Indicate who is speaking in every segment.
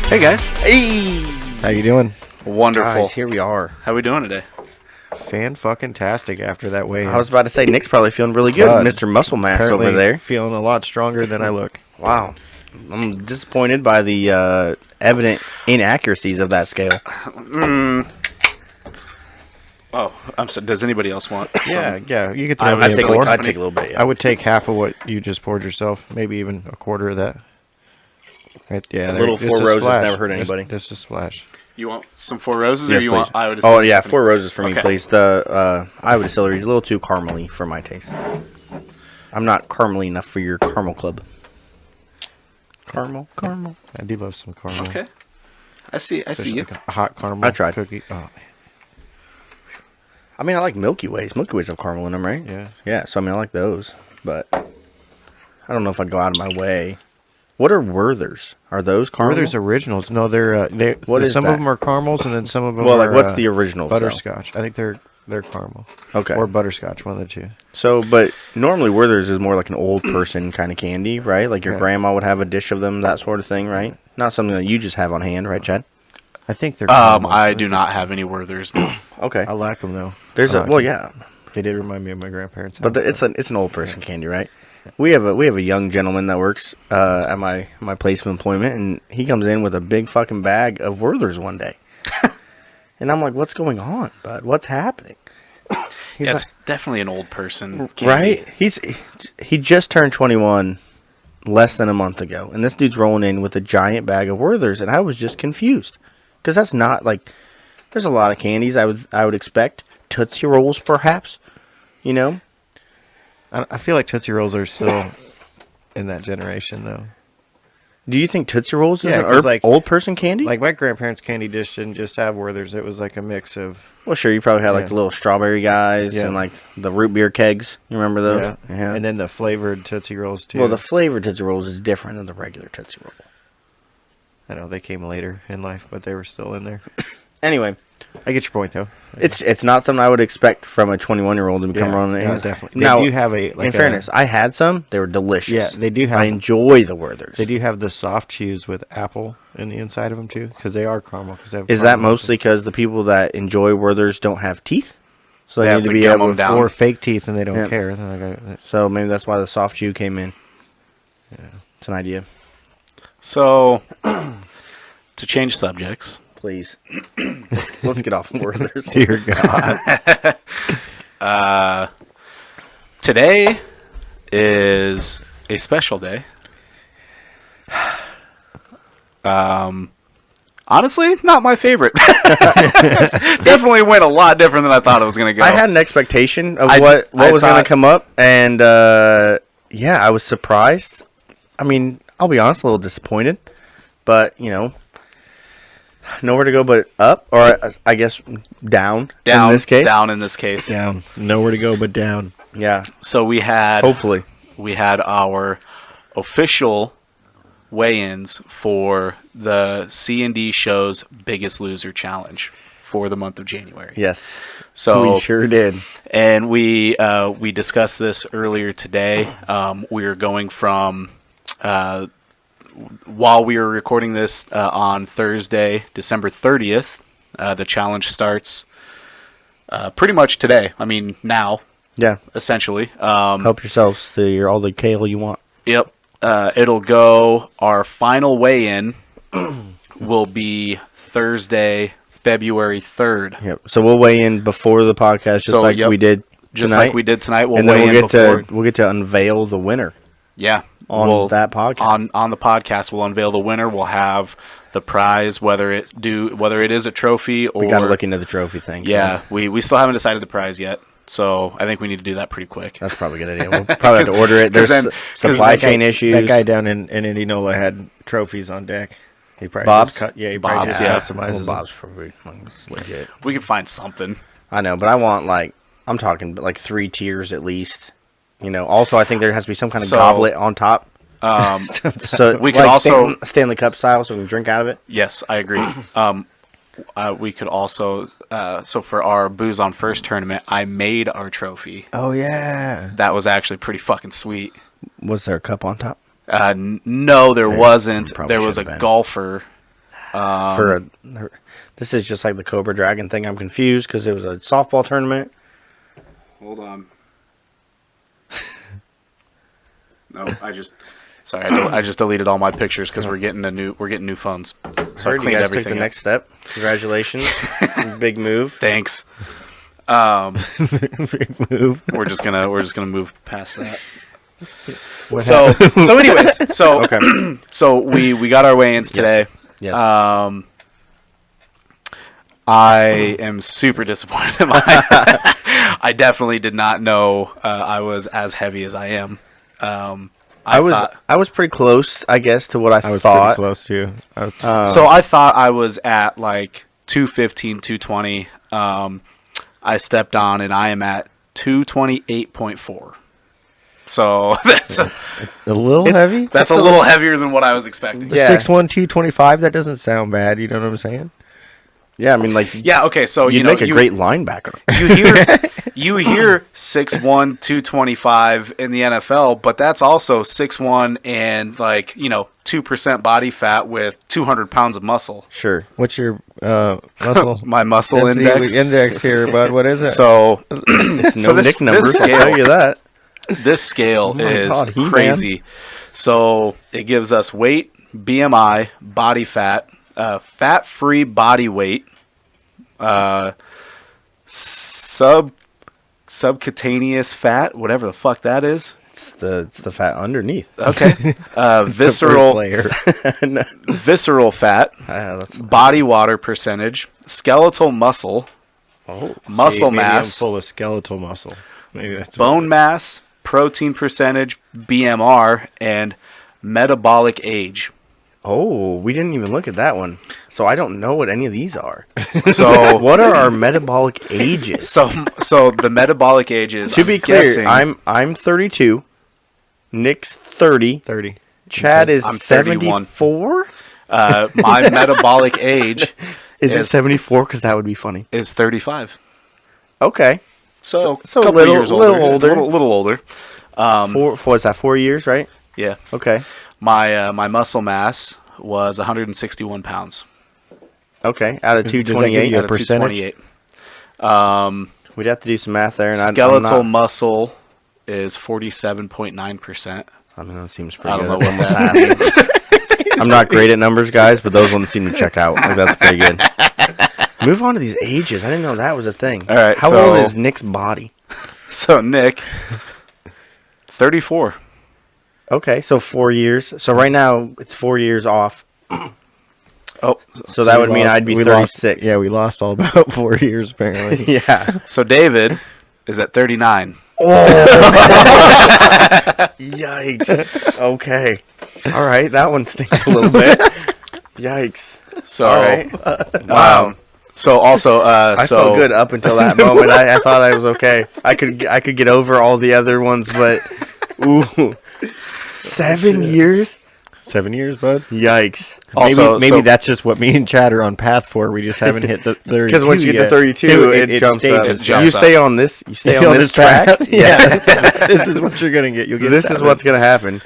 Speaker 1: Hey guys,
Speaker 2: Hey!
Speaker 1: how you doing?
Speaker 2: Wonderful.
Speaker 3: Guys, here we are.
Speaker 2: How we doing today?
Speaker 1: Fan-fucking-tastic after that weigh-in.
Speaker 3: I was about to say, Nick's probably feeling really good.
Speaker 1: God.
Speaker 3: Mr. Muscle Mass
Speaker 1: Apparently
Speaker 3: over there.
Speaker 1: feeling a lot stronger than I look.
Speaker 3: Wow. I'm disappointed by the evident inaccuracies of that scale.
Speaker 2: Oh, I'm sorry. Does anybody else want?
Speaker 1: Yeah, you could throw
Speaker 2: I
Speaker 1: me
Speaker 2: would
Speaker 1: a
Speaker 2: take
Speaker 1: pour.
Speaker 3: I'd take a little bit, yeah.
Speaker 1: I would take half of what you just poured yourself, maybe even a quarter of that. Right, yeah, there,
Speaker 3: Little
Speaker 1: just
Speaker 3: Four
Speaker 1: a
Speaker 3: Roses
Speaker 1: splash.
Speaker 3: never hurt anybody.
Speaker 1: Just a splash.
Speaker 2: You want some Four Roses,
Speaker 3: Yes,
Speaker 2: or you
Speaker 3: please.
Speaker 2: want Iowa
Speaker 3: Oh,
Speaker 2: Distillery
Speaker 3: yeah,
Speaker 2: Company?
Speaker 3: 4 Roses for me,
Speaker 2: Okay.
Speaker 3: please. The Iowa Distillery is a little too caramely for my taste. I'm not caramely enough for your caramel club. Caramel.
Speaker 1: I do love some caramel.
Speaker 2: Okay. I see
Speaker 1: Especially
Speaker 2: you.
Speaker 1: like a hot caramel
Speaker 3: I tried.
Speaker 1: cookie. Oh, man.
Speaker 3: I mean, I like Milky Ways. Milky Ways have caramel in them, right?
Speaker 1: Yeah.
Speaker 3: Yeah, so I mean, I like those. But I don't know if I'd go out of my way. What are Werthers? Are those caramel?
Speaker 1: Werther's originals. No, they're
Speaker 3: What is
Speaker 1: some
Speaker 3: that?
Speaker 1: of them are caramels, and then some of them
Speaker 3: Well,
Speaker 1: are
Speaker 3: like, what's the originals, though?
Speaker 1: butterscotch. I think they're caramel.
Speaker 3: Okay.
Speaker 1: Or butterscotch, one of the two.
Speaker 3: So, but normally Werther's is more like an old person kind of candy, right? Like your
Speaker 1: Right.
Speaker 3: grandma would have a dish of them, that sort of thing, right? Not something that you just have on hand, right, Chad?
Speaker 1: I think they're caramels.
Speaker 2: I do not have any Werthers.
Speaker 3: Okay.
Speaker 1: I like them though.
Speaker 3: There's
Speaker 1: I
Speaker 3: a
Speaker 1: like
Speaker 3: well,
Speaker 1: 'em.
Speaker 3: yeah,
Speaker 1: They did remind me of my grandparents'
Speaker 3: but
Speaker 1: house,
Speaker 3: it's an old person candy, right? We have a young gentleman that works at my place of employment, and he comes in with a big fucking bag of Werther's one day, and I'm like, "What's going on, bud? What's happening?" He's
Speaker 2: That's definitely an old person candy.
Speaker 3: right? He just turned 21 less than a month ago, and this dude's rolling in with a giant bag of Werther's, and I was just confused because that's not like there's a lot of candies I would expect. Tootsie Rolls, perhaps, you know.
Speaker 1: I feel like Tootsie Rolls are still in that generation though.
Speaker 3: Do you think Tootsie Rolls is
Speaker 1: Yeah,
Speaker 3: an
Speaker 1: 'cause, like-
Speaker 3: old person candy?
Speaker 1: Like my grandparents' candy dish didn't just have Werther's; it was like a mix of
Speaker 3: well, sure, you probably had like
Speaker 1: Yeah.
Speaker 3: the little strawberry guys
Speaker 1: Yeah.
Speaker 3: and like the root beer kegs. You remember those?
Speaker 1: yeah, and then the flavored Tootsie Rolls too.
Speaker 3: Well, the flavored Tootsie Rolls is different than the regular Tootsie Roll.
Speaker 1: I know they came later in life, but they were still in there.
Speaker 3: Anyway,
Speaker 1: I get your point though.
Speaker 3: it's not something I would expect from a 21-year-old to become running.
Speaker 1: Yeah, definitely.
Speaker 3: Now,
Speaker 1: They do have a
Speaker 3: in fairness, I had some. They were delicious.
Speaker 1: Yeah, they do have.
Speaker 3: I enjoy the Werthers.
Speaker 1: They do have the soft chews with apple in the inside of them too, because they are caramel. Cause they have
Speaker 3: Is that
Speaker 1: caramel
Speaker 3: mostly because the people that enjoy Werthers don't have teeth? So
Speaker 2: They
Speaker 3: they
Speaker 2: have
Speaker 3: need to
Speaker 2: to
Speaker 3: be
Speaker 2: gum
Speaker 3: able
Speaker 2: them
Speaker 3: to.
Speaker 2: down.
Speaker 1: or fake teeth and they don't
Speaker 3: Yeah.
Speaker 1: care. They're like,
Speaker 3: So maybe that's why the soft chew came in. Yeah, it's an idea.
Speaker 2: So, to change subjects,
Speaker 3: Please, let's get off Werthers.
Speaker 1: dear God.
Speaker 2: today is a special day. Honestly, not my favorite. Definitely went a lot different than I thought it was going to go.
Speaker 3: I had an expectation of
Speaker 2: I
Speaker 3: what was going
Speaker 2: thought-
Speaker 3: to come up, and yeah, I was surprised. I mean, I'll be honest, a little disappointed, but you know, nowhere to go but up, or I guess down.
Speaker 2: down
Speaker 3: in this case.
Speaker 2: down in this case.
Speaker 1: Down. Nowhere to go but down.
Speaker 3: Yeah,
Speaker 2: So we had
Speaker 3: hopefully.
Speaker 2: our official weigh-ins for the CND Show's Biggest Loser challenge for the month of January.
Speaker 3: Yes,
Speaker 2: So
Speaker 3: we sure did.
Speaker 2: and we discussed this earlier today. We are going from while we were recording this on Thursday, December 30th. The challenge starts pretty much today. I mean now,
Speaker 3: Yeah,
Speaker 2: essentially.
Speaker 3: help yourselves to all the kale you want.
Speaker 2: Yep. It'll go. Our final weigh-in will be Thursday, February 3rd.
Speaker 3: Yep. So we'll weigh in before the podcast, just
Speaker 2: So,
Speaker 3: like
Speaker 2: yep.
Speaker 3: we did
Speaker 2: Just
Speaker 3: tonight.
Speaker 2: like we did tonight, we'll
Speaker 3: and
Speaker 2: weigh
Speaker 3: then
Speaker 2: in before.
Speaker 3: we'll get to unveil the winner
Speaker 2: Yeah.
Speaker 3: on that podcast.
Speaker 2: On the podcast, we'll unveil the winner. We'll have the prize, whether it is a trophy or
Speaker 3: we got to look into the trophy thing.
Speaker 2: Yeah, we still haven't decided the prize yet, so I think we need to do that pretty quick.
Speaker 3: That's probably a good idea. We'll probably have to order it.
Speaker 2: 'cause
Speaker 3: There's
Speaker 2: then-
Speaker 3: supply
Speaker 2: that guy-
Speaker 3: chain issues.
Speaker 1: That guy down in Indianola had trophies on deck. He probably
Speaker 3: Bob's?
Speaker 1: just he probably
Speaker 2: Bob's,
Speaker 1: just
Speaker 2: yeah.
Speaker 1: customizes
Speaker 3: Well,
Speaker 1: them.
Speaker 3: Bob's probably it's legit.
Speaker 2: We can find something.
Speaker 3: I know, but I want I'm talking like 3 tiers at least. You know. Also, I think there has to be some kind of
Speaker 2: So-
Speaker 3: goblet on top. So
Speaker 2: We could also-
Speaker 3: Stanley Cup style, so we can drink out of it.
Speaker 2: Yes, I agree. We could also so for our Booze on First tournament, I made our trophy.
Speaker 1: Oh yeah.
Speaker 2: That was actually pretty fucking sweet.
Speaker 3: Was there a cup on top?
Speaker 2: No, there wasn't.
Speaker 3: probably
Speaker 2: There was a
Speaker 3: should've been.
Speaker 2: golfer
Speaker 3: This is just like the Cobra Dragon thing. I'm confused because it was a softball tournament.
Speaker 2: Hold on. No, I just deleted all my pictures because we're getting new phones. So I
Speaker 3: Heard you
Speaker 2: cleaned
Speaker 3: guys took the
Speaker 2: everything up.
Speaker 3: next step. Congratulations. Big move.
Speaker 2: Thanks.
Speaker 1: Big move.
Speaker 2: We're just gonna move past that. So anyways,
Speaker 3: Okay.
Speaker 2: so we got our weigh-ins today.
Speaker 3: Yes.
Speaker 2: I am super disappointed. I definitely did not know I was as heavy as I am. I
Speaker 3: was pretty close, I guess, to what I
Speaker 1: was
Speaker 3: thought.
Speaker 1: pretty close to.
Speaker 2: So I thought I was at like 215, 220. I stepped on and I am at 228.4. So that's
Speaker 1: A little heavy.
Speaker 2: that's a little heavier than what I was expecting.
Speaker 3: Yeah.
Speaker 1: 6'1", 225. That doesn't sound bad. You know what I'm saying?
Speaker 3: Yeah, I mean, like,
Speaker 2: Yeah. Okay. So
Speaker 3: you'd
Speaker 2: you know,
Speaker 3: make a great linebacker.
Speaker 2: you hear 6'1", 225 in the NFL, but that's also 6'1" and 2% body fat with 200 pounds of muscle.
Speaker 3: Sure.
Speaker 1: What's your muscle
Speaker 2: My muscle
Speaker 1: density
Speaker 2: index.
Speaker 1: here, bud? What is it?
Speaker 2: So
Speaker 3: It's
Speaker 2: So
Speaker 3: no
Speaker 2: this-
Speaker 3: Nick number,
Speaker 2: this
Speaker 3: I'll tell
Speaker 2: scale-
Speaker 3: you that.
Speaker 2: this scale
Speaker 1: my
Speaker 2: is
Speaker 1: God, He-Man.
Speaker 2: crazy. So it gives us weight, BMI, body fat, fat-free body weight, subcutaneous fat, whatever the fuck that is.
Speaker 3: It's the fat underneath.
Speaker 2: Okay. Visceral
Speaker 1: layer.
Speaker 2: visceral fat,
Speaker 3: That's
Speaker 2: body water percentage, skeletal muscle, muscle
Speaker 1: Maybe I'm
Speaker 2: mass,
Speaker 1: full of skeletal muscle. Maybe that's
Speaker 2: bone mass, protein percentage, BMR, and metabolic age.
Speaker 3: Oh, we didn't even look at that one. So I don't know what any of these are.
Speaker 2: So
Speaker 3: What are our metabolic ages?
Speaker 2: so the metabolic age is,
Speaker 3: To be
Speaker 2: I'm
Speaker 3: clear,
Speaker 2: guessing-
Speaker 3: I'm 32. Nick's 30.
Speaker 1: 30.
Speaker 3: Chad is
Speaker 2: I'm 31.
Speaker 3: 74.
Speaker 2: my metabolic age
Speaker 3: Is it
Speaker 2: Is-
Speaker 3: 74? Because that would be funny.
Speaker 2: is 35.
Speaker 3: Okay.
Speaker 2: So
Speaker 3: So
Speaker 2: couple
Speaker 3: little-
Speaker 2: years
Speaker 3: little
Speaker 2: older.
Speaker 3: older.
Speaker 2: Little older.
Speaker 3: Four is that 4 years, right?
Speaker 2: Yeah.
Speaker 3: Okay.
Speaker 2: My muscle mass was 161 pounds.
Speaker 3: Okay. Out of
Speaker 1: Does that give
Speaker 3: 228.
Speaker 1: you a
Speaker 2: Out of
Speaker 1: percentage?
Speaker 2: 228.
Speaker 3: We'd have to do some math there. And
Speaker 2: Skeletal
Speaker 3: I'm not,
Speaker 2: muscle is 47.9%.
Speaker 3: I mean, that seems pretty
Speaker 2: I don't
Speaker 3: good.
Speaker 2: know what that means.
Speaker 3: I'm not great at numbers, guys, but those ones seem to check out. Like, that's pretty good. Move on to these ages. I didn't know that was a thing.
Speaker 2: All right,
Speaker 3: How
Speaker 2: so-
Speaker 3: old is Nick's body?
Speaker 2: So Nick, 34.
Speaker 3: Okay, so 4 years. So right now it's 4 years off.
Speaker 2: Oh,
Speaker 3: So that would mean I'd be
Speaker 1: we
Speaker 3: 36.
Speaker 1: Yeah, we lost all about 4 years apparently.
Speaker 3: Yeah.
Speaker 2: so David is at 39.
Speaker 3: Yikes. Okay. All right, that one stinks a little bit. Yikes.
Speaker 2: So
Speaker 3: All right. Wow.
Speaker 2: So also
Speaker 3: I felt good up until that moment. I thought I was okay. I could get over all the other ones, but ooh, 7 years.
Speaker 1: 7 years, bud.
Speaker 3: Yikes!
Speaker 2: Also,
Speaker 1: maybe
Speaker 2: so-
Speaker 1: that's just what me and Chad are on path for. We just haven't hit the 32
Speaker 3: Because once you get to
Speaker 1: yet.
Speaker 3: 32, it jumps up.
Speaker 1: stages.
Speaker 2: It jumps
Speaker 3: You
Speaker 2: up.
Speaker 3: stay on this. You stay
Speaker 1: You
Speaker 3: on this track.
Speaker 1: path? Yeah. This is what you're gonna get. You'll get.
Speaker 3: This is
Speaker 1: 7.
Speaker 3: what's gonna happen.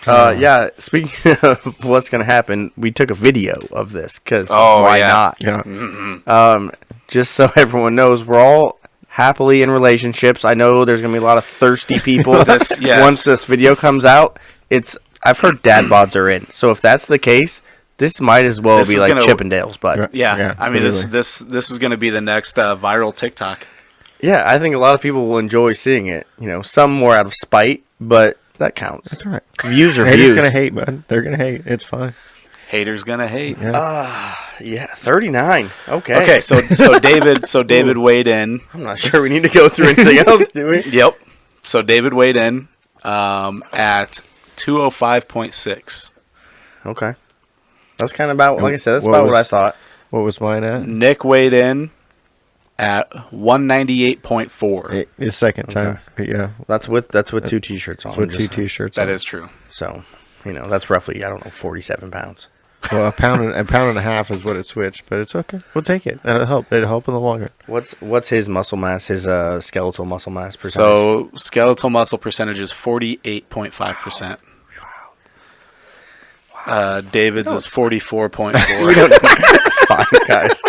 Speaker 3: Yeah. Speaking of what's gonna happen, we took a video of this because why not?
Speaker 1: Yeah.
Speaker 3: Just so everyone knows, we're all happily in relationships. I know there's gonna be a lot of thirsty people.
Speaker 2: Yes.
Speaker 3: Once this video comes out, I've heard dad bods are in. So if that's the case, this might as well
Speaker 2: This
Speaker 3: be
Speaker 2: is
Speaker 3: like
Speaker 2: gonna-
Speaker 3: Chippendales, bud.
Speaker 1: Right.
Speaker 2: Yeah,
Speaker 1: Yeah,
Speaker 2: I mean
Speaker 1: literally.
Speaker 2: this is going to be the next viral TikTok.
Speaker 3: Yeah, I think a lot of people will enjoy seeing it. You know, some more out of spite, but that counts.
Speaker 1: That's all right.
Speaker 3: Views are
Speaker 1: Haters
Speaker 3: views.
Speaker 1: gonna hate, bud. They're gonna hate. It's fine.
Speaker 2: Haters gonna hate.
Speaker 1: Yeah.
Speaker 3: Yeah, 39. Okay.
Speaker 2: Okay, so David weighed in.
Speaker 3: I'm not sure we need to go through anything else, do we?
Speaker 2: Yep. So David weighed in at 205.6.
Speaker 3: Okay. That's kind of about, like I said, that's
Speaker 1: What
Speaker 3: about what I
Speaker 1: was-
Speaker 3: thought.
Speaker 1: What was mine at?
Speaker 2: Nick weighed in at 198.4.
Speaker 1: The second time. Yeah.
Speaker 3: That's with two t-shirts on.
Speaker 1: That's with two
Speaker 3: just-
Speaker 1: t-shirts.
Speaker 2: That
Speaker 1: on.
Speaker 2: is true.
Speaker 3: So, that's roughly, I don't know, 47 pounds.
Speaker 1: Well, a pound and a half is what it switched, but it's okay. We'll take it. That'll help. It'll help in the long run.
Speaker 3: What's his muscle mass, his skeletal muscle mass percentage?
Speaker 2: So skeletal muscle percentage is 48.5%.
Speaker 3: Wow.
Speaker 2: David's is 44.4.
Speaker 3: It's fine, guys.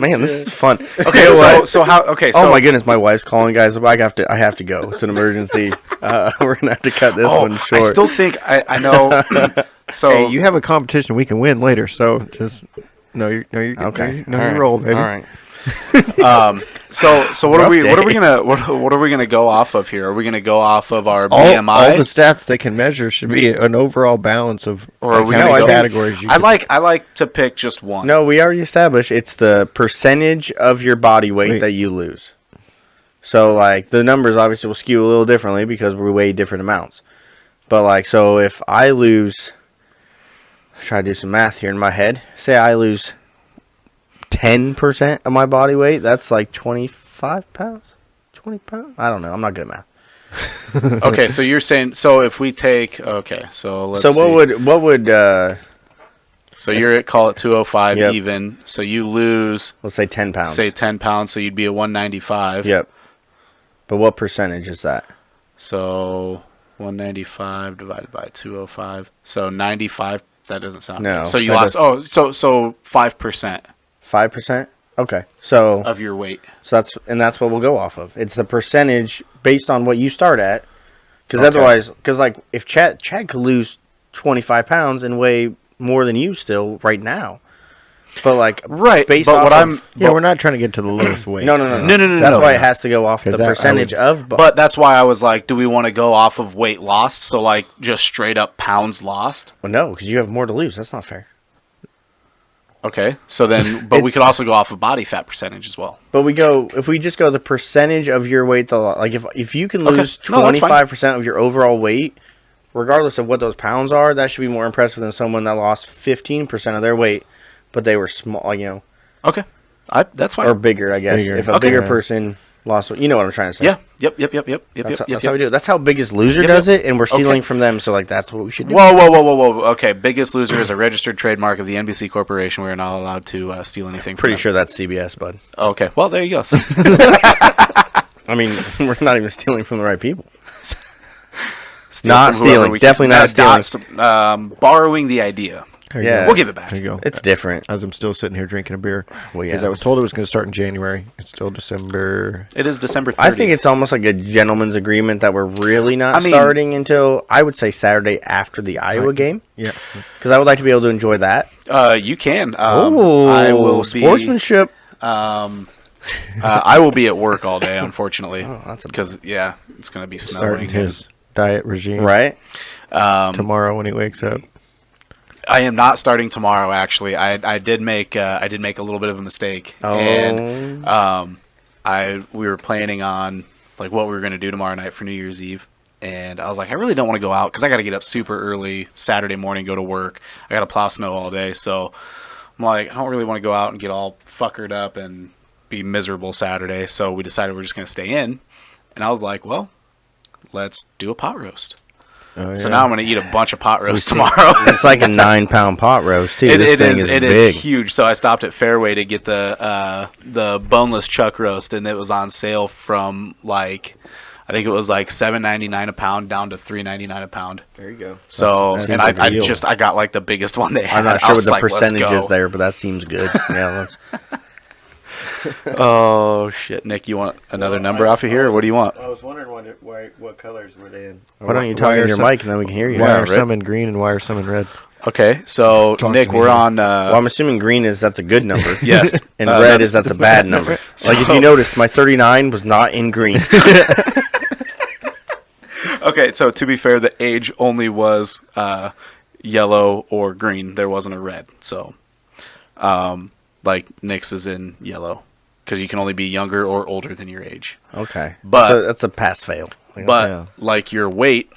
Speaker 3: Man, this is fun.
Speaker 2: Okay, so how? Okay, so
Speaker 3: Oh my goodness, my wife's calling, guys. I have to go. It's an emergency. We're gonna have to cut this one short.
Speaker 2: I still think I know. So
Speaker 1: Hey, you have a competition we can win later, so just know your
Speaker 3: Okay.
Speaker 1: know
Speaker 3: All
Speaker 1: your
Speaker 3: right.
Speaker 1: role, baby.
Speaker 3: All right.
Speaker 2: so what are
Speaker 3: Rough
Speaker 2: we
Speaker 3: day.
Speaker 2: what are we gonna go off of here? Are we gonna go off of our
Speaker 1: All
Speaker 2: BMI?
Speaker 1: the stats they can measure should be an overall balance of
Speaker 2: Or are we
Speaker 1: how
Speaker 2: gonna
Speaker 1: many
Speaker 2: go-
Speaker 1: categories you
Speaker 2: I
Speaker 1: could-
Speaker 2: like to pick just one.
Speaker 3: No, we already established it's the percentage of your body weight
Speaker 1: Wait.
Speaker 3: that you lose. So, like, the numbers obviously will skew a little differently because we weigh different amounts. But, like, so if I lose, try to do some math here in my head. Say I lose 10% of my body weight, that's like 25 pounds? 20 pounds? I don't know. I'm not good at math.
Speaker 2: Okay, so you're saying if we take so let's
Speaker 3: So
Speaker 2: see.
Speaker 3: what would
Speaker 2: So you're at call it 205
Speaker 3: Yep.
Speaker 2: even. So you lose
Speaker 3: let's say 10 pounds.
Speaker 2: say 10 pounds, so you'd be at 195.
Speaker 3: Yep. But what percentage is that?
Speaker 2: So 195 divided by 205. So 95. That doesn't sound
Speaker 3: No,
Speaker 2: right. So you
Speaker 3: that
Speaker 2: lost. Oh, so 5%
Speaker 3: 5%? Okay. So
Speaker 2: of your weight.
Speaker 3: that's what we'll go off of. It's the percentage based on what you start at. Because
Speaker 2: Okay.
Speaker 3: otherwise, like if Chad could lose 25 pounds and weigh more than you still right now, but like
Speaker 2: Right.
Speaker 3: based
Speaker 2: But
Speaker 3: off
Speaker 2: what
Speaker 3: of,
Speaker 2: I'm
Speaker 1: Yeah, we're not trying to get to the lowest weight.
Speaker 3: no.
Speaker 2: No,
Speaker 3: That's why
Speaker 1: no.
Speaker 3: it has to go off the
Speaker 1: 'Cause that I
Speaker 3: percentage
Speaker 1: would-
Speaker 3: of.
Speaker 2: But that's why I was like, do we want to go off of weight lost? So like just straight up pounds lost.
Speaker 3: Well, no, because you have more to lose. That's not fair.
Speaker 2: Okay. So then, but we
Speaker 3: It's-
Speaker 2: could also go off of body fat percentage as well.
Speaker 3: But if we just go the percentage of your weight, like if you can
Speaker 2: Okay.
Speaker 3: lose
Speaker 2: No, that's fine.
Speaker 3: 25% of your overall weight, regardless of what those pounds are, that should be more impressive than someone that lost 15% of their weight, but they were small,
Speaker 2: Okay. That's fine.
Speaker 3: or bigger, I guess.
Speaker 1: Bigger.
Speaker 3: If a
Speaker 2: Okay.
Speaker 3: bigger
Speaker 1: Yeah.
Speaker 3: person lost, you know what I'm trying to say.
Speaker 2: Yeah. Yep.
Speaker 3: That's how we do it. That's how Biggest Loser
Speaker 2: Yep,
Speaker 3: does
Speaker 2: yep.
Speaker 3: it, and we're stealing
Speaker 2: Okay.
Speaker 3: from them. So like that's what we should do.
Speaker 2: Whoa. Okay. Biggest Loser is a registered trademark of the NBC Corporation. We are not allowed to steal anything from
Speaker 3: Pretty
Speaker 2: them.
Speaker 3: sure that's CBS, bud.
Speaker 2: Okay. Well, there you go.
Speaker 3: I mean, we're not even stealing from the right people.
Speaker 2: Steal
Speaker 3: Not
Speaker 2: from whoever
Speaker 3: stealing.
Speaker 2: we
Speaker 3: Definitely
Speaker 2: can.
Speaker 3: not stealing.
Speaker 2: Borrowing the idea.
Speaker 1: There you
Speaker 3: Yeah.
Speaker 1: go.
Speaker 2: We'll give it back.
Speaker 1: There you go.
Speaker 3: It's different.
Speaker 1: As I'm still sitting here drinking a beer.
Speaker 3: Well, yeah.
Speaker 1: Because I was told it was going to start in January. It's still December.
Speaker 2: It is December 30th.
Speaker 3: I think it's almost like a gentleman's agreement that we're really not
Speaker 2: I mean-
Speaker 3: starting until I would say Saturday after the Iowa game,
Speaker 1: Yeah.
Speaker 3: because I would like to be able to enjoy that.
Speaker 2: You can.
Speaker 3: Oh,
Speaker 2: I will be.
Speaker 3: sportsmanship.
Speaker 2: I will be at work all day, unfortunately.
Speaker 3: That's a
Speaker 2: Because it's going to be snowing.
Speaker 1: Starting his diet regime
Speaker 3: Right?
Speaker 1: tomorrow when he wakes up.
Speaker 2: I am not starting tomorrow. Actually, I did make a little bit of a mistake, and we were planning on like what we were going to do tomorrow night for New Year's Eve, and I was like, I really don't want to go out because I got to get up super early Saturday morning, go to work. I got to plow snow all day, so I'm like, I don't really want to go out and get all fuckered up and be miserable Saturday. So we decided we're just going to stay in, and I was like, well, let's do a pot roast.
Speaker 1: Oh,
Speaker 2: So
Speaker 1: yeah.
Speaker 2: now I'm going to eat a bunch of pot roast tomorrow.
Speaker 3: It's like a 9-pound pot roast too. This
Speaker 2: It
Speaker 3: thing
Speaker 2: is
Speaker 3: big.
Speaker 2: huge. So I stopped at Fairway to get the boneless chuck roast, and it was on sale from like I think it was like $7.99 a pound down to $3.99 a pound.
Speaker 3: There you go.
Speaker 2: So
Speaker 1: That's
Speaker 2: and
Speaker 1: like a
Speaker 2: I
Speaker 1: deal.
Speaker 2: I got like the biggest one they had.
Speaker 3: I'm not
Speaker 2: I
Speaker 3: sure what
Speaker 2: was
Speaker 3: the
Speaker 2: like, let's
Speaker 3: percentage is
Speaker 2: go.
Speaker 3: there, but that seems good. Yeah.
Speaker 2: Oh shit, Nick, you want another number off of here, or what do you want?
Speaker 3: I was wondering what colors were they in.
Speaker 1: Why
Speaker 3: Why don't you
Speaker 1: why
Speaker 3: talk
Speaker 1: are
Speaker 3: in your
Speaker 1: some-
Speaker 3: mic and then we can hear you?
Speaker 1: Why
Speaker 2: Yeah,
Speaker 1: are
Speaker 2: right.
Speaker 1: some in green and why are some in red?
Speaker 2: Okay, so
Speaker 1: Talk
Speaker 2: Nick,
Speaker 1: to me
Speaker 2: we're
Speaker 1: here.
Speaker 2: on.
Speaker 3: Well, I'm assuming green is that's a good number.
Speaker 2: Yes,
Speaker 3: And red is that's a bad number. Like if you notice, my 39 was not in green.
Speaker 2: Okay, so to be fair, the age only was yellow or green. There wasn't a red. So, like Nick's is in yellow because you can only be younger or older than your age.
Speaker 3: Okay,
Speaker 2: But-
Speaker 3: that's a pass fail.
Speaker 2: But
Speaker 1: Yeah.
Speaker 2: like your weight.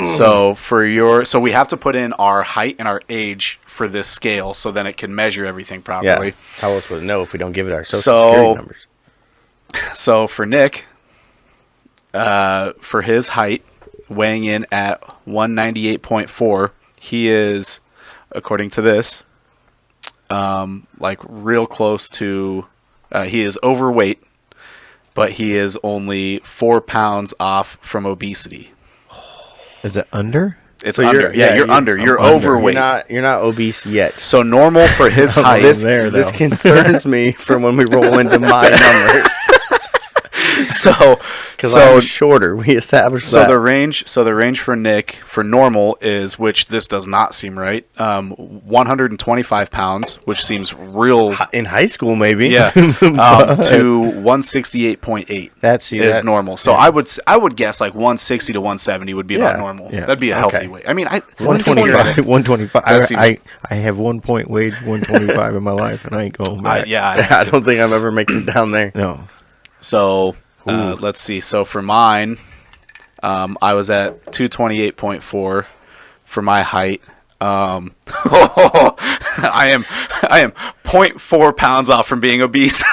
Speaker 2: So so we have to put in our height and our age for this scale, so then it can measure everything
Speaker 3: yeah,
Speaker 2: properly.
Speaker 3: how else would it know if we don't give it our social
Speaker 2: So-
Speaker 3: security numbers?
Speaker 2: So for Nick, for his height, weighing in at 198.4, he is, according to this, like real close to. He is overweight, but he is only 4 pounds off from obesity.
Speaker 1: Is it under?
Speaker 2: It's
Speaker 3: So
Speaker 2: under. You're under. You're
Speaker 1: under.
Speaker 2: overweight.
Speaker 3: You're not obese yet.
Speaker 2: So normal for his height.
Speaker 3: This concerns me for when we roll into my numbers. Because I'm shorter. We established that.
Speaker 2: So the range for Nick for normal is, which this does not seem right, 125 pounds, which seems real
Speaker 3: in high school, maybe.
Speaker 2: Yeah, to 168.8. That's normal. So I would guess like 160 to 170 would be about normal. Yeah. That'd be a healthy weight. I mean,
Speaker 1: 125. 125. I have 1.125
Speaker 3: 125
Speaker 1: in my life, and I ain't going back.
Speaker 3: I don't think I'm ever making it down there.
Speaker 1: No.
Speaker 2: So let's see. So for mine, I was at 228.4 for my height. I am 0.4 pounds off from being obese.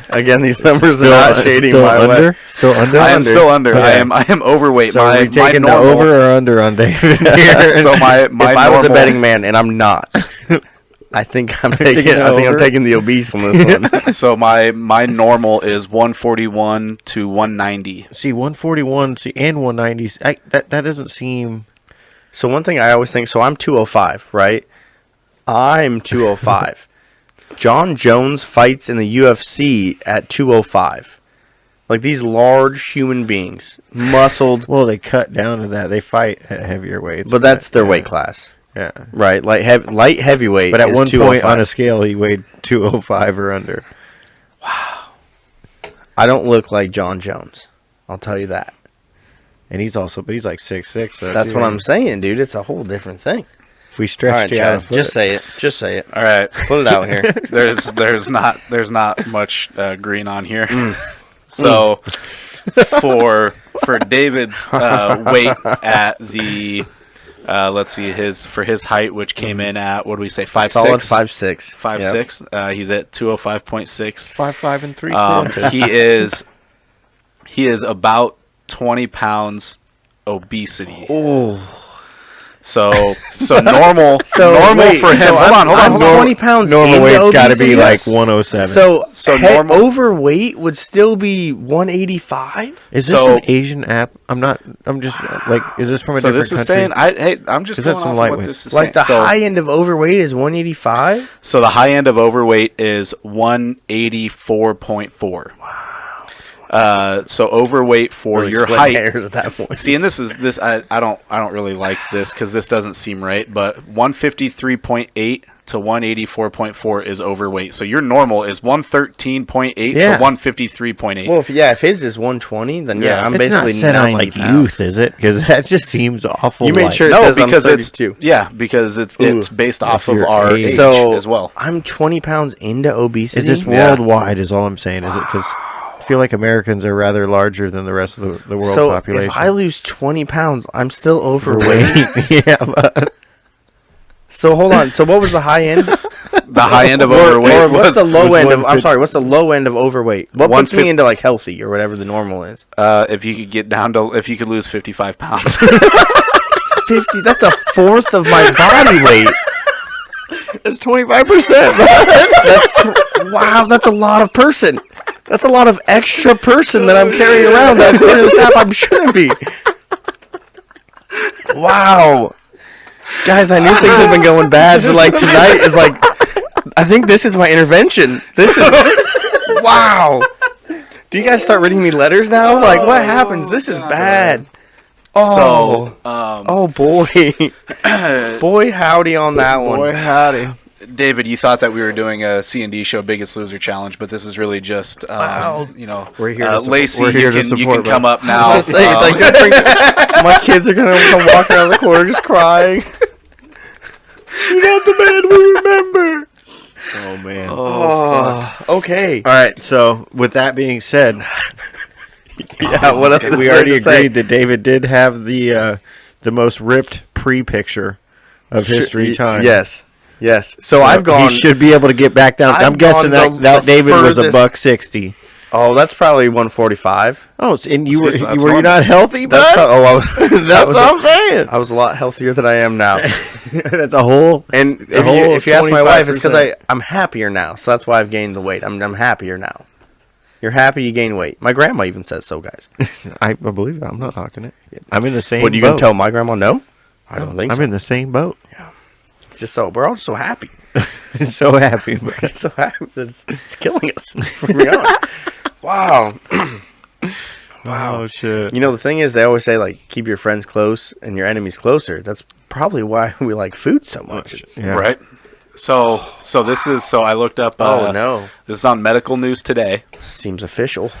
Speaker 3: Again, these numbers are not shading my way.
Speaker 1: Still under.
Speaker 2: I am still under.
Speaker 1: Okay.
Speaker 2: I am overweight.
Speaker 1: So are we taking the over or under on David here?
Speaker 2: So my
Speaker 3: if I was a betting man, and I'm not, I think I'm taking the obese on this one.
Speaker 2: So my normal is 141 to 190.
Speaker 1: See, 141 and 190. That doesn't seem.
Speaker 3: So one thing I always think. So I'm 205, right? I'm 205. John Jones fights in the UFC at 205. Like these large human beings, muscled.
Speaker 1: Well, they cut down to that. They fight at heavier weights.
Speaker 3: But that's their weight class.
Speaker 1: Yeah.
Speaker 3: Right. Light heavyweight.
Speaker 1: But at
Speaker 3: is
Speaker 1: one point
Speaker 3: 205.
Speaker 1: on a scale, he weighed 205 or under.
Speaker 3: Wow. I don't look like John Jones. I'll tell you that.
Speaker 1: And he's like 6'6". So
Speaker 3: That's what I'm saying, dude. It's a whole different thing.
Speaker 1: If we stretch you out a foot.
Speaker 3: Just say it. Just say it.
Speaker 2: All right,
Speaker 3: Put it out here.
Speaker 2: there's not much green on here. So for David's weight at the let's see his height, which came in at, what do we say, 5'6"?
Speaker 3: Solid 5'6".
Speaker 2: 5'6". He's at 205.6.
Speaker 1: 5'5" and 3/4.
Speaker 2: He is about 20 pounds obesity.
Speaker 3: Oh.
Speaker 2: So normal
Speaker 3: wait,
Speaker 2: for him.
Speaker 3: so
Speaker 2: Hold on.
Speaker 3: I'm 20 pounds
Speaker 1: Normal
Speaker 3: into
Speaker 1: weight's got to be
Speaker 3: obesity?
Speaker 1: like 107.
Speaker 3: So
Speaker 2: normal
Speaker 3: overweight would still be 185?
Speaker 1: Is this an Asian app? I'm just like, is this from a different
Speaker 2: this is
Speaker 1: country?
Speaker 2: saying, I'm just
Speaker 1: Is
Speaker 2: going
Speaker 1: that some
Speaker 2: off of what
Speaker 1: lightweight?
Speaker 2: this is
Speaker 3: Like
Speaker 2: saying.
Speaker 3: the high end of overweight is 185?
Speaker 2: So the high end of overweight is 184.4. Wow. So overweight for
Speaker 3: Really
Speaker 2: your
Speaker 3: split
Speaker 2: height.
Speaker 3: hairs at that point.
Speaker 2: See, and this I don't really like this because this doesn't seem right. But 153.8 to 184.4 is overweight. So your normal is 113.8 to 153.8.
Speaker 3: Well, if his is 120, then I'm
Speaker 1: it's
Speaker 3: basically
Speaker 1: not set on like
Speaker 3: 90 pounds.
Speaker 1: youth, is it? Because that just seems awful.
Speaker 3: You made
Speaker 1: light.
Speaker 3: sure it
Speaker 2: no,
Speaker 3: says
Speaker 2: because
Speaker 3: I'm
Speaker 2: it's
Speaker 3: 32.
Speaker 2: because it's based off of
Speaker 1: your
Speaker 2: our
Speaker 1: age.
Speaker 2: age
Speaker 3: So
Speaker 2: as well.
Speaker 3: I'm 20 pounds into obesity.
Speaker 1: Is this worldwide? Is all I'm saying. Is it because I feel like Americans are rather larger than the rest of the world population.
Speaker 3: If I lose 20 pounds, I'm still overweight.
Speaker 1: yeah, but
Speaker 3: So hold on. So what was the high end?
Speaker 2: The high end of
Speaker 3: Or
Speaker 2: overweight
Speaker 3: what's the low
Speaker 1: was
Speaker 3: end of? I'm
Speaker 1: 150.
Speaker 3: sorry. What's the low end of overweight? What puts
Speaker 2: 150
Speaker 3: me into like healthy or whatever the normal is?
Speaker 2: if you could get down to, if you could lose 55 pounds.
Speaker 3: 50. That's a fourth of my body weight.
Speaker 1: it's 25%.
Speaker 3: Wow. That's a lot of person. That's a lot of extra person that I'm carrying around. That according to this app, I shouldn't be. Wow. Guys, I knew things had been going bad, but like tonight is like, I think this is my intervention. This is, wow. Do you guys start reading me letters now? Like, what happens? This is bad. Oh, oh boy. Boy, howdy on that one.
Speaker 1: Boy, howdy.
Speaker 2: David, you thought that we were doing a CND Show Biggest Loser challenge, but this is really just,
Speaker 3: Wow.
Speaker 1: We're here to
Speaker 2: Lacey,
Speaker 1: we're here to
Speaker 2: you can
Speaker 1: support,
Speaker 2: come
Speaker 1: bro.
Speaker 2: up now.
Speaker 3: I'll say, like, my kids are going to come walking around the corner just crying. You're not the man we remember.
Speaker 1: Oh man.
Speaker 3: Oh, okay.
Speaker 1: All right. So with that being said,
Speaker 3: Yeah, what else is
Speaker 1: we
Speaker 3: there
Speaker 1: already
Speaker 3: to say?
Speaker 1: agreed that David did have the most ripped pre-picture of history time.
Speaker 3: Yes. So I've gone.
Speaker 1: He should be able to get back down.
Speaker 3: I've
Speaker 1: I'm guessing
Speaker 3: gone
Speaker 1: that
Speaker 3: the
Speaker 1: David was
Speaker 3: furthest-
Speaker 1: $160.
Speaker 3: Oh, that's probably 145.
Speaker 1: Oh, and you
Speaker 2: See,
Speaker 1: were
Speaker 2: so that's
Speaker 1: were you
Speaker 2: normal.
Speaker 1: not healthy,
Speaker 3: That's
Speaker 1: bud?
Speaker 3: I was.
Speaker 1: That's what I'm saying.
Speaker 3: I was a lot healthier than I am now.
Speaker 1: That's a whole.
Speaker 3: And
Speaker 1: whole
Speaker 3: if you ask my wife, it's
Speaker 1: 25%.
Speaker 3: because I'm happier now. So that's why I've gained the weight. I'm happier now. You're happy you gain weight. My grandma even says so, guys.
Speaker 1: I believe it. I'm not knocking it. I'm in the same
Speaker 3: What, you
Speaker 1: boat.
Speaker 3: going to tell my grandma no? I don't think
Speaker 1: I'm
Speaker 3: so.
Speaker 1: in the same boat.
Speaker 3: It's just so, we're all just so happy.
Speaker 1: So happy.
Speaker 3: We're just so happy that it's killing us. To be honest. Wow.
Speaker 1: Oh, shit.
Speaker 3: You know, the thing is, they always say, like, keep your friends close and your enemies closer. That's probably why we like food so much.
Speaker 1: Yeah.
Speaker 2: Right. So this is, so I looked up.
Speaker 3: Oh, no.
Speaker 2: This is on medical news today.
Speaker 3: Seems official.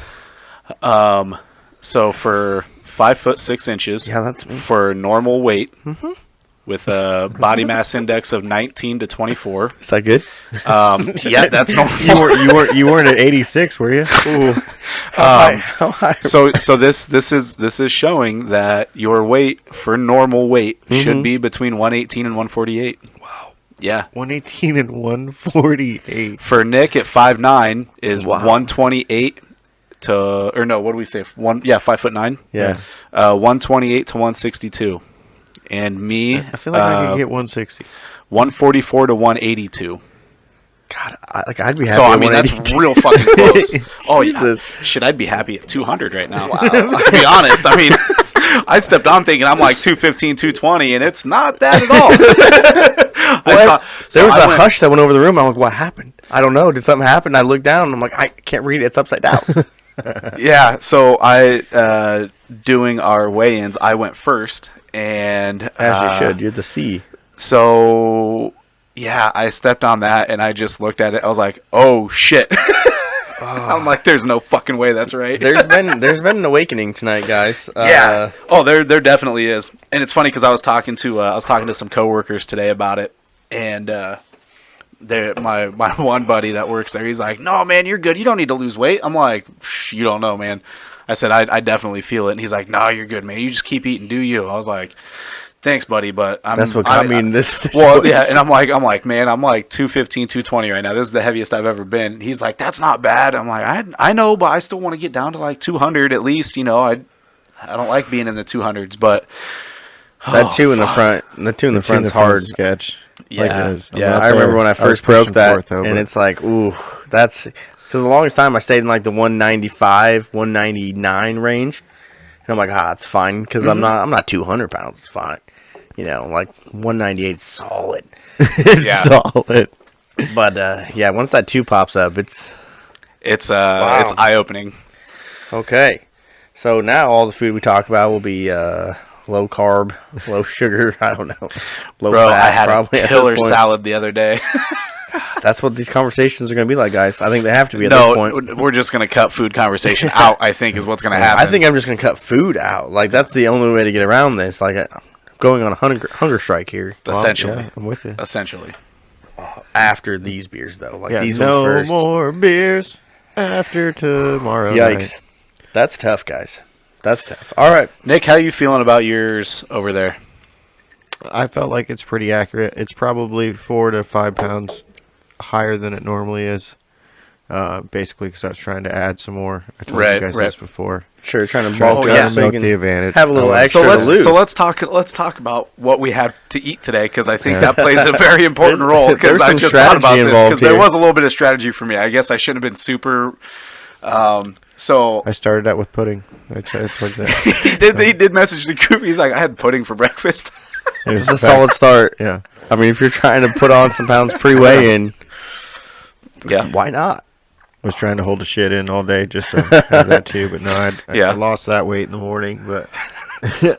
Speaker 2: So for 5'6"
Speaker 3: Yeah, that's me.
Speaker 2: for normal weight, with a body mass index of 19 to 24.
Speaker 3: Is that good?
Speaker 2: Yeah, that's normal.
Speaker 1: You weren't at 86, were you?
Speaker 3: Ooh. How high?
Speaker 2: So this is showing that your weight for normal weight should be between 118 and 148. Wow. Yeah.
Speaker 1: 118 and 148.
Speaker 2: For Nick at 5'9" is
Speaker 3: Wow.
Speaker 2: 128 to, or no, what do we say? 5'9".
Speaker 3: Yeah.
Speaker 2: 128 to 162. And me,
Speaker 1: I feel like I could get 160.
Speaker 2: 144 to 182.
Speaker 3: God, I'd be happy.
Speaker 2: So I
Speaker 3: at
Speaker 2: mean, that's
Speaker 3: 182.
Speaker 2: real fucking close. Oh yeah,
Speaker 3: Jesus.
Speaker 2: shit, I'd be happy at 200 right now. To be honest, I mean, I stepped on thinking I'm like 215, 220, and it's not that at all.
Speaker 3: There was a hush that went over the room. I'm like, what happened? I don't know. Did something happen? I looked down, and I'm like, I can't read it. It's upside down.
Speaker 2: Yeah, so I doing our weigh-ins, I went first, and
Speaker 3: As you should. You're the C.
Speaker 2: So yeah, I stepped on that, and I just looked at it. I was like, oh shit. I'm like, there's no fucking way that's right.
Speaker 3: There's been an awakening tonight, guys.
Speaker 2: Yeah. Oh, there definitely is. And it's funny because I was talking to some coworkers today about it, and my one buddy that works there, he's like, "No, man, you're good. You don't need to lose weight." I'm like, "You don't know, man." I said, I definitely feel it. And he's like, "No, you're good, man. You just keep eating. Do you?" I was like, "Thanks, buddy, but
Speaker 3: That's what got me in this.
Speaker 2: Well, yeah, and I'm like, man, I'm like 215, 220 right now. This is the heaviest I've ever been. He's like, that's not bad. I'm like, I know, but I still want to get down to like 200 at least. You know, I don't like being in the 200s, but
Speaker 3: That two in the front, the two in the front's hard.
Speaker 1: sketch.
Speaker 2: Yeah,
Speaker 1: Like
Speaker 2: yeah.
Speaker 3: I remember when I first broke
Speaker 1: pushing
Speaker 3: that,
Speaker 1: fourth over.
Speaker 3: and it's like, ooh, that's because the longest time I stayed in like the 195, 199 range, and I'm like, it's fine because I'm not 200 pounds. It's fine, you know, like 198 is solid.
Speaker 1: It's
Speaker 2: Yeah.
Speaker 1: solid.
Speaker 3: But yeah, once that two pops up, it's
Speaker 2: it's eye opening.
Speaker 3: okay. So now all the food we talk about will be low carb, low sugar. I don't know, low
Speaker 2: Bro,
Speaker 3: fat.
Speaker 2: I had
Speaker 3: probably
Speaker 2: a
Speaker 3: at
Speaker 2: killer
Speaker 3: this point.
Speaker 2: salad the other day.
Speaker 3: That's what these conversations are going to be like, guys. I think they have to be at this point.
Speaker 2: No, we're just gonna cut food conversation out. I think is what's gonna happen.
Speaker 3: I think I'm just going to cut food out. Like, that's the only way to get around this. Like, I'm going on a hunger strike here.
Speaker 2: essentially,
Speaker 1: Yeah, I'm with you.
Speaker 2: essentially.
Speaker 3: After these beers, though. Like,
Speaker 1: Yeah,
Speaker 3: these
Speaker 1: no
Speaker 3: ones first.
Speaker 1: more beers after tomorrow
Speaker 3: Yikes.
Speaker 1: night.
Speaker 3: That's tough, guys. That's tough. All right.
Speaker 2: Nick, how you feeling about yours over there?
Speaker 1: I felt like it's pretty accurate. It's probably 4 to 5 pounds higher than it normally is. Basically, because I was trying to add some more. I told you guys this before.
Speaker 3: Sure, trying to
Speaker 1: Trying
Speaker 3: bulk
Speaker 1: to
Speaker 3: up so you
Speaker 1: milk
Speaker 3: can
Speaker 1: the advantage.
Speaker 3: have a little
Speaker 1: Oh,
Speaker 3: extra to lose.
Speaker 2: So let's talk about what we had to eat today, because I think that plays a very important role. Because
Speaker 3: there's
Speaker 2: I
Speaker 3: some
Speaker 2: just thought about
Speaker 3: strategy
Speaker 2: this,
Speaker 3: involved
Speaker 2: because there
Speaker 3: here.
Speaker 2: was a little bit of strategy for me. I guess I shouldn't have been super. So
Speaker 1: I started out with pudding. I told that.
Speaker 2: he did message the group. He's like, I had pudding for breakfast.
Speaker 3: It's a solid start.
Speaker 1: Yeah.
Speaker 3: I mean, if you're trying to put on some pounds pre-weigh-in,
Speaker 2: Yeah.
Speaker 3: why not?
Speaker 1: Was trying to hold the shit in all day just to have that too, but no, I lost that weight in the morning. But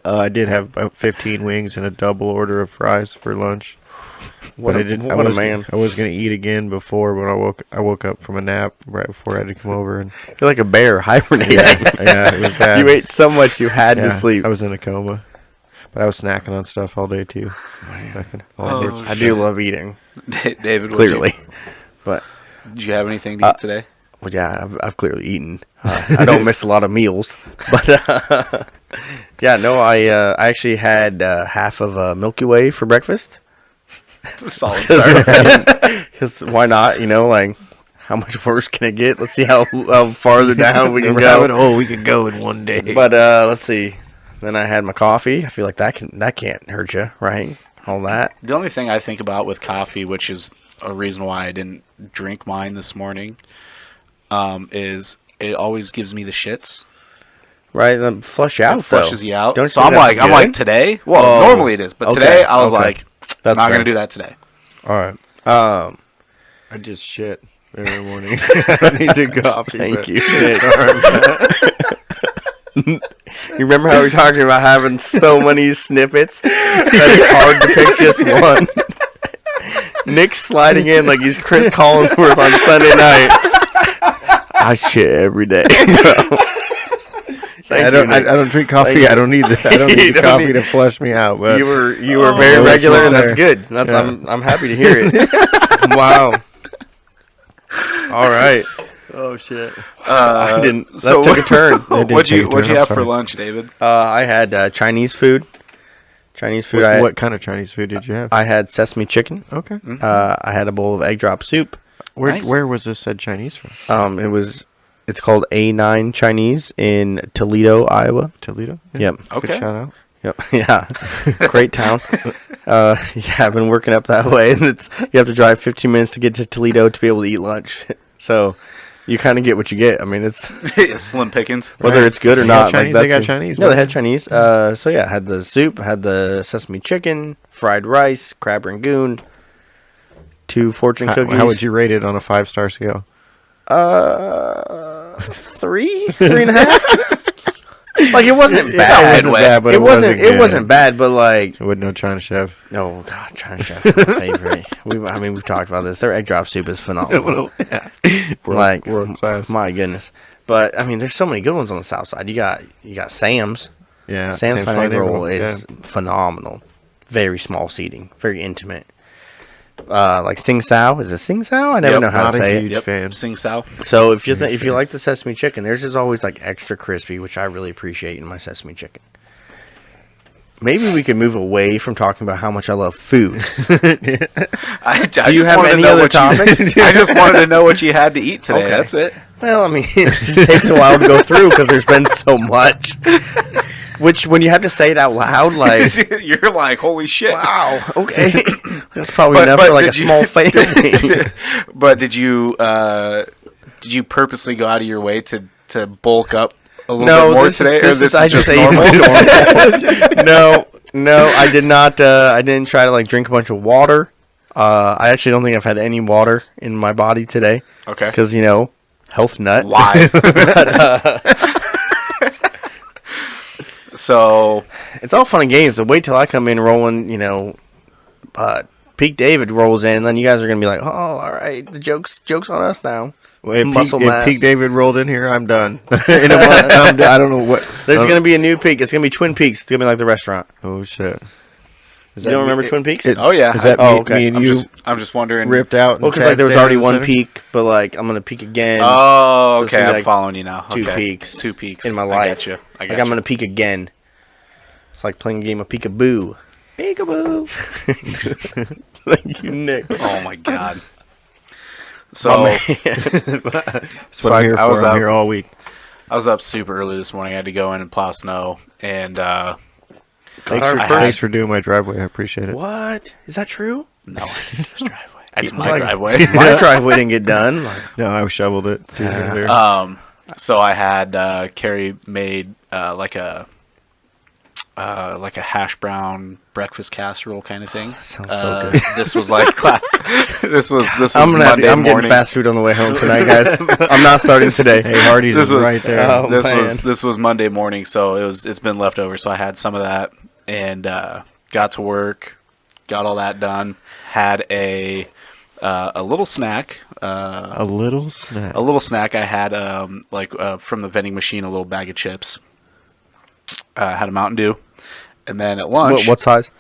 Speaker 1: I did have about 15 wings and a double order of fries for lunch.
Speaker 3: What
Speaker 1: but
Speaker 3: a-
Speaker 1: I didn't.
Speaker 3: what a man.
Speaker 1: I was gonna eat again before when I woke up from a nap right before I had to come over, and
Speaker 3: You're like a bear hibernating.
Speaker 1: yeah, it was bad.
Speaker 3: You ate so much you had to
Speaker 1: Yeah,
Speaker 3: sleep.
Speaker 1: I was in a coma, but I was snacking on stuff all day too. All sorts of
Speaker 3: I do love eating,
Speaker 2: David,
Speaker 3: clearly. But
Speaker 2: did you have anything to eat today?
Speaker 3: well, yeah, I've clearly eaten. I don't miss a lot of meals, but yeah, no, I actually had half of a Milky Way for breakfast.
Speaker 2: Solid start.
Speaker 3: Because why not? You know, like how much worse can it get? Let's see how farther down we can
Speaker 1: rabbit
Speaker 3: go.
Speaker 1: hole we could go in one day.
Speaker 3: But let's see. Then I had my coffee. I feel like that can't hurt you, right? All that.
Speaker 2: The only thing I think about with coffee, which is a reason why I didn't drink mine this morning, is it always gives me the shits.
Speaker 3: Right, then flush out.
Speaker 2: It flushes you out.
Speaker 3: Don't you
Speaker 2: so
Speaker 3: think
Speaker 2: I'm
Speaker 3: that's
Speaker 2: like
Speaker 3: good?
Speaker 2: today. Well,
Speaker 3: Oh,
Speaker 2: normally it is, but
Speaker 3: okay,
Speaker 2: today I was
Speaker 3: okay.
Speaker 2: like,
Speaker 3: That's
Speaker 2: not
Speaker 3: fair.
Speaker 2: gonna do that today.
Speaker 3: All right.
Speaker 1: I just shit every morning. I don't need the coffee.
Speaker 3: Thank
Speaker 1: but
Speaker 3: you.
Speaker 1: it's
Speaker 3: You remember how we were talking about having so many snippets that it's hard to pick just one? Nick's sliding in like he's Chris Collinsworth on Sunday night. I shit every day.
Speaker 1: I don't drink coffee. I don't need the
Speaker 3: You don't
Speaker 1: coffee
Speaker 3: need-
Speaker 1: to flush me out. But
Speaker 3: You were very
Speaker 1: Oh,
Speaker 3: regular,
Speaker 1: it's
Speaker 3: and that's
Speaker 1: there.
Speaker 3: good. That's
Speaker 1: Yeah.
Speaker 3: I'm happy to hear it. Wow. All right.
Speaker 1: oh shit.
Speaker 3: I didn't. That
Speaker 2: so
Speaker 3: took a turn.
Speaker 2: What'd you
Speaker 1: I'm
Speaker 2: have for
Speaker 1: sorry.
Speaker 2: lunch, David?
Speaker 3: I had Chinese food. Chinese food.
Speaker 1: What kind of Chinese food did you have?
Speaker 3: I had sesame chicken.
Speaker 1: Okay.
Speaker 3: I had a bowl of egg drop soup.
Speaker 2: Nice.
Speaker 1: Where was this said Chinese from?
Speaker 3: It's called A9 Chinese in Toledo, Iowa.
Speaker 1: Toledo.
Speaker 3: Yep.
Speaker 2: Okay.
Speaker 1: Good shout out.
Speaker 3: Yep. Yeah. Great town. Yeah, I've been working up that way. And you have to drive 15 minutes to get to Toledo to be able to eat lunch. So you kind of get what you get. I mean, it's
Speaker 2: Slim pickings.
Speaker 3: whether
Speaker 1: Right.
Speaker 3: it's good or
Speaker 1: They
Speaker 3: not.
Speaker 1: got Chinese? They got Chinese,
Speaker 3: No, they
Speaker 1: right?
Speaker 3: had Chinese. So yeah, I had the soup, I had the sesame chicken, fried rice, crab rangoon, 2 fortune cookies.
Speaker 1: How would you rate it on a 5-star scale?
Speaker 3: 3.5. Like it wasn't bad.
Speaker 1: It wasn't bad, but
Speaker 3: it
Speaker 1: it wasn't
Speaker 3: It
Speaker 1: good.
Speaker 3: wasn't bad, but like
Speaker 1: With no China chef.
Speaker 3: no, God, China Chef is my favorite. We've talked about this. Their egg drop soup is phenomenal. Like
Speaker 1: world class.
Speaker 3: my goodness. But I mean, there's so many good ones on the south side. You got Sam's.
Speaker 1: Yeah.
Speaker 3: Sam's
Speaker 1: Sam's
Speaker 3: Fine Egg Roll
Speaker 1: Roll,
Speaker 3: is phenomenal. Very small seating, very intimate. Like Sing Sao, is it Sing Sao? I never
Speaker 2: Yep,
Speaker 3: know how
Speaker 1: not
Speaker 3: to
Speaker 1: a
Speaker 3: say
Speaker 1: huge
Speaker 3: it.
Speaker 1: fan.
Speaker 2: Sing Sao.
Speaker 3: So if you like the sesame chicken, theirs is always like extra crispy, which I really appreciate in my sesame chicken. Maybe we could move away from talking about how much I love food.
Speaker 2: I
Speaker 3: Do you
Speaker 2: just
Speaker 3: have
Speaker 2: wanted to
Speaker 3: any
Speaker 2: know
Speaker 3: other
Speaker 2: what
Speaker 3: topics?
Speaker 2: I just wanted to know what you had to eat today.
Speaker 3: Okay.
Speaker 2: That's it.
Speaker 3: Well, I mean, it just takes a while to go through because there's been so much. Which, when you have to say it out loud, like,
Speaker 2: You're like, holy shit.
Speaker 3: wow, okay, that's probably
Speaker 2: But-
Speaker 3: enough
Speaker 2: but
Speaker 3: for like a
Speaker 2: did you-
Speaker 3: small family.
Speaker 2: But did you purposely go out of your way to bulk up a little bit more today, or this is just normal?
Speaker 3: No, I did not. I didn't try to like drink a bunch of water. I actually don't think I've had any water in my body today.
Speaker 2: Okay.
Speaker 3: Because health nut.
Speaker 2: Why? So
Speaker 3: It's all fun and games. So wait till I come in rolling. Peak David rolls in, and then you guys are gonna be like, "Oh, all right, the jokes on us now."
Speaker 1: Well, if
Speaker 3: Muscle
Speaker 1: Peak,
Speaker 3: mass.
Speaker 1: if Peak David rolled in here, I'm done. In a month, I'm done. I don't know what.
Speaker 3: There's gonna be a new Peak. It's gonna be Twin Peaks. It's gonna be like the restaurant.
Speaker 1: Oh shit! Is
Speaker 3: You don't remember Twin Peaks?
Speaker 1: Is,
Speaker 2: Oh, yeah.
Speaker 1: Is that
Speaker 3: Oh,
Speaker 1: me,
Speaker 3: okay.
Speaker 1: me and
Speaker 2: I'm
Speaker 1: you
Speaker 2: just wondering.
Speaker 1: ripped out?
Speaker 3: Well, because like there was already one peak, but like I'm gonna peak again.
Speaker 2: Oh,
Speaker 3: So it's
Speaker 2: okay.
Speaker 3: gonna be
Speaker 2: I'm
Speaker 3: like
Speaker 2: following you now.
Speaker 3: two
Speaker 2: Okay.
Speaker 3: peaks.
Speaker 2: 2 peaks
Speaker 3: in my
Speaker 2: I
Speaker 3: life.
Speaker 2: got you. I
Speaker 3: Like
Speaker 2: got
Speaker 3: I'm
Speaker 2: you.
Speaker 3: gonna peak again. It's like playing a game of peekaboo. Peekaboo. Thank you, Nick.
Speaker 2: Oh my god.
Speaker 3: My
Speaker 2: So
Speaker 3: man.
Speaker 1: That's what I'm here
Speaker 2: I was
Speaker 1: for. I'm
Speaker 2: up.
Speaker 1: here all week.
Speaker 2: I was up super early this morning. I had to go in and plow snow, and
Speaker 1: Thanks for doing my driveway. I appreciate it.
Speaker 3: What? Is that true?
Speaker 2: no, I did this driveway. I did
Speaker 3: was
Speaker 2: my
Speaker 3: like-
Speaker 2: driveway.
Speaker 3: My driveway didn't get done. Like,
Speaker 1: No, I shoveled it.
Speaker 2: So I had Carrie made like a hash brown breakfast casserole kind of thing.
Speaker 3: Sounds so good.
Speaker 2: This was like this was
Speaker 3: I'm
Speaker 2: Monday
Speaker 3: I'm
Speaker 2: morning.
Speaker 3: getting fast food on the way home tonight, guys. I'm not starting today.
Speaker 1: Hey, Hardy's
Speaker 2: This
Speaker 1: is
Speaker 2: was-
Speaker 1: right there.
Speaker 3: Oh, man.
Speaker 2: this was Monday morning, so it's been left over. So I had some of that and got to work, got all that done. Had a little snack.
Speaker 1: A little snack.
Speaker 2: A little snack. I had from the vending machine a little bag of chips. Had a Mountain Dew, and then at lunch,
Speaker 3: What size?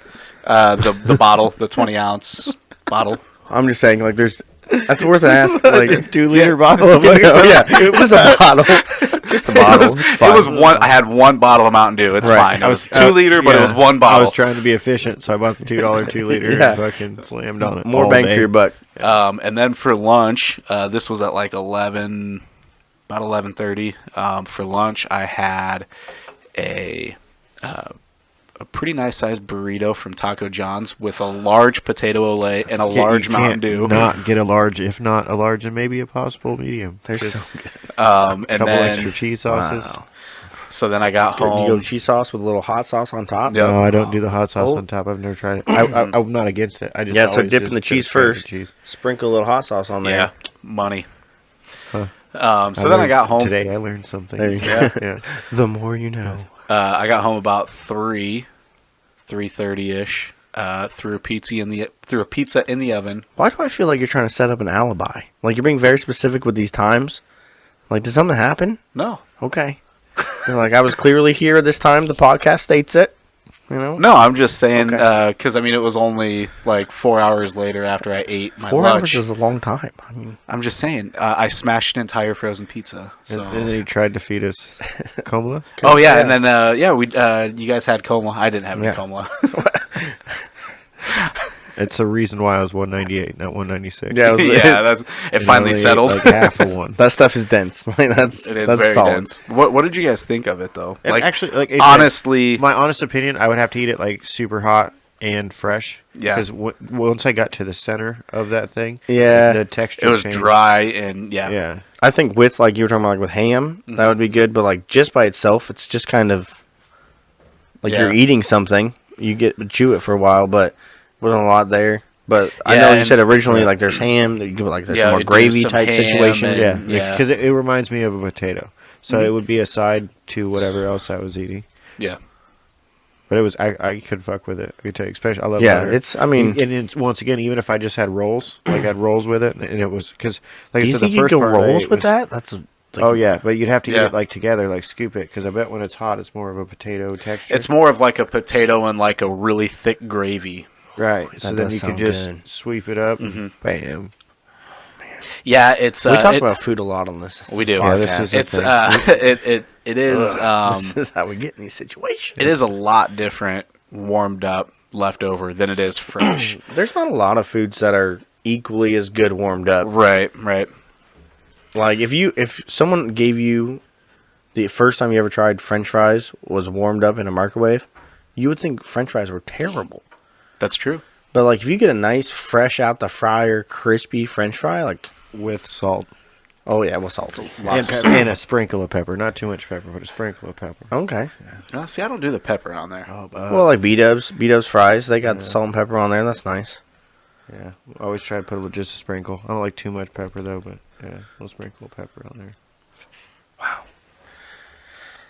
Speaker 2: the bottle, the 20-ounce bottle.
Speaker 3: I'm just saying, like, that's worth an ask. Like,
Speaker 1: 2-liter bottle of like,
Speaker 3: yeah, it was a bottle. Just a bottle. It's fine.
Speaker 2: It was one. I had one bottle of Mountain Dew. It's
Speaker 3: Right.
Speaker 2: fine. It was 2 liter, but it was one
Speaker 1: I
Speaker 2: bottle.
Speaker 1: was trying to be efficient, so I bought the $2 2-liter
Speaker 3: Yeah.
Speaker 1: and fucking slammed on it.
Speaker 3: More
Speaker 1: all
Speaker 3: bang
Speaker 1: day.
Speaker 3: for your buck.
Speaker 2: And then for lunch, this was at like 11, about 11:30. For lunch, I had a a pretty nice sized burrito from Taco John's with a large potato olay and a large Mountain Dew.
Speaker 1: Not get a large, if not a large, and maybe a possible medium.
Speaker 3: They're so good.
Speaker 2: And
Speaker 1: couple
Speaker 2: then
Speaker 1: extra cheese sauces.
Speaker 3: Wow.
Speaker 2: so then I got
Speaker 3: You
Speaker 2: home.
Speaker 3: go cheese sauce with a little hot sauce on top.
Speaker 2: Yep.
Speaker 1: No, I don't do the hot sauce
Speaker 3: Oh.
Speaker 1: on top. I've never tried it. I'm not against it. I just
Speaker 3: Yeah, so
Speaker 1: always
Speaker 3: dip in
Speaker 1: just
Speaker 3: the
Speaker 1: go
Speaker 3: cheese
Speaker 1: straight to
Speaker 3: first.
Speaker 1: cheese.
Speaker 3: Sprinkle a little hot sauce on there.
Speaker 2: Yeah, money.
Speaker 1: Huh.
Speaker 2: So then I got home.
Speaker 1: Today I learned something.
Speaker 3: There you go.
Speaker 2: Yeah.
Speaker 1: Yeah.
Speaker 3: The more you know.
Speaker 2: I got home about 3:30 ish. Threw a pizza in the oven.
Speaker 3: Why do I feel like you're trying to set up an alibi? Like you're being very specific with these times. Like, did something happen?
Speaker 2: No,
Speaker 3: Okay. You're like, I was clearly here this time. The podcast states it. You know?
Speaker 2: no, I'm just saying
Speaker 3: Okay.
Speaker 2: because I mean it was only like 4 hours later after I ate my
Speaker 3: 4
Speaker 2: lunch.
Speaker 3: hours is a long time. I mean,
Speaker 2: I'm just saying I smashed an entire frozen pizza. So.
Speaker 1: And then he tried to feed us Komla.
Speaker 2: Oh yeah,
Speaker 3: Yeah.
Speaker 2: and then we you guys had coma. I didn't have any
Speaker 3: Yeah.
Speaker 2: coma.
Speaker 1: It's the reason why I was 198, not 196.
Speaker 3: Yeah, it was-
Speaker 2: yeah, that's it.
Speaker 1: And
Speaker 2: Finally
Speaker 1: only ate,
Speaker 2: settled.
Speaker 1: like half of one.
Speaker 3: that stuff is dense. Like that's
Speaker 2: It is
Speaker 3: that's
Speaker 2: very
Speaker 3: solid.
Speaker 2: dense. What did you guys think of it though?
Speaker 1: And
Speaker 2: Like
Speaker 1: actually, like
Speaker 2: honestly,
Speaker 1: my honest opinion, I would have to eat it like super hot and fresh.
Speaker 2: Yeah.
Speaker 1: Because once I got to the center of that thing,
Speaker 3: Yeah.
Speaker 1: the texture
Speaker 2: it was
Speaker 1: changed.
Speaker 2: dry and yeah.
Speaker 1: Yeah.
Speaker 3: I think with like you were talking about like with ham, that would be good. But like just by itself, it's just kind of like
Speaker 2: Yeah.
Speaker 3: you're eating something. You get to chew it for a while, but wasn't a lot there. But I
Speaker 2: Yeah,
Speaker 3: know you
Speaker 2: and-
Speaker 3: said originally like there's ham. You give it like there's
Speaker 2: Yeah,
Speaker 3: some more
Speaker 2: you do
Speaker 3: gravy
Speaker 2: some
Speaker 3: type
Speaker 2: ham
Speaker 3: situation.
Speaker 2: and-
Speaker 3: Yeah.
Speaker 2: Yeah.
Speaker 1: Because it reminds me of a potato. So it would be a side to whatever else I was eating.
Speaker 2: Yeah.
Speaker 1: But it was I could fuck with it. I could tell you, especially I love
Speaker 3: Yeah,
Speaker 1: butter.
Speaker 3: it's. I mean,
Speaker 1: and it's, once again, even if I just had rolls, like I had rolls with it, and it was because like
Speaker 3: do
Speaker 1: I
Speaker 3: you
Speaker 1: said,
Speaker 3: think
Speaker 1: the
Speaker 3: you
Speaker 1: first
Speaker 3: go
Speaker 1: part I
Speaker 3: rolls
Speaker 1: ate
Speaker 3: with
Speaker 1: was-
Speaker 3: that? That's. Like,
Speaker 1: Oh yeah, but you'd have to eat
Speaker 2: Yeah.
Speaker 1: it like together, like scoop it, because I bet when it's hot, it's more of a potato texture.
Speaker 2: It's more of like a potato and like a really thick gravy.
Speaker 1: right.
Speaker 3: That
Speaker 1: So then
Speaker 3: does
Speaker 1: you could
Speaker 3: sound
Speaker 1: just
Speaker 3: good.
Speaker 1: sweep it up, and bam.
Speaker 2: Yeah, it's
Speaker 3: we talk about food a lot on this.
Speaker 2: we do.
Speaker 1: Yeah, this
Speaker 3: podcast.
Speaker 1: is a
Speaker 2: It's
Speaker 1: thing.
Speaker 2: it is
Speaker 3: this is how we get in these situations.
Speaker 2: it is a lot different warmed up leftover than it is fresh.
Speaker 3: There's not a lot of foods that are equally as good warmed up.
Speaker 2: Right.
Speaker 3: Like if someone gave you the first time you ever tried French fries was warmed up in a microwave, you would think French fries were terrible.
Speaker 2: That's true.
Speaker 3: But like if you get a nice fresh out the fryer crispy French fry, like
Speaker 1: With salt
Speaker 3: oh yeah, well salt.
Speaker 2: Lots of
Speaker 1: and a sprinkle of pepper, not too much pepper, but a sprinkle of pepper.
Speaker 3: Okay.
Speaker 2: Oh, see, I don't do the pepper on there.
Speaker 3: Well, like B-Dubs fries, they got the salt and pepper on there. That's nice.
Speaker 1: Yeah, I always try to put just a sprinkle. I don't like too much pepper though, but yeah, a little sprinkle of pepper on there.
Speaker 3: Wow.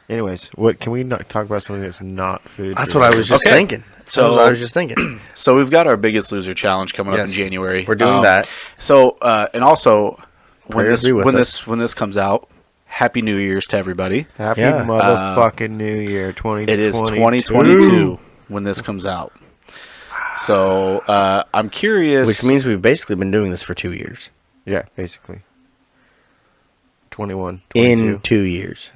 Speaker 1: Anyways, what can we not talk about something that's not food?
Speaker 3: That's what I was just
Speaker 2: Okay.
Speaker 3: thinking.
Speaker 2: So-
Speaker 3: That's what I was just thinking.
Speaker 2: So we've got our Biggest Loser challenge coming up in
Speaker 3: Yes.
Speaker 2: January.
Speaker 3: We're doing that.
Speaker 2: So and also when
Speaker 3: Prayers
Speaker 2: this
Speaker 3: be with
Speaker 2: when
Speaker 3: us.
Speaker 2: this when this comes out, Happy New Year's to everybody.
Speaker 1: Happy
Speaker 3: Yeah.
Speaker 1: motherfucking New Year, 2022.
Speaker 2: It is 2022 when this comes out. So I'm curious.
Speaker 3: Which means we've basically been doing this for 2 years.
Speaker 1: Yeah, basically. 21,
Speaker 3: In
Speaker 1: 22.
Speaker 3: 2 years.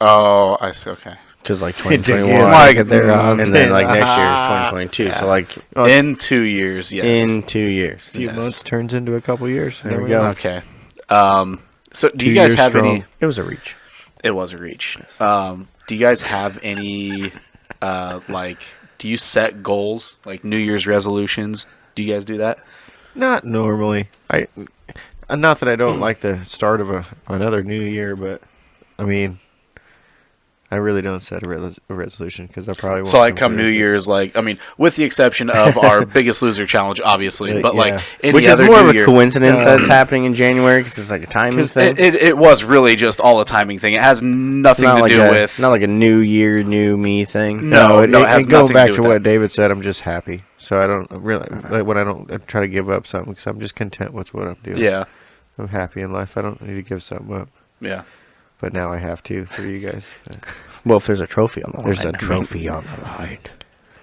Speaker 2: Oh, I see. Okay.
Speaker 3: Because like
Speaker 1: Like,
Speaker 3: 2021.
Speaker 2: Like,
Speaker 1: they're
Speaker 3: and then like next year is 2022. So like
Speaker 1: Oh,
Speaker 2: In 2 years, yes.
Speaker 3: in 2 years.
Speaker 1: a few
Speaker 2: yes.
Speaker 1: months turns into a couple years.
Speaker 3: There we
Speaker 1: Never know.
Speaker 3: go.
Speaker 2: Okay. So do
Speaker 1: 2
Speaker 2: you guys
Speaker 1: years
Speaker 2: have any?
Speaker 1: strong.
Speaker 3: It was a reach.
Speaker 2: It was a reach. Do you guys have any? Like, do you set goals like New Year's resolutions? Do you guys do that?
Speaker 1: Not normally. Not that I don't like the start of another new year, but I mean, I really don't set a resolution because I probably won't.
Speaker 2: So like come
Speaker 1: through
Speaker 2: New
Speaker 1: with it.
Speaker 2: Year's, like I mean, with the exception of our Biggest Loser challenge, obviously, but
Speaker 1: Yeah.
Speaker 2: like any
Speaker 3: Which is
Speaker 2: other
Speaker 3: more
Speaker 2: New
Speaker 3: of a
Speaker 2: Year,
Speaker 3: coincidence that it's happening in January because it's like a timing thing.
Speaker 2: it was really just all a timing thing. It has nothing to
Speaker 3: like
Speaker 2: do
Speaker 3: a,
Speaker 2: with.
Speaker 3: not like a new year, new me thing.
Speaker 2: No,
Speaker 1: it
Speaker 2: it has
Speaker 1: and going
Speaker 2: nothing to
Speaker 1: back
Speaker 2: do
Speaker 1: to
Speaker 2: with
Speaker 1: what
Speaker 2: that.
Speaker 1: David said, I'm just happy. So I don't really like when I don't try to give up something because I'm just content with what I'm doing.
Speaker 2: Yeah,
Speaker 1: I'm happy in life. I don't need to give something up.
Speaker 2: yeah.
Speaker 1: But now I have to for you guys.
Speaker 3: Well, if there's a trophy on the line.
Speaker 1: There's a trophy
Speaker 3: on the line.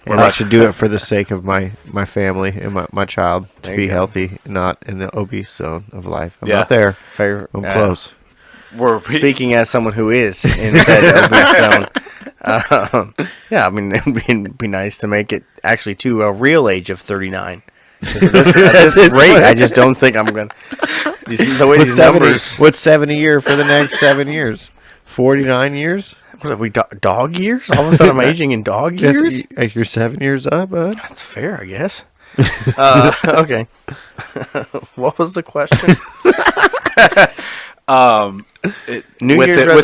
Speaker 1: And I should do it for the sake of my family and my child to
Speaker 3: There
Speaker 1: be
Speaker 3: you go.
Speaker 1: healthy, not in the obese zone of life. I'm
Speaker 2: Yeah.
Speaker 1: not there.
Speaker 3: Fair.
Speaker 1: I'm close.
Speaker 3: Speaking as someone who is in said obese zone, yeah, I mean, it'd be nice to make it actually to a real age of 39. 'Cause At this rate, I just don't think I'm going to. The way these numbers.
Speaker 1: What's 70 year for the next 7 years? 49 years?
Speaker 3: What are we, dog years? All of a sudden I'm aging in dog years?
Speaker 1: Yes, you're 7 years up, bud.
Speaker 3: That's fair, I guess. Okay. What was the question?
Speaker 2: With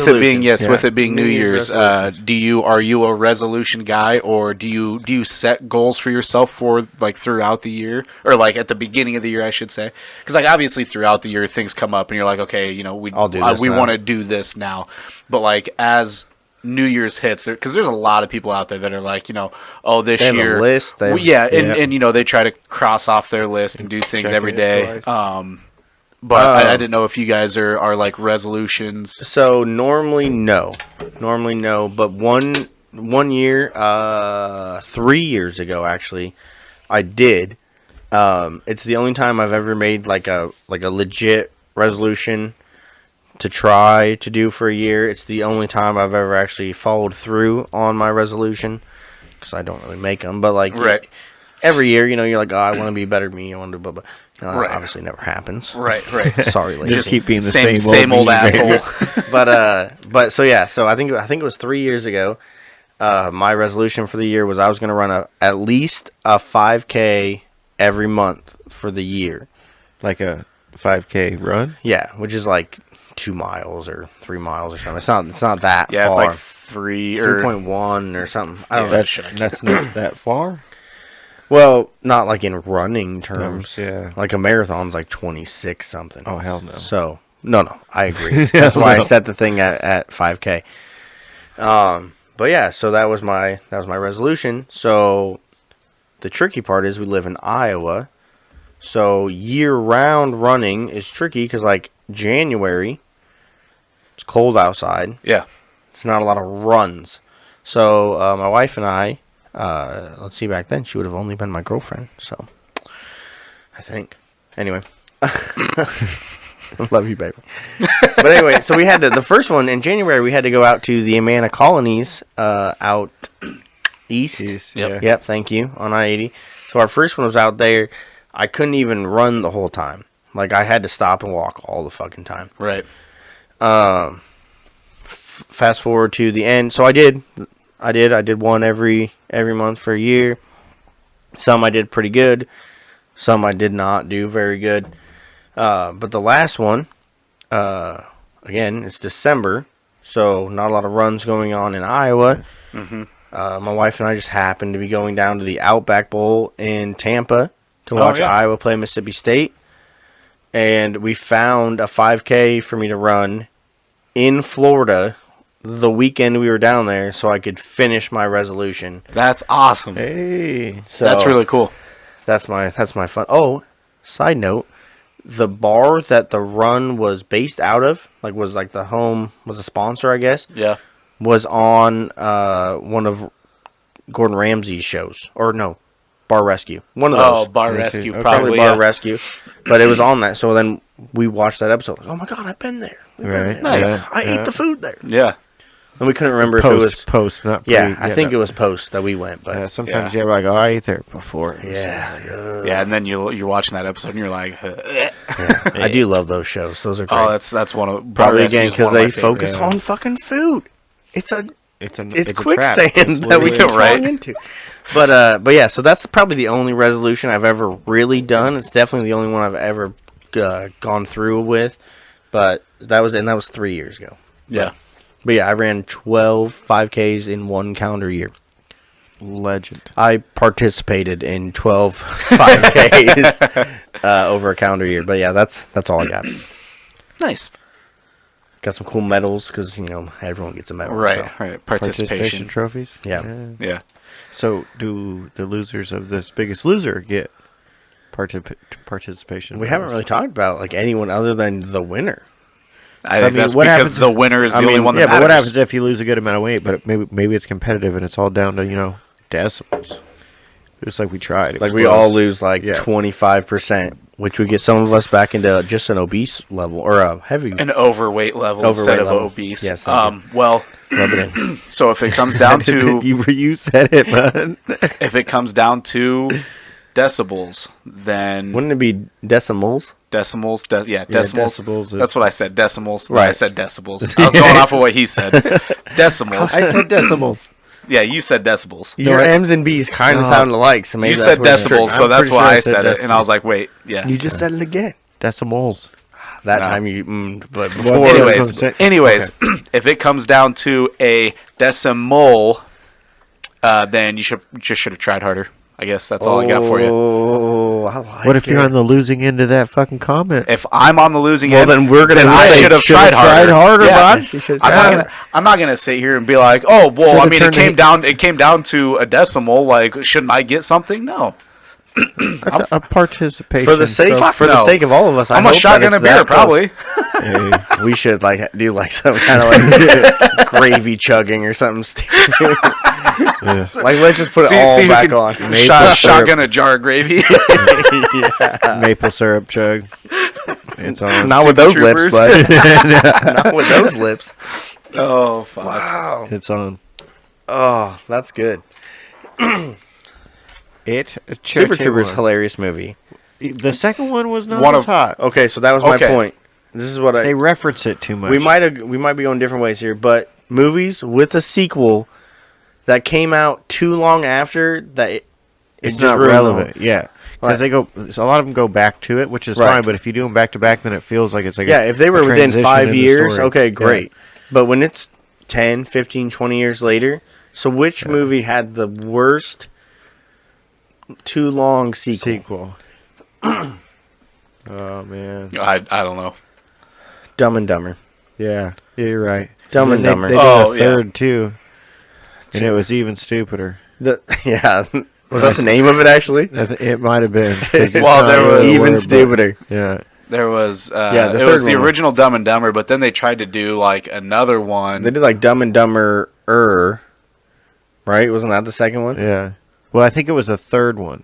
Speaker 2: it being New
Speaker 3: New
Speaker 2: Year's,
Speaker 3: Year's resolutions.
Speaker 2: are you a resolution guy, or do you set goals for yourself for like throughout the year, or like at the beginning of the year, I should say? Because like obviously throughout the year things come up and you're like, okay, we
Speaker 3: I'll do this
Speaker 2: we
Speaker 3: now.
Speaker 2: want to do this now, but like as New Year's hits, because there's a lot of people out there that are like, this
Speaker 3: They have a
Speaker 2: year
Speaker 3: list, they have-
Speaker 2: yeah,
Speaker 1: yeah.
Speaker 2: and they try to cross off their list and do things
Speaker 1: Check
Speaker 2: every
Speaker 1: it
Speaker 2: day.
Speaker 1: twice.
Speaker 2: But I didn't know if you guys are like resolutions.
Speaker 3: So normally no, but one year, 3 years ago actually, I did. It's the only time I've ever made like a legit resolution to try to do for a year. It's the only time I've ever actually followed through on my resolution, because I don't really make them. But like
Speaker 2: Right.
Speaker 3: every year, you're like, oh, I want to be better than me. I want to do blah blah. That
Speaker 2: Right.
Speaker 3: obviously never happens.
Speaker 2: Right.
Speaker 3: Sorry, ladies.
Speaker 1: Just keep being the
Speaker 2: Same old
Speaker 1: me,
Speaker 2: asshole.
Speaker 3: But so yeah, so I think it was 3 years ago. My resolution for the year was I was going to run at least a 5K every month for the year.
Speaker 1: Like a 5K run?
Speaker 3: Yeah, which is like 2 miles or 3 miles or something. It's not that
Speaker 2: Yeah,
Speaker 3: far.
Speaker 2: it's like
Speaker 3: 3.1 or something. I don't know.
Speaker 1: That's not that far.
Speaker 3: Well, not like in running terms.
Speaker 1: Yeah.
Speaker 3: Like a marathon's like 26 something.
Speaker 1: Oh, hell no.
Speaker 3: So no, I agree. That's why I set the thing at 5K. But yeah, so that was my resolution. So the tricky part is we live in Iowa, so year-round running is tricky because like January, it's cold outside.
Speaker 2: Yeah.
Speaker 3: There's not a lot of runs. So my wife and I, let's see, back then she would have only been my girlfriend. So I think. Anyway. Love you, baby. But anyway, so we had the first one in January. We had to go out to the Amana colonies out east.
Speaker 2: Yep.
Speaker 3: Yep, thank you, on I-80. So our first one was out there. I couldn't even run the whole time. Like, I had to stop and walk all the fucking time.
Speaker 2: Right.
Speaker 3: Fast forward to the end. So I did one every month for a year. Some I did pretty good. Some I did not do very good. But the last one, again, it's December, so not a lot of runs going on in Iowa.
Speaker 2: Mm-hmm.
Speaker 3: My wife and I just happened to be going down to the Outback Bowl in Tampa to watch Iowa play Mississippi State. And we found a 5K for me to run in Florida the weekend we were down there so I could finish my resolution.
Speaker 2: That's awesome.
Speaker 1: Hey.
Speaker 3: So
Speaker 2: That's really cool.
Speaker 3: That's my fun. Oh, side note, the bar that the run was based out of, was the home, was a sponsor, I guess,
Speaker 2: Yeah.
Speaker 3: was on one of Gordon Ramsay's shows. Or no, Bar Rescue. One of those.
Speaker 2: Oh, Bar
Speaker 1: Okay.
Speaker 2: Rescue,
Speaker 1: Okay.
Speaker 3: Probably
Speaker 2: probably.
Speaker 3: Bar
Speaker 2: Yeah.
Speaker 3: Rescue. But it was on that. So then we watched that episode. Like, oh my God, I've been there. We've been
Speaker 1: Right.
Speaker 3: there.
Speaker 2: Nice.
Speaker 3: I ate the food there.
Speaker 2: Yeah.
Speaker 3: And we couldn't remember if it was.
Speaker 1: Post, not pre.
Speaker 3: Yeah, I think
Speaker 1: no.
Speaker 3: it was post that we went. But
Speaker 1: Sometimes
Speaker 2: Yeah.
Speaker 1: you're like, oh, I ate there before.
Speaker 3: yeah.
Speaker 2: Yeah, and then you're watching that episode and you're like,
Speaker 3: I do love those shows. Those are great.
Speaker 2: oh, that's one of
Speaker 3: Probably
Speaker 2: Bar
Speaker 3: again
Speaker 2: Rescue's one
Speaker 3: because
Speaker 2: of my
Speaker 3: they focus
Speaker 1: favorite.
Speaker 3: on fucking food. It's
Speaker 1: It's a
Speaker 3: it's
Speaker 1: a trap.
Speaker 3: quicksand
Speaker 1: It's
Speaker 3: that we
Speaker 1: literally
Speaker 3: can
Speaker 1: a
Speaker 3: fall
Speaker 2: Right.
Speaker 3: into. But yeah, so that's probably the only resolution I've ever really done. It's definitely the only one I've ever gone through with. But that was 3 years ago.
Speaker 2: Yeah.
Speaker 3: But yeah, I ran 12 5Ks in one calendar year.
Speaker 1: legend.
Speaker 3: I participated in 12 5Ks over a calendar year. But yeah, that's all I got.
Speaker 2: Nice.
Speaker 3: Got some cool medals because everyone gets a medal.
Speaker 2: Right.
Speaker 3: so.
Speaker 2: Right.
Speaker 1: Participation
Speaker 2: Participation.
Speaker 1: trophies.
Speaker 3: Yeah.
Speaker 2: Yeah.
Speaker 1: So, do the losers of this Biggest Loser get participation?
Speaker 3: We haven't really talked about anyone other than the winner.
Speaker 2: I
Speaker 1: So,
Speaker 2: think that's
Speaker 1: what
Speaker 2: because
Speaker 1: happens-
Speaker 2: the winner is the only one that
Speaker 1: yeah,
Speaker 2: matters.
Speaker 1: but what happens if you lose a good amount of weight? But maybe it's competitive and it's all down to decimals. It's like we tried. It was
Speaker 3: We
Speaker 1: close.
Speaker 3: all lose
Speaker 1: Yeah.
Speaker 3: 25%, which would get some of us back into just an obese level or a heavy.
Speaker 2: An overweight level instead of
Speaker 3: level.
Speaker 2: obese.
Speaker 3: Yes, thank
Speaker 2: Well,
Speaker 3: Rub it in.
Speaker 2: so if it comes down to
Speaker 1: you said it, man.
Speaker 2: if it comes down to decibels, then
Speaker 3: Wouldn't it be decimals?
Speaker 2: Decimals.
Speaker 1: Yeah,
Speaker 2: Decimals.
Speaker 1: decibels is-
Speaker 2: That's what I said. Decimals.
Speaker 3: Right.
Speaker 2: I said decibels. I was going off of what he said. Decimals.
Speaker 1: I said decimals.
Speaker 2: Yeah, you said decibels.
Speaker 3: Your
Speaker 1: I-
Speaker 3: M's and B's kind of
Speaker 1: No.
Speaker 3: sound alike, so maybe
Speaker 2: You
Speaker 3: that's
Speaker 2: said
Speaker 3: where it's
Speaker 2: decibels,
Speaker 3: tricky.
Speaker 2: so
Speaker 1: I'm
Speaker 2: that's
Speaker 1: pretty
Speaker 2: why
Speaker 1: sure
Speaker 2: I
Speaker 1: I said
Speaker 2: said it. And I was
Speaker 1: decibels.
Speaker 2: like, wait, yeah.
Speaker 3: You just said it again.
Speaker 1: Decimals.
Speaker 3: That
Speaker 2: No.
Speaker 3: time you, but
Speaker 1: Well,
Speaker 3: before.
Speaker 2: Anyways, if it comes down to a decimal, then you should have tried harder. I guess that's all I got for you.
Speaker 3: Oh, I like
Speaker 1: What if you're
Speaker 3: it.
Speaker 1: on the losing end of that fucking comment?
Speaker 2: If I'm on the losing
Speaker 3: Well,
Speaker 2: end,
Speaker 3: then we're gonna
Speaker 2: I
Speaker 3: say
Speaker 2: should have
Speaker 3: should've
Speaker 2: tried harder. Yeah.
Speaker 3: bud. You should've
Speaker 2: I'm
Speaker 3: tried
Speaker 2: not
Speaker 3: harder.
Speaker 2: I'm not gonna sit here and be like, oh, well,
Speaker 1: Should've
Speaker 2: I mean,
Speaker 1: turned
Speaker 2: it came down to a decimal. Like, shouldn't I get something? No.
Speaker 1: A participation.
Speaker 3: For the sake,
Speaker 2: Fuck
Speaker 3: for the
Speaker 2: no.
Speaker 3: sake of all of us,
Speaker 2: I'm
Speaker 3: I
Speaker 2: a
Speaker 3: hope
Speaker 2: shotgun
Speaker 3: that
Speaker 2: a
Speaker 3: it's
Speaker 2: beer,
Speaker 3: that close.
Speaker 2: probably.
Speaker 3: Hey, we should like do like some kind of like gravy chugging or something.
Speaker 1: Yeah.
Speaker 3: Like let's just put it all
Speaker 2: who
Speaker 3: back
Speaker 2: can
Speaker 3: on.
Speaker 2: shotgun a jar of gravy.
Speaker 1: Maple syrup chug. It's on.
Speaker 3: Not with those lips,
Speaker 2: Troopers.
Speaker 3: bud. Not with those lips.
Speaker 2: Oh, fuck.
Speaker 3: Wow.
Speaker 1: It's on.
Speaker 3: Oh, that's good. Super Troopers, hilarious movie.
Speaker 1: The second one was not
Speaker 2: One
Speaker 1: as
Speaker 2: of-
Speaker 1: hot.
Speaker 3: Okay, so that was my
Speaker 2: Okay.
Speaker 3: point. This is what
Speaker 1: They reference it too much.
Speaker 3: we might be going different ways here, but movies with a sequel that came out too long after that
Speaker 1: It's
Speaker 3: just
Speaker 1: not
Speaker 3: ruined the
Speaker 1: relevant. Yeah,
Speaker 3: Right.
Speaker 1: because they go. So a lot of them go back to it, which is
Speaker 3: Right.
Speaker 1: fine. But if you do them back to back, then it feels like it's like
Speaker 3: Yeah, if they were
Speaker 1: a
Speaker 3: within
Speaker 1: transition
Speaker 3: 5
Speaker 1: in the
Speaker 3: years,
Speaker 1: story.
Speaker 3: okay,
Speaker 1: Yeah.
Speaker 3: great. But when it's 10, 15, 20 years later, so which movie had the worst too long sequel?
Speaker 1: Oh man.
Speaker 2: I don't know.
Speaker 3: Dumb and Dumber.
Speaker 1: Yeah, you're right.
Speaker 3: Dumb and
Speaker 1: then
Speaker 3: Dumber.
Speaker 1: They did
Speaker 2: Oh,
Speaker 1: a
Speaker 2: yeah.
Speaker 1: third too, and it was even stupider.
Speaker 3: Yeah. Was that the name of it actually?
Speaker 1: It might have been. 'cause it's
Speaker 2: Well,
Speaker 1: not
Speaker 2: there
Speaker 1: really
Speaker 2: was-
Speaker 1: a
Speaker 3: Even
Speaker 1: word, but-
Speaker 3: stupider.
Speaker 1: Yeah.
Speaker 2: There was
Speaker 3: Yeah, the
Speaker 2: it was
Speaker 3: third
Speaker 2: the
Speaker 3: one.
Speaker 2: original Dumb and Dumber, but then they tried to do like another one.
Speaker 3: They did like Dumb and Dumber right? Wasn't that the second one?
Speaker 1: Yeah. Well, I think it was the third one.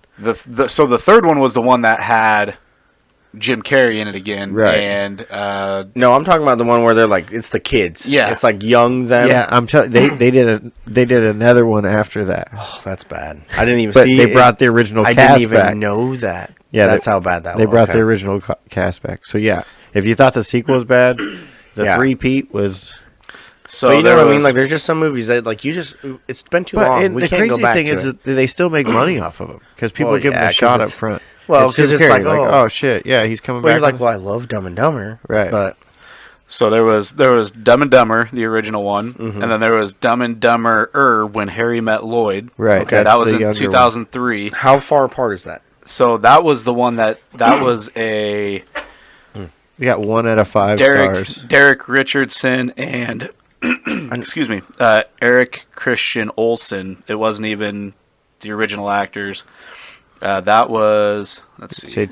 Speaker 2: So the third one was the one that had Jim Carrey in it again,
Speaker 1: Right.
Speaker 2: And
Speaker 3: No, I'm talking about the one where they're like it's the kids.
Speaker 2: Yeah.
Speaker 3: It's like young them.
Speaker 1: Yeah, I'm telling they did another one after that.
Speaker 3: Oh, that's bad. I didn't even
Speaker 1: But
Speaker 3: see
Speaker 1: they
Speaker 3: it.
Speaker 1: brought the original
Speaker 3: I
Speaker 1: cast
Speaker 3: didn't even
Speaker 1: back.
Speaker 3: know that.
Speaker 1: Yeah,
Speaker 3: That's how bad that
Speaker 1: They
Speaker 3: was.
Speaker 1: brought
Speaker 3: Okay.
Speaker 1: the original cast back. So yeah, if you thought the sequel was bad, the
Speaker 3: Yeah.
Speaker 1: three-peat was.
Speaker 2: so
Speaker 3: But you know
Speaker 2: there
Speaker 3: what I mean?
Speaker 2: was-
Speaker 3: Like, there's just some movies that, like, it's been too
Speaker 1: But
Speaker 3: long.
Speaker 1: and
Speaker 3: We
Speaker 1: the
Speaker 3: can't
Speaker 1: crazy
Speaker 3: go back
Speaker 1: thing
Speaker 3: to
Speaker 1: is
Speaker 3: it.
Speaker 1: that they still make money off of them because people
Speaker 3: Well,
Speaker 1: give them
Speaker 3: yeah,
Speaker 1: a
Speaker 3: 'cause
Speaker 1: shot up
Speaker 3: it's-
Speaker 1: front.
Speaker 3: Well,
Speaker 1: It's
Speaker 3: 'cause
Speaker 1: Jim
Speaker 3: it's like,
Speaker 1: Carrey,
Speaker 3: oh.
Speaker 1: shit, yeah, he's coming
Speaker 3: Well,
Speaker 1: back.
Speaker 3: you're like,
Speaker 1: on-
Speaker 3: well, I love Dumb and Dumber.
Speaker 1: Right.
Speaker 3: But,
Speaker 2: So there was Dumb and Dumber, the original one,
Speaker 3: Mm-hmm.
Speaker 2: and then there was Dumb and Dumber When Harry Met Lloyd.
Speaker 1: Right,
Speaker 2: Okay,
Speaker 1: that's
Speaker 2: that was
Speaker 1: the
Speaker 2: in
Speaker 1: younger one.
Speaker 2: 2003.
Speaker 3: how far apart is that?
Speaker 2: So that was the one that was a
Speaker 1: we got 1 out of 5
Speaker 2: Derek
Speaker 1: stars.
Speaker 2: Derek Richardson and excuse me, Eric Christian Olsen. It wasn't even the original actors. That was let's see.
Speaker 1: Say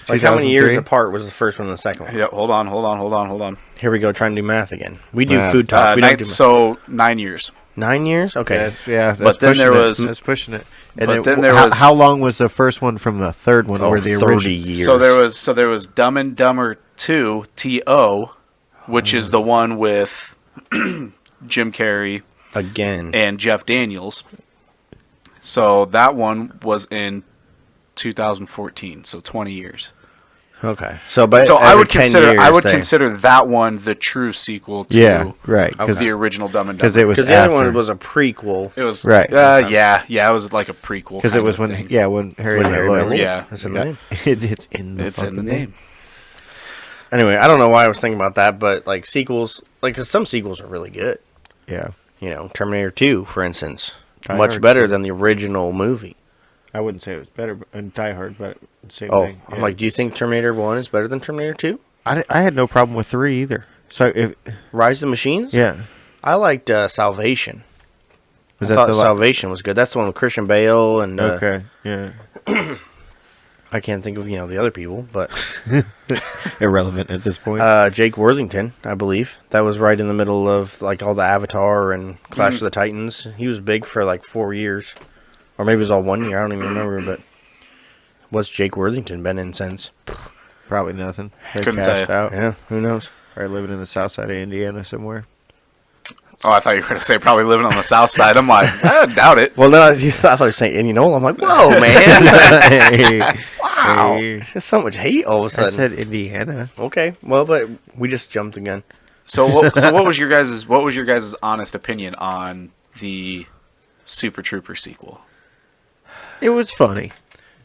Speaker 3: Like how many years
Speaker 1: 2003?
Speaker 3: apart was the first one and the second one?
Speaker 2: Yeah, hold on.
Speaker 3: Here we go, trying to do math again. We do
Speaker 1: Math.
Speaker 3: food talk. We don't do math.
Speaker 2: So 9 years.
Speaker 3: 9 years? Okay.
Speaker 1: That's
Speaker 2: But then
Speaker 1: pushing
Speaker 2: there
Speaker 1: it.
Speaker 2: was-
Speaker 1: That's pushing it. And
Speaker 2: but then there
Speaker 1: how,
Speaker 2: was-
Speaker 1: how long was the first one from the third one?
Speaker 3: Oh,
Speaker 1: or the
Speaker 3: 30
Speaker 1: original?
Speaker 3: years.
Speaker 2: So there was Dumb and Dumber 2 TO, which is the one with Jim Carrey
Speaker 3: Again.
Speaker 2: and Jeff Daniels. So that one was in 2014, so 20 years.
Speaker 3: Okay. So, but
Speaker 2: So I
Speaker 3: every
Speaker 2: would
Speaker 3: 10
Speaker 2: consider
Speaker 3: years, say.
Speaker 2: consider that one the true sequel to
Speaker 1: Yeah, right.
Speaker 2: the original Dumb and
Speaker 1: Because
Speaker 2: Dumber.
Speaker 1: it was
Speaker 3: Because the other
Speaker 1: after.
Speaker 3: one was a prequel.
Speaker 2: It was
Speaker 1: Right.
Speaker 2: yeah, it was like a prequel.
Speaker 1: Because it
Speaker 2: kind
Speaker 1: was
Speaker 2: of
Speaker 1: when
Speaker 2: thing.
Speaker 1: when Harry
Speaker 3: When
Speaker 1: met
Speaker 3: Harry
Speaker 1: Lloyd.
Speaker 3: Met Lloyd.
Speaker 2: Yeah.
Speaker 3: That's in the name.
Speaker 1: It's in the
Speaker 2: It's in the
Speaker 1: fucking
Speaker 2: name.
Speaker 3: Anyway, I don't know why I was thinking about that, but like sequels, like 'cause some sequels are really good.
Speaker 1: Yeah,
Speaker 3: You know, Terminator 2, for instance,
Speaker 1: Die
Speaker 3: much
Speaker 1: Hard
Speaker 3: better
Speaker 1: 2.
Speaker 3: than the original movie.
Speaker 1: I wouldn't say it was better than Die Hard, but same
Speaker 3: Oh,
Speaker 1: thing.
Speaker 3: I'm
Speaker 1: yeah.
Speaker 3: like, do you think Terminator 1 is better than Terminator 2?
Speaker 1: I had no problem with 3 either. So if
Speaker 3: Rise of the Machines?
Speaker 1: yeah,
Speaker 3: I liked Salvation.
Speaker 1: was
Speaker 3: I
Speaker 1: that
Speaker 3: thought
Speaker 1: the
Speaker 3: Salvation was good. That's the one with Christian Bale and
Speaker 1: okay? Yeah,
Speaker 3: I can't think of the other people, but
Speaker 1: irrelevant at this point.
Speaker 3: Jake Worthington, I believe, that was right in the middle of like all the Avatar and Clash of the Titans. He was big for like 4 years, or maybe it was all 1 year. I don't even remember. But what's Jake Worthington been in since?
Speaker 1: Probably nothing. They're
Speaker 2: Couldn't tell
Speaker 1: cashed
Speaker 2: you.
Speaker 1: out.
Speaker 3: Yeah, who knows?
Speaker 1: Probably living in the south side of Indiana somewhere.
Speaker 2: Oh, I thought you were going to say probably living on the south side. I'm like, I doubt it.
Speaker 3: Well, no, I thought you were saying Indianola. I'm like, whoa, man.
Speaker 1: Hey,
Speaker 3: Wow.
Speaker 1: Hey.
Speaker 3: There's so much hate all of a
Speaker 1: I
Speaker 3: sudden.
Speaker 1: said Indiana.
Speaker 3: Okay. Well, but we just jumped the gun.
Speaker 2: So what was your guys' honest opinion on the Super Trooper sequel?
Speaker 1: It was funny,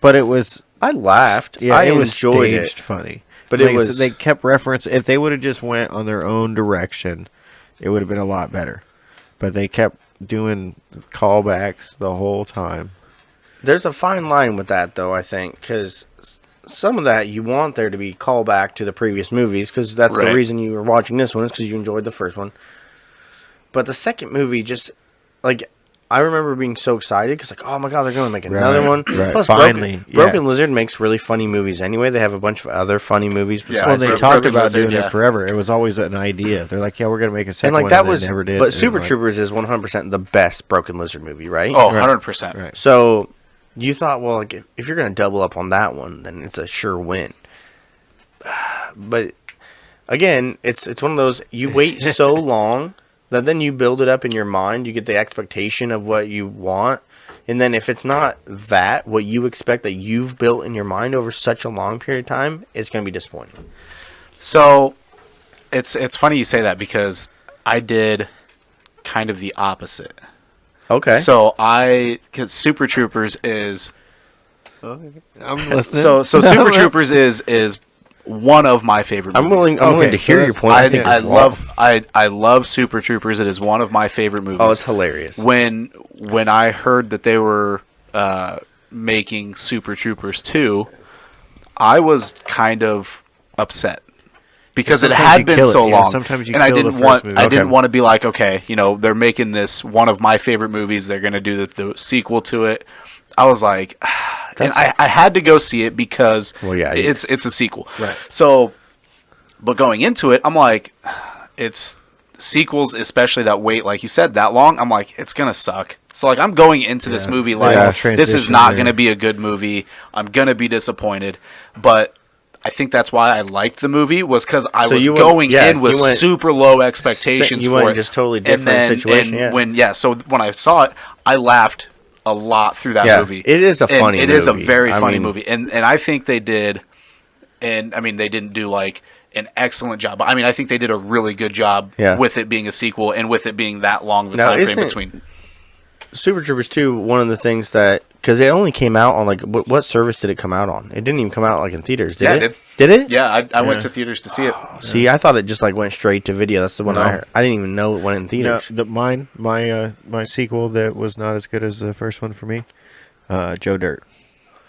Speaker 1: but it was
Speaker 3: I laughed.
Speaker 1: yeah,
Speaker 3: I
Speaker 1: it was
Speaker 3: enjoyed
Speaker 1: staged
Speaker 3: it.
Speaker 1: funny.
Speaker 3: But
Speaker 1: Like,
Speaker 3: it was
Speaker 1: they kept reference. If they would have just went on their own direction, it would have been a lot better. But they kept doing callbacks the whole time.
Speaker 3: There's a fine line with that, though, I think, because some of that you want there to be callback to the previous movies, because that's the
Speaker 2: Right.
Speaker 3: reason you were watching this one, is because you enjoyed the first one. But the second movie just, like, I remember being so excited, because, like, oh my god, they're going to make another one.
Speaker 1: Right,
Speaker 3: Plus,
Speaker 1: finally,
Speaker 3: Broken Lizard makes really funny movies anyway. They have a bunch of other funny movies
Speaker 2: Yeah,
Speaker 3: besides
Speaker 1: Well, they
Speaker 2: Broken
Speaker 1: talked about
Speaker 2: Lizard,
Speaker 1: doing
Speaker 2: yeah.
Speaker 1: it forever. It was always an idea. They're like, yeah, we're going to make a second
Speaker 3: and, like,
Speaker 1: one.
Speaker 3: that
Speaker 1: and
Speaker 3: was,
Speaker 1: they never did.
Speaker 3: but
Speaker 1: And,
Speaker 3: Super
Speaker 1: like,
Speaker 3: Troopers is 100% the best Broken Lizard movie, right?
Speaker 2: Oh,
Speaker 1: Right.
Speaker 2: 100%.
Speaker 1: Right.
Speaker 3: So you thought, well, like if you're going to double up on that one, then it's a sure win. But again, it's one of those, you wait so long that then you build it up in your mind. You get the expectation of what you want, and then if it's not that what you expect that you've built in your mind over such a long period of time, it's going to be disappointing.
Speaker 2: So it's funny you say that because I did kind of the opposite.
Speaker 3: Okay.
Speaker 2: So because Super Troopers is
Speaker 1: I'm listening.
Speaker 2: so Super Troopers is one of my favorite movies.
Speaker 3: I'm willing
Speaker 1: Okay,
Speaker 3: to hear
Speaker 1: so
Speaker 3: your point. I think
Speaker 2: I
Speaker 3: it's wrong.
Speaker 2: love Super Troopers. It is one of my favorite movies.
Speaker 3: Oh, it's hilarious.
Speaker 2: When I heard that they were making Super Troopers 2, I was kind of upset because it
Speaker 1: Sometimes
Speaker 2: had
Speaker 1: you
Speaker 2: been
Speaker 1: kill it.
Speaker 2: so
Speaker 1: Yeah,
Speaker 2: long,
Speaker 1: sometimes you
Speaker 2: and I
Speaker 1: kill the
Speaker 2: didn't
Speaker 1: first
Speaker 2: want
Speaker 1: movie.
Speaker 2: I didn't
Speaker 3: Okay.
Speaker 2: want to be like, okay, they're making this one of my favorite movies. They're going to do the sequel to it. I was like, and I had to go see it because
Speaker 3: Well, yeah,
Speaker 2: it's a sequel.
Speaker 3: Right.
Speaker 2: So, but going into it, I'm like, it's sequels, especially that wait, like you said, that long. I'm like, it's gonna suck. So like, I'm going into this movie like,
Speaker 1: Yeah,
Speaker 2: this is
Speaker 1: transition
Speaker 2: not
Speaker 1: there.
Speaker 2: gonna be a good movie. I'm gonna be disappointed. But I think that's why I liked the movie, was because I
Speaker 3: So
Speaker 2: was
Speaker 3: you went-
Speaker 2: going
Speaker 3: yeah,
Speaker 2: in with
Speaker 3: you went-
Speaker 2: super low expectations
Speaker 3: you
Speaker 2: for
Speaker 3: went
Speaker 2: it.
Speaker 3: just totally
Speaker 2: And
Speaker 3: different
Speaker 2: then-
Speaker 3: situation,
Speaker 2: and
Speaker 3: yeah.
Speaker 2: so when I saw it, I laughed a lot through that
Speaker 3: Yeah,
Speaker 2: movie.
Speaker 3: it is a
Speaker 2: And
Speaker 3: funny
Speaker 2: It is a
Speaker 3: movie.
Speaker 2: very
Speaker 3: I
Speaker 2: funny
Speaker 3: mean-
Speaker 2: movie, and I think they did. And I mean, they didn't do like an excellent job. I mean, I think they did a really good job
Speaker 3: Yeah.
Speaker 2: with it being a sequel and with it being that long of a
Speaker 3: Now,
Speaker 2: time frame
Speaker 3: isn't-
Speaker 2: between.
Speaker 3: Super Troopers 2, one of the things that, because it only came out on, like, what service did it come out on? It didn't even come out, like, in theaters, did
Speaker 2: Yeah,
Speaker 3: it?
Speaker 2: it
Speaker 3: Did it?
Speaker 2: Yeah, I went to theaters to see it.
Speaker 3: See, I thought it just, like, went straight to video. That's the one
Speaker 1: No.
Speaker 3: I heard. I didn't even know it went in
Speaker 1: No,
Speaker 3: theaters.
Speaker 1: my sequel that was not as good as the first one for me, Joe Dirt.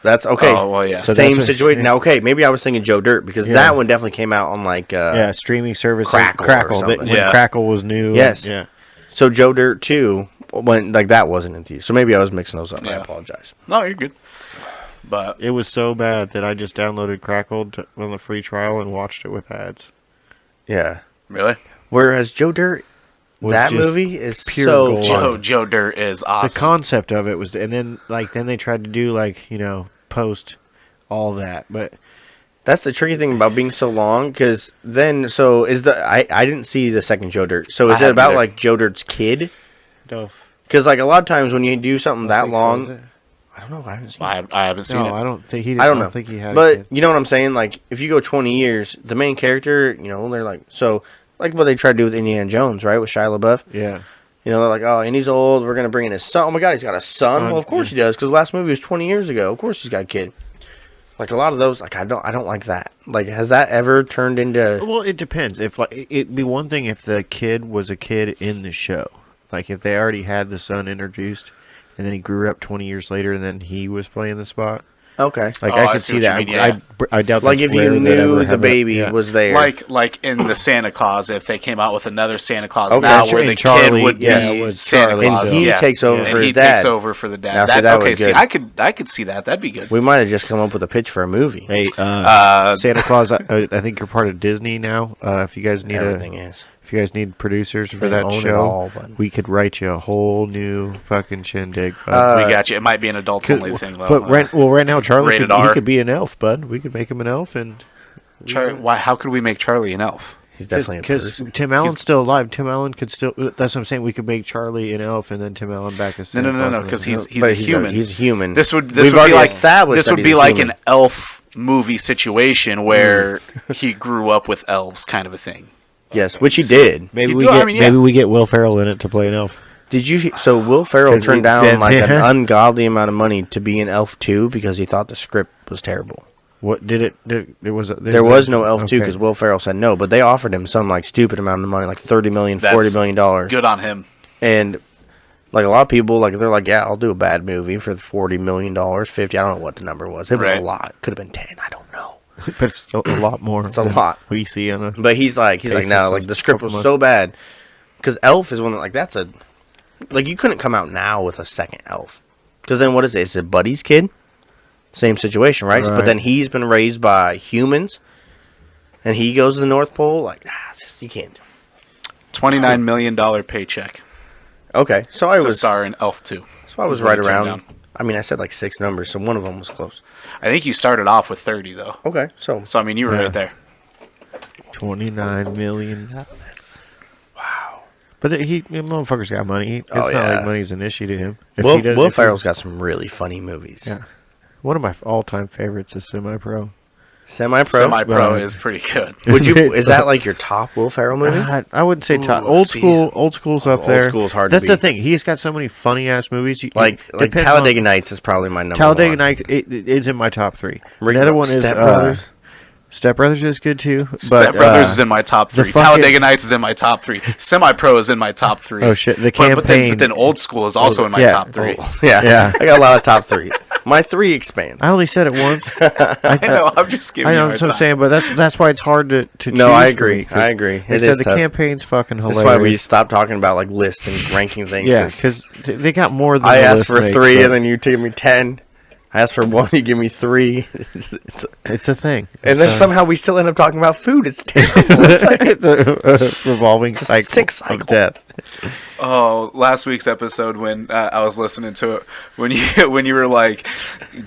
Speaker 3: That's okay.
Speaker 2: Oh, well, yeah.
Speaker 1: So
Speaker 3: Same
Speaker 1: that's what-
Speaker 3: situation. Now, okay, maybe I was thinking Joe Dirt, because
Speaker 1: Yeah.
Speaker 3: that one definitely came out on, like,
Speaker 1: Yeah, streaming service
Speaker 3: Crackle or
Speaker 1: Crackle
Speaker 3: something.
Speaker 1: when
Speaker 2: Yeah.
Speaker 1: Crackle was new.
Speaker 3: Yes.
Speaker 1: Yeah.
Speaker 3: So Joe Dirt 2, when, like, that wasn't in theaters. So maybe I was mixing those up. I
Speaker 2: Yeah.
Speaker 3: apologize.
Speaker 2: No, you're good. But
Speaker 1: It was so bad that I just downloaded Crackle on the free trial and watched it with ads.
Speaker 3: Yeah.
Speaker 2: really,
Speaker 3: Whereas Joe Dirt,
Speaker 1: Was
Speaker 3: that
Speaker 1: just
Speaker 3: movie is
Speaker 1: pure
Speaker 3: so
Speaker 1: gold.
Speaker 3: fun.
Speaker 2: Joe Dirt is awesome.
Speaker 1: The concept of it was, and then they tried to do post all that, but
Speaker 3: That's the tricky thing about being so long, because then, so is I didn't see the second Joe Dirt. So
Speaker 2: I
Speaker 3: is it
Speaker 2: haven't
Speaker 3: about,
Speaker 2: either.
Speaker 3: like, Joe Dirt's kid?
Speaker 1: no.
Speaker 3: Because, like, a lot of times when you do something that
Speaker 1: think so,
Speaker 3: long,
Speaker 1: is it?
Speaker 3: I don't know, I haven't seen it.
Speaker 2: I haven't seen
Speaker 1: No,
Speaker 2: it.
Speaker 1: I don't think he.
Speaker 3: I don't know.
Speaker 1: think he had. a
Speaker 3: But
Speaker 1: kid.
Speaker 3: you know what I'm saying? Like, if you go 20 years, the main character, they're like, so, like what they tried to do with Indiana Jones, right? With Shia LaBeouf.
Speaker 1: Yeah.
Speaker 3: They're like, oh, and he's old. We're going to bring in his son. Oh, my God, he's got a son? Well, of course he does, because the last movie was 20 years ago. Of course he's got a kid. Like, a lot of those, like, I don't like that. Like, has that ever turned into...
Speaker 1: Well, it depends. If it'd be one thing if the kid was a kid in the show, like if they already had the son introduced, and then he grew up 20 years later, and then he was playing the spot.
Speaker 3: Okay.
Speaker 1: Like
Speaker 2: Oh,
Speaker 1: I
Speaker 2: I
Speaker 1: could
Speaker 2: see
Speaker 1: see
Speaker 2: what
Speaker 1: that.
Speaker 2: you mean, yeah.
Speaker 1: I doubt.
Speaker 3: Like,
Speaker 1: that's
Speaker 3: if you
Speaker 1: rare that ever
Speaker 3: knew the
Speaker 1: have
Speaker 3: baby
Speaker 1: yeah.
Speaker 3: was there.
Speaker 2: Like in the Santa Claus, if they came out with another Santa Claus
Speaker 3: Okay.
Speaker 2: now,
Speaker 1: And
Speaker 2: where the
Speaker 1: Charlie,
Speaker 2: kid would
Speaker 1: yeah,
Speaker 2: be
Speaker 1: was
Speaker 2: Santa
Speaker 1: Charlie.
Speaker 2: Claus,
Speaker 3: And he
Speaker 2: yeah.
Speaker 3: takes over
Speaker 2: and
Speaker 3: for his
Speaker 2: he
Speaker 3: dad.
Speaker 2: takes over for the dad.
Speaker 3: Now, see, that
Speaker 2: okay,
Speaker 3: was
Speaker 2: see,
Speaker 3: good.
Speaker 2: I could see that. That'd be good.
Speaker 3: We might have just come up with a pitch for a movie.
Speaker 1: Hey, Santa Claus. I think you're part of Disney now. If you guys need
Speaker 3: Everything is.
Speaker 1: if you guys need producers for
Speaker 3: They
Speaker 1: that
Speaker 3: own it
Speaker 1: show,
Speaker 3: all, but-
Speaker 1: we could write you a whole new fucking shindig. Bud.
Speaker 2: We got you. It might be an adults only thing though.
Speaker 1: But right now, Charlie
Speaker 2: Rated
Speaker 1: he
Speaker 2: R.
Speaker 1: could be an elf, bud. We could make him an elf, and
Speaker 2: Why? How could we make Charlie an elf?
Speaker 3: He's definitely a
Speaker 1: because
Speaker 3: person.
Speaker 1: Tim Allen's still alive. Tim Allen could still. That's what I'm saying. We could make Charlie an elf, and then Tim Allen back as Santa
Speaker 2: No,
Speaker 1: Claus.
Speaker 2: because he's
Speaker 3: But
Speaker 2: a human.
Speaker 3: He's human.
Speaker 2: This would
Speaker 3: We've
Speaker 2: be
Speaker 3: already
Speaker 2: like
Speaker 3: established
Speaker 2: this
Speaker 3: that
Speaker 2: would
Speaker 3: he's
Speaker 2: be like
Speaker 3: human.
Speaker 2: an elf movie situation where he grew up with elves, kind of a thing.
Speaker 3: Yes, which he did.
Speaker 4: Maybe
Speaker 2: Well,
Speaker 4: maybe we get Will Ferrell in it to play an elf.
Speaker 3: Did you? So Will Ferrell
Speaker 4: 'Cause
Speaker 3: turned
Speaker 4: it
Speaker 3: down
Speaker 4: said-
Speaker 3: like an
Speaker 4: yeah.
Speaker 3: ungodly amount of money to be in Elf 2 because he thought the script was terrible.
Speaker 1: What did it? There was
Speaker 3: no Elf 2 because Will Ferrell said no, but they offered him some like stupid amount of money, like $30 million, $40 million dollars.
Speaker 2: Good on him.
Speaker 3: And like a lot of people, like they're like, yeah, I'll do a bad movie for the $40 million, 50. I don't know what the number was. It was a lot. Could have been 10. I don't know.
Speaker 1: but it's a lot more.
Speaker 3: It's a lot.
Speaker 1: We see on a.
Speaker 3: But he's like no, like the script was so bad because Elf is one that like that's a like you couldn't come out now with a second Elf because then what is it? It's a buddy's kid. Same situation, right? But then he's been raised by humans, and he goes to the North Pole. Like, it's just, you can't do it.
Speaker 2: $29 million paycheck.
Speaker 3: Okay, so I
Speaker 2: To
Speaker 3: was
Speaker 2: star in Elf 2.
Speaker 3: So I was
Speaker 2: What he
Speaker 3: right
Speaker 2: turned
Speaker 3: around.
Speaker 2: down.
Speaker 3: I mean, I said like 6 numbers, so one of them was close.
Speaker 2: I think you started off with 30 though.
Speaker 3: Okay, so
Speaker 2: So I mean, you were
Speaker 1: Yeah.
Speaker 2: right there.
Speaker 1: $29 million. Wow. But the motherfucker's got money. It's not like money's an issue to him.
Speaker 3: Will Ferrell's got some really funny movies.
Speaker 1: Yeah. One of my all-time favorites is Semi-Pro.
Speaker 3: Semi-Pro.
Speaker 2: Semi-Pro is pretty good.
Speaker 3: Would you? Is that like your top Will Ferrell movie?
Speaker 1: I wouldn't say top.
Speaker 2: Ooh,
Speaker 1: Old
Speaker 2: see.
Speaker 1: school. Old school's up there.
Speaker 3: Old school's hard to
Speaker 1: That's the
Speaker 3: beat.
Speaker 1: thing. He's got so many funny-ass movies.
Speaker 3: Like
Speaker 1: depends on-
Speaker 3: Talladega Nights is probably my number
Speaker 1: Talladega
Speaker 3: one.
Speaker 1: Nights it's in my top 3.
Speaker 3: Rick-
Speaker 1: Another one is
Speaker 3: Step Brothers.
Speaker 1: Step Brothers is good too. But
Speaker 2: Step Brothers is in my top 3.
Speaker 1: fucking-
Speaker 2: Talladega Nights is in my top 3. Semi-Pro is in my top 3.
Speaker 1: Oh, shit, the
Speaker 2: But
Speaker 1: campaign-
Speaker 2: then Old School is also in my
Speaker 1: Yeah.
Speaker 2: top 3.
Speaker 3: Yeah,
Speaker 1: Yeah.
Speaker 3: I got a lot of top 3. My 3 expands.
Speaker 1: I only said it once.
Speaker 2: I know. I'm just giving
Speaker 1: I
Speaker 2: you
Speaker 1: know
Speaker 2: a
Speaker 1: that's
Speaker 2: hard
Speaker 1: what I'm
Speaker 2: time.
Speaker 1: saying, but that's why it's hard to choose.
Speaker 3: No, I
Speaker 1: for
Speaker 3: agree.
Speaker 1: me, 'cause
Speaker 3: I agree.
Speaker 1: They
Speaker 3: It
Speaker 1: said
Speaker 3: is
Speaker 1: the
Speaker 3: tough.
Speaker 1: campaign's fucking hilarious.
Speaker 3: That's why we stopped talking about like lists and ranking things.
Speaker 1: Yeah,
Speaker 3: It's-
Speaker 1: because they got more than
Speaker 3: I
Speaker 1: the
Speaker 3: asked
Speaker 1: list
Speaker 3: for
Speaker 1: makes,
Speaker 3: 3,
Speaker 1: but
Speaker 3: and then you give me 10. I asked for 1, you give me 3.
Speaker 1: it's a thing.
Speaker 3: And then somehow we still end up talking about food. It's terrible. It's like
Speaker 1: it's a revolving
Speaker 3: It's a
Speaker 1: cycle
Speaker 3: sick cycle.
Speaker 1: of death.
Speaker 2: Oh, last week's episode when I was listening to it, when you were like,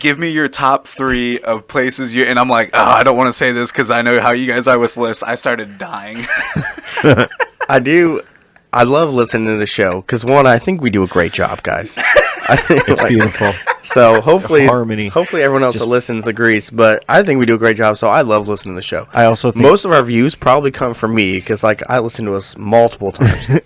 Speaker 2: "Give me your top 3 of places you," and I'm like, "Oh, I don't want to say this because I know how you guys are with lists." I started dying.
Speaker 3: I do. I love listening to the show because one, I think we do a great job, guys. I think,
Speaker 1: It's beautiful.
Speaker 3: So hopefully,
Speaker 1: Harmony.
Speaker 3: Hopefully, everyone else
Speaker 1: Just-
Speaker 3: that listens agrees. But I think we do a great job. So I love listening to the show.
Speaker 1: I also think
Speaker 3: Most of our views probably come from me because like I listen to us multiple times.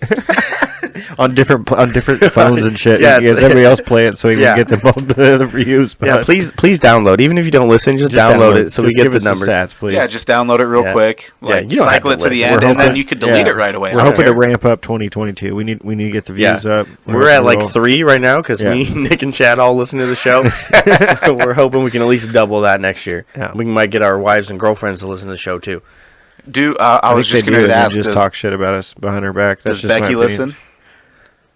Speaker 1: on different phones and shit.
Speaker 3: Yeah,
Speaker 1: because everybody else play it so you
Speaker 3: Yeah.
Speaker 1: can get the reviews.
Speaker 3: Yeah,
Speaker 1: but
Speaker 3: please download. Even if you don't listen, just download it so we
Speaker 1: Just
Speaker 3: get
Speaker 1: give
Speaker 3: the
Speaker 1: us
Speaker 3: numbers.
Speaker 1: stats, please.
Speaker 2: Yeah, just download it real
Speaker 3: Yeah.
Speaker 2: quick.
Speaker 3: Yeah,
Speaker 2: Like,
Speaker 3: you don't
Speaker 2: cycle
Speaker 3: have
Speaker 2: it
Speaker 3: to
Speaker 2: to the
Speaker 3: listen.
Speaker 2: end,
Speaker 3: We're
Speaker 2: and then
Speaker 3: hoping-
Speaker 2: you could delete
Speaker 1: yeah.
Speaker 2: it right away.
Speaker 1: We're
Speaker 2: I don't
Speaker 1: hoping to
Speaker 2: care.
Speaker 1: ramp up 2022. We need to get the views
Speaker 3: Yeah.
Speaker 1: up.
Speaker 3: We're at like
Speaker 1: roll.
Speaker 3: 3 right now because
Speaker 1: Yeah.
Speaker 3: me, Nick, and Chad all listen to the show. So we're hoping we can at least double that next year.
Speaker 1: Yeah.
Speaker 3: We might get our wives and girlfriends to listen to the show too.
Speaker 2: I was just going to ask,
Speaker 1: just
Speaker 2: does,
Speaker 1: talk shit about us behind her back. That's
Speaker 2: does
Speaker 1: just my
Speaker 2: Becky
Speaker 1: opinion.
Speaker 2: listen?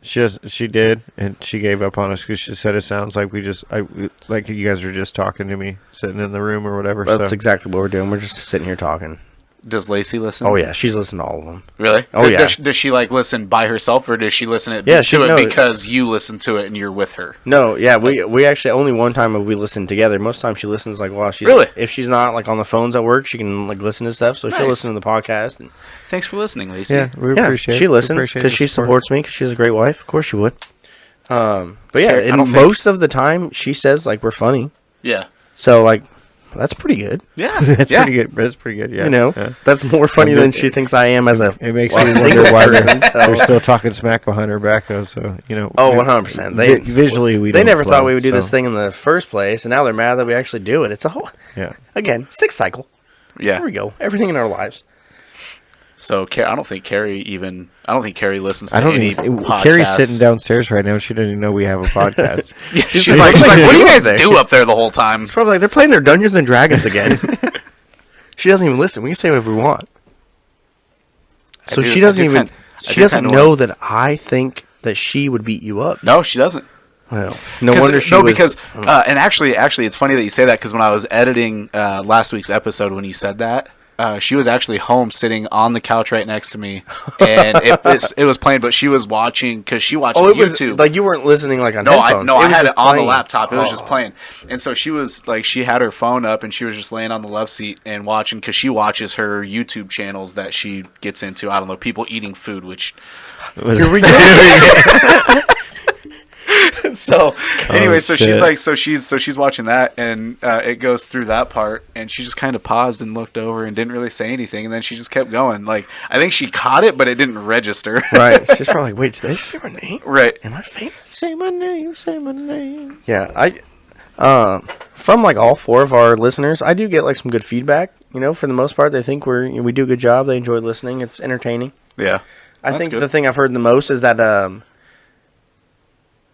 Speaker 1: She did, and she gave up on us because she said it sounds like like you guys are just talking to me, sitting in the room or whatever.
Speaker 3: That's
Speaker 1: so.
Speaker 3: exactly what we're doing. We're just sitting here talking.
Speaker 2: Does Lacey listen?
Speaker 3: Oh yeah, she's listened to all of them.
Speaker 2: Really?
Speaker 3: Oh, yeah.
Speaker 2: Does she like listen by herself, or does she listen
Speaker 3: Yeah,
Speaker 2: to it
Speaker 3: no.
Speaker 2: because you listen to it and you're with her?
Speaker 3: No, yeah, we actually only one time have we listened together. Most times she listens like while she's
Speaker 2: Really?
Speaker 3: if she's not like on the phones at work, she can like listen to stuff. So she'll
Speaker 2: Nice.
Speaker 3: listen to the podcast. And,
Speaker 2: Thanks for listening, Lacey.
Speaker 1: Yeah, we
Speaker 3: yeah,
Speaker 1: appreciate.
Speaker 3: she
Speaker 1: we
Speaker 3: listens
Speaker 1: appreciate
Speaker 3: because
Speaker 1: the
Speaker 3: she
Speaker 1: support.
Speaker 3: supports me because she's a great wife. Of course she would. But yeah,
Speaker 2: Okay, I
Speaker 3: and
Speaker 2: don't think-
Speaker 3: most of the time she says like we're funny.
Speaker 2: Yeah.
Speaker 3: So like that's pretty good.
Speaker 2: Yeah.
Speaker 1: That's
Speaker 2: yeah.
Speaker 1: pretty good. That's pretty good. Yeah,
Speaker 3: You know,
Speaker 1: yeah.
Speaker 3: that's more funny than she thinks I am as a.
Speaker 1: It makes
Speaker 3: well,
Speaker 1: me
Speaker 3: single
Speaker 1: wonder why
Speaker 3: person,
Speaker 1: they're
Speaker 3: so-
Speaker 1: still talking smack behind her back, though. So you know.
Speaker 3: Oh, 100%. They
Speaker 1: visually we.
Speaker 3: They
Speaker 1: don't
Speaker 3: never thought
Speaker 1: flow,
Speaker 3: we would do
Speaker 1: so,
Speaker 3: this thing in the first place, and now they're mad that we actually do it. It's a whole
Speaker 1: Yeah.
Speaker 3: again 6 cycle.
Speaker 2: Yeah.
Speaker 3: There we go. Everything in our lives.
Speaker 2: So I don't think Carrie listens to
Speaker 1: I don't
Speaker 2: any
Speaker 1: even.
Speaker 2: podcasts.
Speaker 1: Carrie's sitting downstairs right now. She doesn't even know we have a podcast.
Speaker 2: Yeah, she's
Speaker 3: just
Speaker 2: like,
Speaker 3: like,
Speaker 2: what do you guys
Speaker 3: there?"
Speaker 2: do up there the whole time?
Speaker 3: It's probably like they're playing their Dungeons and Dragons again. She doesn't even listen. We can say whatever we want. So she doesn't even. She doesn't know that I think that she would beat you up.
Speaker 2: No, she doesn't.
Speaker 3: Well, no wonder she was.
Speaker 2: because and actually, it's funny that you say that because when I was editing last week's episode, when you said that, she was actually home sitting on the couch right next to me, and it was playing, but she was watching because she watches
Speaker 3: it was
Speaker 2: YouTube.
Speaker 3: like you weren't listening like on
Speaker 2: No,
Speaker 3: headphones.
Speaker 2: I
Speaker 3: was
Speaker 2: had
Speaker 3: just
Speaker 2: it on the
Speaker 3: playing.
Speaker 2: laptop. It was just
Speaker 3: Oh.
Speaker 2: playing, and so she was like, she had her phone up, and she was just laying on the love seat and watching because she watches her YouTube channels that she gets into. I don't know, people eating food, which
Speaker 3: Here we go.
Speaker 2: So anyway, so she's
Speaker 1: shit.
Speaker 2: like, so she's watching that, and it goes through that part, and she just kind of paused and looked over and didn't really say anything, and then she just kept going. Like, I think she caught it, but it didn't register.
Speaker 3: Right. She's probably like, wait, did they just say my name?
Speaker 2: Right.
Speaker 3: Am I famous?
Speaker 1: Say my name. Say my name.
Speaker 3: Yeah, from like all 4 of our listeners, I do get like some good feedback. You know, for the most part, they think we do a good job. They enjoy listening. It's entertaining.
Speaker 2: Yeah.
Speaker 3: I
Speaker 2: That's
Speaker 3: think
Speaker 2: good.
Speaker 3: the thing I've heard the most is that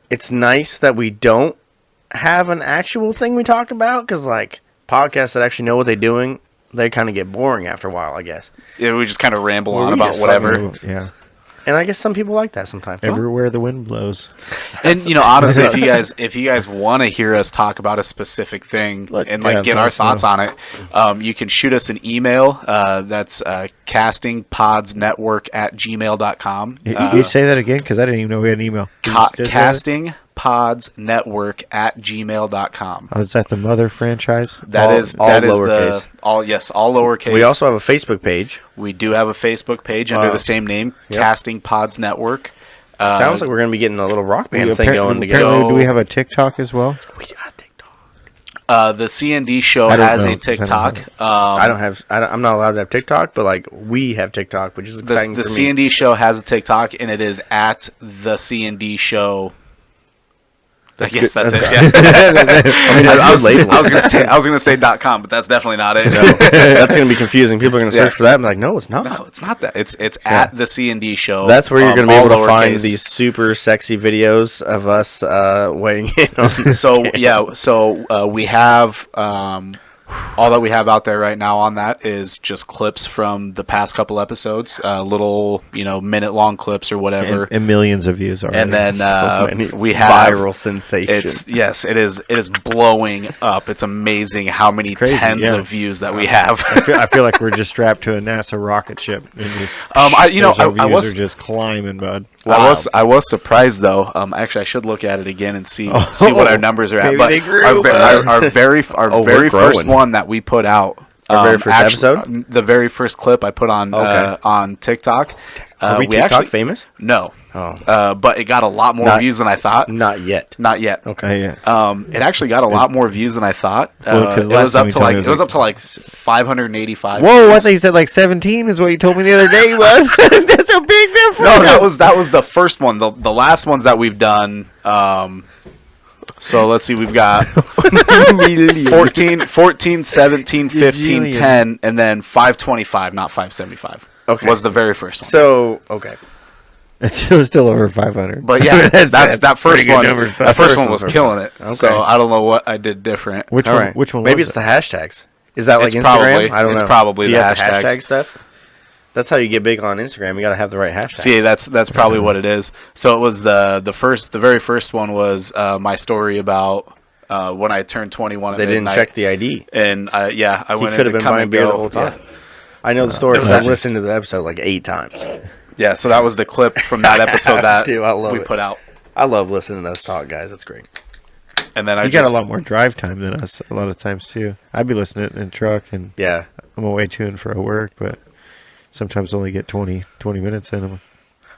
Speaker 3: it's nice that we don't have an actual thing we talk about, because like podcasts that actually know what they're doing, they kind of get boring after a while, I guess.
Speaker 2: Yeah, we just kind of ramble
Speaker 3: Well,
Speaker 2: on
Speaker 3: we
Speaker 2: about
Speaker 3: just
Speaker 2: whatever.
Speaker 1: Yeah.
Speaker 3: And I guess some people like that sometimes. Huh?
Speaker 1: Everywhere the wind blows.
Speaker 2: And honestly, if you guys want to hear us talk about a specific thing and like get our thoughts on it, you can shoot us an email. That's castingpodsnetwork@gmail.com.
Speaker 1: You say that again, because I didn't even know we had an email.
Speaker 2: castingpodsnetwork@gmail.com.
Speaker 1: Oh, is that the Mother franchise?
Speaker 2: That
Speaker 3: All-
Speaker 2: is
Speaker 3: all lowercase.
Speaker 2: all lowercase.
Speaker 3: We also have a Facebook page.
Speaker 2: We do have a Facebook page under the same name,
Speaker 3: Yep.
Speaker 2: Casting Pods Network.
Speaker 3: Sounds like we're going to be getting a little rock band thing going together.
Speaker 1: Apparently, do we have a TikTok as well?
Speaker 3: We got TikTok.
Speaker 2: The CND Show
Speaker 1: I don't
Speaker 2: has
Speaker 1: know,
Speaker 2: a
Speaker 1: 'cause I don't
Speaker 2: TikTok.
Speaker 3: I'm not allowed to have TikTok, but like we have TikTok, which is exciting
Speaker 2: The
Speaker 3: for me.
Speaker 2: CND Show has a TikTok, and it is at the CND Show. I guess that's it. Yeah. I was gonna say .com, but that's definitely not it.
Speaker 3: That's going to be confusing. People are going to search for that and be like, no, it's not.
Speaker 2: No, it's not that. It's at the CND Show.
Speaker 3: That's where you're going to be
Speaker 2: all
Speaker 3: able to find
Speaker 2: lowercase.
Speaker 3: these super sexy videos of us weighing in on this.
Speaker 2: So we have all that we have out there right now on that is just clips from the past couple episodes, little minute long clips or whatever,
Speaker 1: And millions of views already.
Speaker 2: and then
Speaker 3: So many
Speaker 2: we have
Speaker 3: viral sensation.
Speaker 2: it is blowing up. It's amazing how many
Speaker 1: crazy,
Speaker 2: tens
Speaker 1: yeah.
Speaker 2: of views that we have.
Speaker 1: I feel like we're just strapped to a NASA rocket ship. And just,
Speaker 2: I
Speaker 1: views
Speaker 2: was
Speaker 1: are just climbing, bud.
Speaker 2: I was surprised though. Actually, I should look at it again and see what our numbers are at.
Speaker 3: Maybe
Speaker 2: But
Speaker 3: they grew,
Speaker 2: our very
Speaker 3: we're
Speaker 2: first
Speaker 3: growing.
Speaker 2: one that we put out,
Speaker 3: Our very first episode?
Speaker 2: the very first clip I put on
Speaker 3: Okay.
Speaker 2: on TikTok.
Speaker 3: Are we TikTok famous?
Speaker 2: No,
Speaker 3: Oh,
Speaker 2: but it got a lot more views than I thought.
Speaker 3: not yet.
Speaker 2: Not yet.
Speaker 3: Okay.
Speaker 1: Yeah.
Speaker 2: It actually got a lot more views than I thought.
Speaker 1: Well, 'cause
Speaker 2: It
Speaker 1: last
Speaker 2: was
Speaker 1: time
Speaker 2: up
Speaker 1: you
Speaker 2: to
Speaker 1: told
Speaker 2: like
Speaker 1: me
Speaker 2: it was up to like 585.
Speaker 1: Whoa, I
Speaker 2: views.
Speaker 1: thought you said like 17 is what you told me the other day, bud. That's a big difference.
Speaker 2: No, that was the first one. The last ones that we've done. So let's see, we've got 14, 17, 15, 10, and then 525, not 575.
Speaker 3: Okay.
Speaker 2: Was the very first one.
Speaker 3: So, okay.
Speaker 1: It's still over 500.
Speaker 2: But yeah, that's that first
Speaker 3: pretty good
Speaker 2: one.
Speaker 3: numbers, but
Speaker 2: That first
Speaker 3: first
Speaker 2: one
Speaker 3: one's
Speaker 2: was killing it.
Speaker 3: Okay.
Speaker 2: So I don't know what I did different.
Speaker 1: Which
Speaker 3: All
Speaker 1: one?
Speaker 3: right.
Speaker 1: Which one?
Speaker 3: Maybe
Speaker 1: was
Speaker 3: it's the hashtags. Is that like
Speaker 2: It's
Speaker 3: Instagram?
Speaker 2: probably-
Speaker 3: I don't
Speaker 2: it's
Speaker 3: know.
Speaker 2: probably
Speaker 3: Do you
Speaker 2: the
Speaker 3: have
Speaker 2: hashtags.
Speaker 3: hashtag stuff? That's how you get big on Instagram. You got to have the right hashtag.
Speaker 2: See, that's probably what it is. So it was the very first one was my story about when I turned 21 at
Speaker 3: They didn't
Speaker 2: midnight.
Speaker 3: check the ID.
Speaker 2: And I
Speaker 3: He
Speaker 2: went
Speaker 3: could have
Speaker 2: in
Speaker 3: been
Speaker 2: to come
Speaker 3: buying
Speaker 2: and
Speaker 3: beer
Speaker 2: go.
Speaker 3: the whole time.
Speaker 2: Yeah.
Speaker 3: I know the story
Speaker 2: it was
Speaker 3: because I've
Speaker 2: actually-
Speaker 3: listened to the episode like 8 times.
Speaker 2: Yeah, so that was the clip from that episode that
Speaker 3: Dude, I love
Speaker 2: we
Speaker 3: it.
Speaker 2: put out.
Speaker 3: I love listening to us talk, guys. That's great.
Speaker 2: And then I
Speaker 1: You
Speaker 2: just
Speaker 1: got a lot more drive time than us a lot of times too. I'd be listening in the truck and
Speaker 3: Yeah.
Speaker 1: I'm away to and for work, but sometimes only get 20 minutes in them.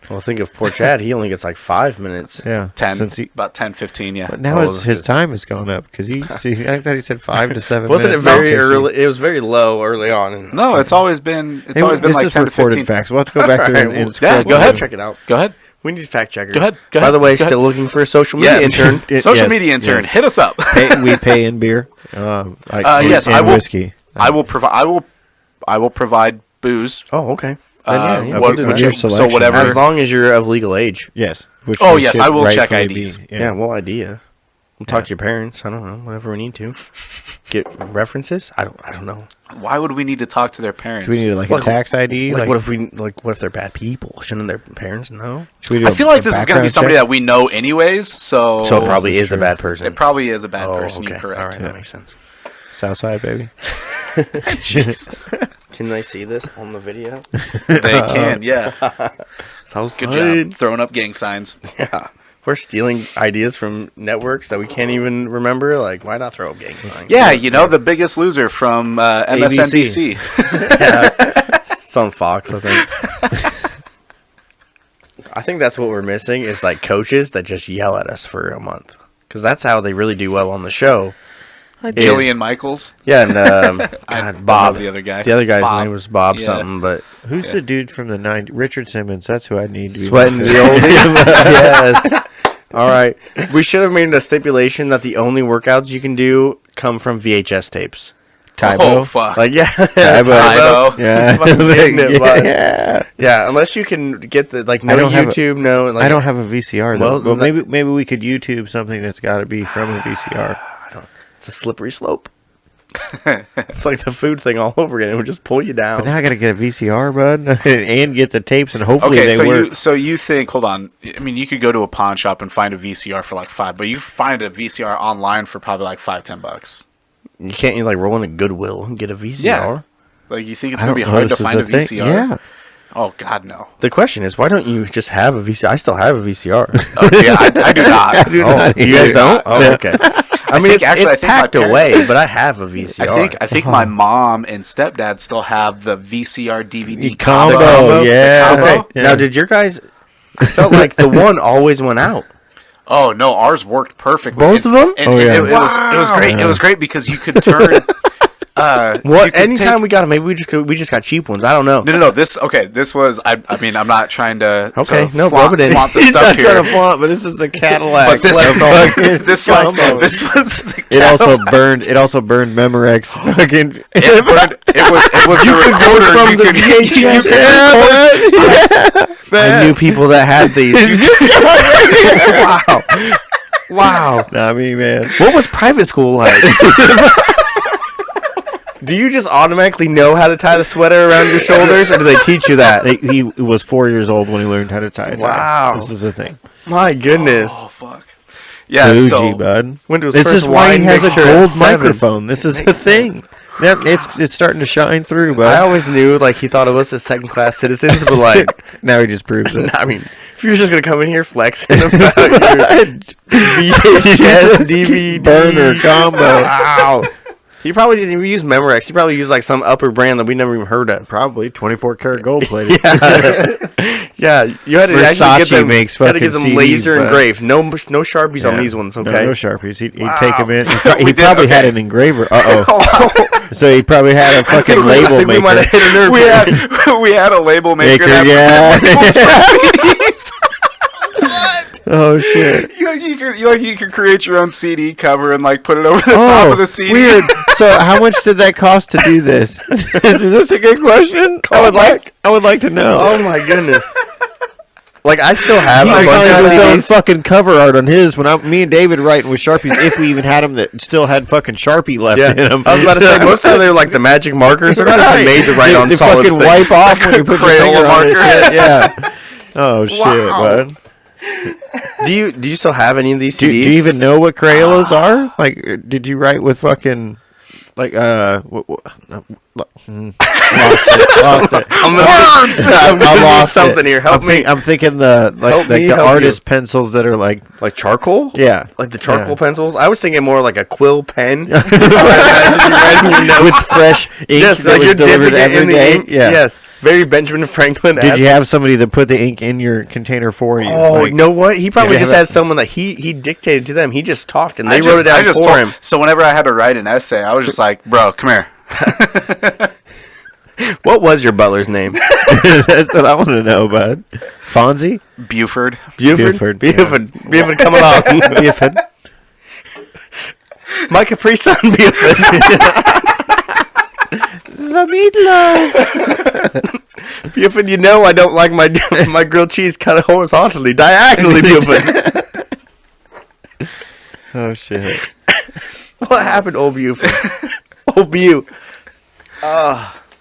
Speaker 3: Well, think of poor Chad. He only gets like 5 minutes.
Speaker 1: Yeah,
Speaker 2: 10,
Speaker 1: Since he,
Speaker 2: about 10, 15, yeah.
Speaker 1: but now
Speaker 3: Oh,
Speaker 1: his time has gone up because I thought he said 5 to 7.
Speaker 3: Wasn't it
Speaker 1: minutes.
Speaker 3: very early? It was very low early on. And
Speaker 2: No, it's always been
Speaker 1: Hey,
Speaker 2: like
Speaker 1: this
Speaker 2: 10
Speaker 1: is
Speaker 2: to
Speaker 1: recorded
Speaker 2: 15.
Speaker 1: facts. We'll have to go back to
Speaker 3: Alright,
Speaker 1: it and
Speaker 3: well,
Speaker 1: scroll
Speaker 2: yeah, go
Speaker 1: through
Speaker 2: ahead.
Speaker 1: them.
Speaker 3: Check it out.
Speaker 2: Go ahead.
Speaker 3: We need fact checkers.
Speaker 2: Go ahead. Go
Speaker 3: By
Speaker 2: ahead.
Speaker 3: the way,
Speaker 2: Go
Speaker 3: still
Speaker 2: ahead.
Speaker 3: looking for a social media
Speaker 2: Yes.
Speaker 3: intern.
Speaker 2: Social
Speaker 1: Yes,
Speaker 2: media intern,
Speaker 1: yes.
Speaker 2: hit us up.
Speaker 1: We pay in beer.
Speaker 2: Yes,
Speaker 1: and
Speaker 2: I will.
Speaker 1: whiskey.
Speaker 2: I will provide booze.
Speaker 3: Oh, okay. Then, yeah, yeah,
Speaker 2: what-
Speaker 3: we'll do
Speaker 1: of
Speaker 3: that.
Speaker 1: your
Speaker 2: so
Speaker 1: selection.
Speaker 2: whatever.
Speaker 3: As long as you're of legal age.
Speaker 1: Yes. Which
Speaker 2: Oh,
Speaker 1: they
Speaker 2: yes,
Speaker 1: should
Speaker 2: I will check
Speaker 1: rightfully
Speaker 2: IDs.
Speaker 1: be.
Speaker 3: Yeah, well, idea. We'll talk
Speaker 1: Yeah.
Speaker 3: to your parents. I don't know. Whatever we need to. Get references. I don't know.
Speaker 2: Why would we need to talk to their parents?
Speaker 1: Do we need like a tax ID?
Speaker 3: Like, what if they're bad people? Shouldn't their parents know?
Speaker 1: should we do
Speaker 2: I feel like
Speaker 1: a
Speaker 2: this is going to be
Speaker 1: background
Speaker 2: somebody
Speaker 1: check?
Speaker 2: that we know anyways. So
Speaker 3: So it probably
Speaker 1: this is
Speaker 3: is a
Speaker 1: true.
Speaker 3: bad person.
Speaker 2: it probably is a bad
Speaker 3: Oh,
Speaker 2: person.
Speaker 3: okay.
Speaker 2: You're correct.
Speaker 3: All right, that makes sense.
Speaker 1: Southside, baby.
Speaker 2: Jesus.
Speaker 3: Can they see this on the video?
Speaker 2: They can, yeah.
Speaker 3: Southside.
Speaker 2: Good job. Throwing up gang signs.
Speaker 3: Yeah. We're stealing ideas from networks that we can't even remember. Like, why not throw up gang signs?
Speaker 2: Yeah, the Biggest Loser from MSNBC.
Speaker 3: It's on Fox, I think. I think that's what we're missing is like coaches that just yell at us for a month. Because that's how they really do well on the show.
Speaker 2: Jillian Michaels.
Speaker 3: Yeah, and
Speaker 2: God,
Speaker 3: Bob.
Speaker 2: the other guy.
Speaker 3: The other guy's
Speaker 2: Bob.
Speaker 3: name was Bob
Speaker 2: Yeah.
Speaker 3: something, but
Speaker 1: Who's the dude from the 90s? Richard Simmons. That's who I need to be.
Speaker 3: sweating the old yes. All right. We should have made a stipulation that the only workouts you can do come from VHS tapes.
Speaker 2: Oh, fuck.
Speaker 3: Like, yeah.
Speaker 2: Tybo.
Speaker 1: Yeah.
Speaker 3: Fucking getting it, bud.
Speaker 1: Yeah.
Speaker 3: Yeah, unless you can get the, like, no
Speaker 1: I don't have
Speaker 3: YouTube, no. Like,
Speaker 1: I don't have a VCR, though.
Speaker 3: Well,
Speaker 1: But maybe we could YouTube something that's got to be from a VCR.
Speaker 3: It's a slippery slope. It's like the food thing all over again. It would just pull you down.
Speaker 1: But now I got to get a VCR, bud, and get the tapes, and hopefully
Speaker 2: Okay,
Speaker 1: they work.
Speaker 2: so you think? Hold on. I mean, you could go to a pawn shop and find a VCR for like $5, but you find a VCR online for probably like $5-10.
Speaker 3: You can't like roll into Goodwill and get a VCR.
Speaker 2: Yeah. Like you think it's
Speaker 1: I
Speaker 2: gonna be
Speaker 1: don't know
Speaker 2: hard to
Speaker 1: this was
Speaker 2: find a
Speaker 1: thing.
Speaker 2: VCR?
Speaker 1: Yeah.
Speaker 2: Oh God, no.
Speaker 3: The question is, why don't you just have a VCR? I still have a VCR.
Speaker 2: Oh, yeah, I do not.
Speaker 3: You guys don't? Oh, okay. I mean,
Speaker 2: think- actually, I
Speaker 3: it's
Speaker 2: think my
Speaker 3: packed
Speaker 2: parents-
Speaker 3: away, but I have a VCR.
Speaker 2: I think my mom and stepdad still have the VCR DVD
Speaker 1: combo,
Speaker 2: combo.
Speaker 1: yeah.
Speaker 2: The combo?
Speaker 3: Okay.
Speaker 1: Yeah.
Speaker 3: Now, did your guys? It felt like the one always went out.
Speaker 2: Oh no, ours worked perfectly.
Speaker 3: Both of them?
Speaker 2: And
Speaker 1: Oh, yeah.
Speaker 2: it was great. It was great because you could turn.
Speaker 3: What?
Speaker 2: you could
Speaker 3: Anytime
Speaker 2: take-
Speaker 3: we got them, maybe we just got cheap ones. I don't know.
Speaker 2: No. This was. I mean, I'm not trying to.
Speaker 3: Okay,
Speaker 2: to
Speaker 3: no,
Speaker 2: flaunt,
Speaker 3: rub it in.
Speaker 2: flaunt the
Speaker 3: He's
Speaker 2: stuff
Speaker 3: not
Speaker 2: here.
Speaker 3: trying to flaunt, but this is a Cadillac.
Speaker 2: But this was the
Speaker 1: It also burned. It also burned Memorex. Fucking.
Speaker 2: It was
Speaker 3: You
Speaker 2: the
Speaker 3: could
Speaker 2: recorder.
Speaker 3: go from
Speaker 2: You
Speaker 3: the
Speaker 2: could-
Speaker 3: VHS. I knew people that had these. Wow.
Speaker 1: Not me, man.
Speaker 3: What was private school like? Do you just automatically know how to tie the sweater around your shoulders, or do they teach you that?
Speaker 1: He was 4 years old when he learned how to tie a tie.
Speaker 3: Wow.
Speaker 1: This is the thing.
Speaker 3: My goodness.
Speaker 2: Oh fuck. Yeah.
Speaker 1: Bougie,
Speaker 2: So
Speaker 1: bud.
Speaker 3: Went to his
Speaker 1: This
Speaker 3: first
Speaker 1: is why he
Speaker 3: wine
Speaker 1: has a
Speaker 3: mixer at
Speaker 1: gold
Speaker 3: 7.
Speaker 1: microphone. This is the thing. Yeah, it's starting to shine through,
Speaker 3: I
Speaker 1: bud.
Speaker 3: always knew like he thought of us as second class citizens, but like
Speaker 1: Now he just proves it.
Speaker 3: I mean, if you were just gonna come in here flexing about your VHS DVD
Speaker 1: Burner combo.
Speaker 3: Wow. He probably didn't even use Memorex. He probably used like some upper brand that we never even heard of.
Speaker 1: Probably 24 karat gold plated.
Speaker 3: Yeah, you had to
Speaker 1: Versace
Speaker 3: actually get them.
Speaker 1: makes
Speaker 3: you had to get
Speaker 1: fucking
Speaker 3: them laser
Speaker 1: CDs, but-
Speaker 3: engraved. No Sharpies on these ones. Okay.
Speaker 1: No Sharpies. He'd
Speaker 3: Wow.
Speaker 1: take them in. He
Speaker 2: We did,
Speaker 1: probably had
Speaker 2: okay.
Speaker 1: an engraver. So he probably had a fucking
Speaker 3: I
Speaker 1: label
Speaker 3: think we might have
Speaker 1: maker.
Speaker 3: hit a nerve.
Speaker 2: we had a label maker.
Speaker 1: Maker,
Speaker 2: that
Speaker 1: yeah.
Speaker 2: CDs.
Speaker 1: Oh shit.
Speaker 2: You could create your own CD cover and like put it over the top of the CD.
Speaker 1: Weird. So how much did that cost to do this? Is this a good question? I would like to know.
Speaker 3: Oh my goodness. Like I still have
Speaker 1: He
Speaker 3: a
Speaker 1: was
Speaker 3: bunch of
Speaker 1: selling
Speaker 3: CDs.
Speaker 1: fucking cover art on his when me and David writing with Sharpies, if we even had them that still had fucking Sharpie left
Speaker 3: Yeah,
Speaker 1: in them.
Speaker 3: I was about to say most of them are like the magic markers. They're not even made to write on
Speaker 1: they
Speaker 3: solid
Speaker 1: fucking
Speaker 3: things.
Speaker 1: wipe off when you put your
Speaker 2: Crayola
Speaker 1: finger on it.
Speaker 2: marker.
Speaker 1: Shit, yeah. Oh shit,
Speaker 2: Wow.
Speaker 1: bud.
Speaker 3: Do you still have any of these CDs?
Speaker 1: Do you even know what Crayolas are? Like, did you write with fucking like lost it.
Speaker 3: I lost something here. Help me.
Speaker 1: I'm thinking the
Speaker 3: Help me
Speaker 1: the
Speaker 3: help
Speaker 1: artist pencils that are like
Speaker 3: Like charcoal?
Speaker 1: yeah,
Speaker 3: Like the charcoal
Speaker 1: Yeah.
Speaker 3: pencils? I was thinking more like a quill pen.
Speaker 1: with fresh ink
Speaker 3: Yes,
Speaker 1: that
Speaker 3: like
Speaker 1: was
Speaker 3: you're
Speaker 1: delivered
Speaker 3: dipping it
Speaker 1: every
Speaker 3: in the
Speaker 1: day.
Speaker 3: ink.
Speaker 1: Yeah.
Speaker 3: Yes. Very Benjamin Franklin.
Speaker 1: Did you have somebody that put the ink in your container for you?
Speaker 3: Oh,
Speaker 1: Like,
Speaker 3: you know what? He probably
Speaker 1: Yeah.
Speaker 3: just had someone that he dictated to them. He just talked and they
Speaker 2: I
Speaker 3: wrote it down for
Speaker 2: told
Speaker 3: him.
Speaker 2: So whenever I had to write an essay, I was just like, "Bro, come here."
Speaker 3: What was your butler's name?
Speaker 1: That's what I want to know, bud. Fonzie?
Speaker 2: Buford.
Speaker 3: Buford?
Speaker 1: Buford,
Speaker 3: Buford coming along.
Speaker 1: Buford.
Speaker 3: My Capri Sun Buford.
Speaker 1: The meatloaf.
Speaker 3: Buford, you know I don't like my grilled cheese cut horizontally, diagonally, Buford.
Speaker 1: Oh shit.
Speaker 3: What happened, old Buford? Old Bu.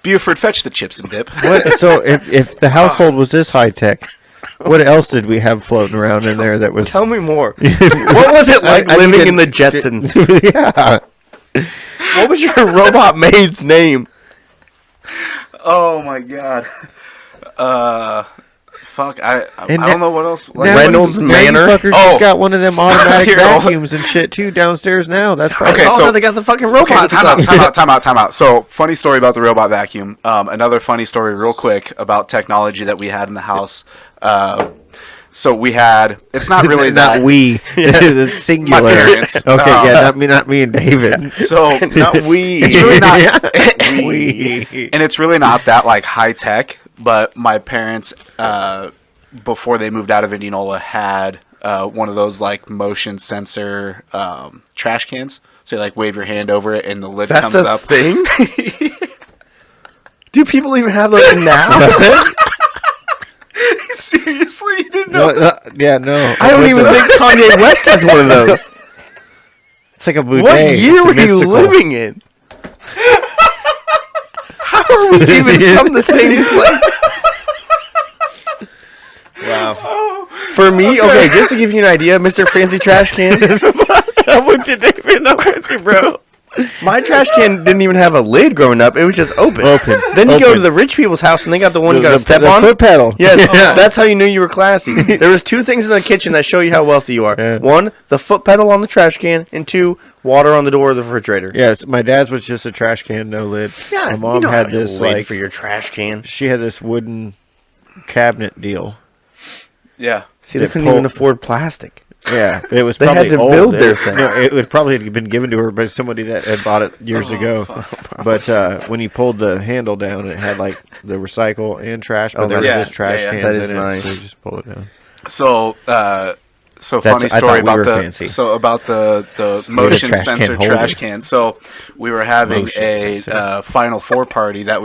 Speaker 2: Buford, fetch the chips and dip.
Speaker 1: What? So if the household was this high tech, what else did we have floating around in there that was?
Speaker 3: Tell me more. What was it like
Speaker 1: I
Speaker 3: living
Speaker 1: need
Speaker 3: in
Speaker 1: to-
Speaker 3: the Jetsons?
Speaker 1: Yeah.
Speaker 3: What was your robot maid's name?
Speaker 2: Oh my god. Fuck. I
Speaker 1: And
Speaker 2: don't know what else.
Speaker 1: Now
Speaker 3: Reynolds
Speaker 1: you
Speaker 3: Manor?
Speaker 1: fuckers
Speaker 2: Oh.
Speaker 1: just got one of them automatic
Speaker 2: Here,
Speaker 1: vacuums and shit too downstairs now. That's probably
Speaker 2: Okay,
Speaker 3: Oh,
Speaker 2: so-
Speaker 3: no, they got the fucking robot.
Speaker 2: Time out. So, funny story about the robot vacuum. Another funny story, real quick, about technology that we had in the house. So we had. It's not really
Speaker 1: not
Speaker 2: that.
Speaker 1: we. It's singular.
Speaker 2: My parents.
Speaker 1: Okay, yeah, not me and David.
Speaker 2: So
Speaker 3: Not we.
Speaker 2: it's really not.
Speaker 1: We.
Speaker 2: And it's really not that like high tech. But my parents, before they moved out of Indianola, had one of those like motion sensor trash cans. So you like wave your hand over it and the lid
Speaker 3: That's
Speaker 2: comes
Speaker 3: a
Speaker 2: up.
Speaker 3: thing? Do people even have those now?
Speaker 2: Seriously, you didn't know?
Speaker 1: No.
Speaker 3: I don't even think Kanye West has one of those.
Speaker 1: It's like a bouquet.
Speaker 3: What year
Speaker 1: It's
Speaker 3: were you
Speaker 1: mystical.
Speaker 3: living in? How are we even from the same place? Wow. For me, okay, just to give you an idea, Mr. Fancy Trash Can.
Speaker 1: I'm with you, David. I'm with you, bro.
Speaker 3: My trash can didn't even have a lid growing up. It was just open. Then you go to the rich people's house and they got the one you got to step on.
Speaker 1: foot pedal.
Speaker 3: Yes, that's how you knew you were classy. There was two things in the kitchen that show you how wealthy you are.
Speaker 1: Yeah.
Speaker 3: One, the foot pedal on the trash can, and two, water on the door of the refrigerator.
Speaker 1: Yes, my dad's was just a trash can, no lid. My mom had this
Speaker 3: lid
Speaker 1: like
Speaker 3: for your trash can.
Speaker 1: she had this wooden cabinet deal.
Speaker 2: Yeah.
Speaker 3: See, they
Speaker 1: They
Speaker 3: couldn't
Speaker 1: pull-
Speaker 3: even afford plastic.
Speaker 1: Yeah, it was.
Speaker 3: They had
Speaker 1: probably
Speaker 3: to
Speaker 1: old.
Speaker 3: build their
Speaker 1: It-
Speaker 3: things.
Speaker 1: No, it would probably have been given to her by somebody that had bought it years ago. But when you pulled the handle down, it had like the recycle and trash, but
Speaker 3: Oh,
Speaker 1: there was
Speaker 2: yeah.
Speaker 1: just trash
Speaker 2: Yeah, yeah.
Speaker 1: cans
Speaker 3: That
Speaker 1: in
Speaker 3: is
Speaker 1: it.
Speaker 3: nice.
Speaker 1: So you just pull it down.
Speaker 2: So, funny
Speaker 1: I
Speaker 2: story
Speaker 1: thought we
Speaker 2: about
Speaker 1: were
Speaker 2: the
Speaker 1: fancy.
Speaker 2: about the motion
Speaker 1: trash can
Speaker 2: sensor
Speaker 1: holder.
Speaker 2: trash can. So we were having
Speaker 1: Motion
Speaker 2: a
Speaker 1: sensor.
Speaker 2: Final Four party that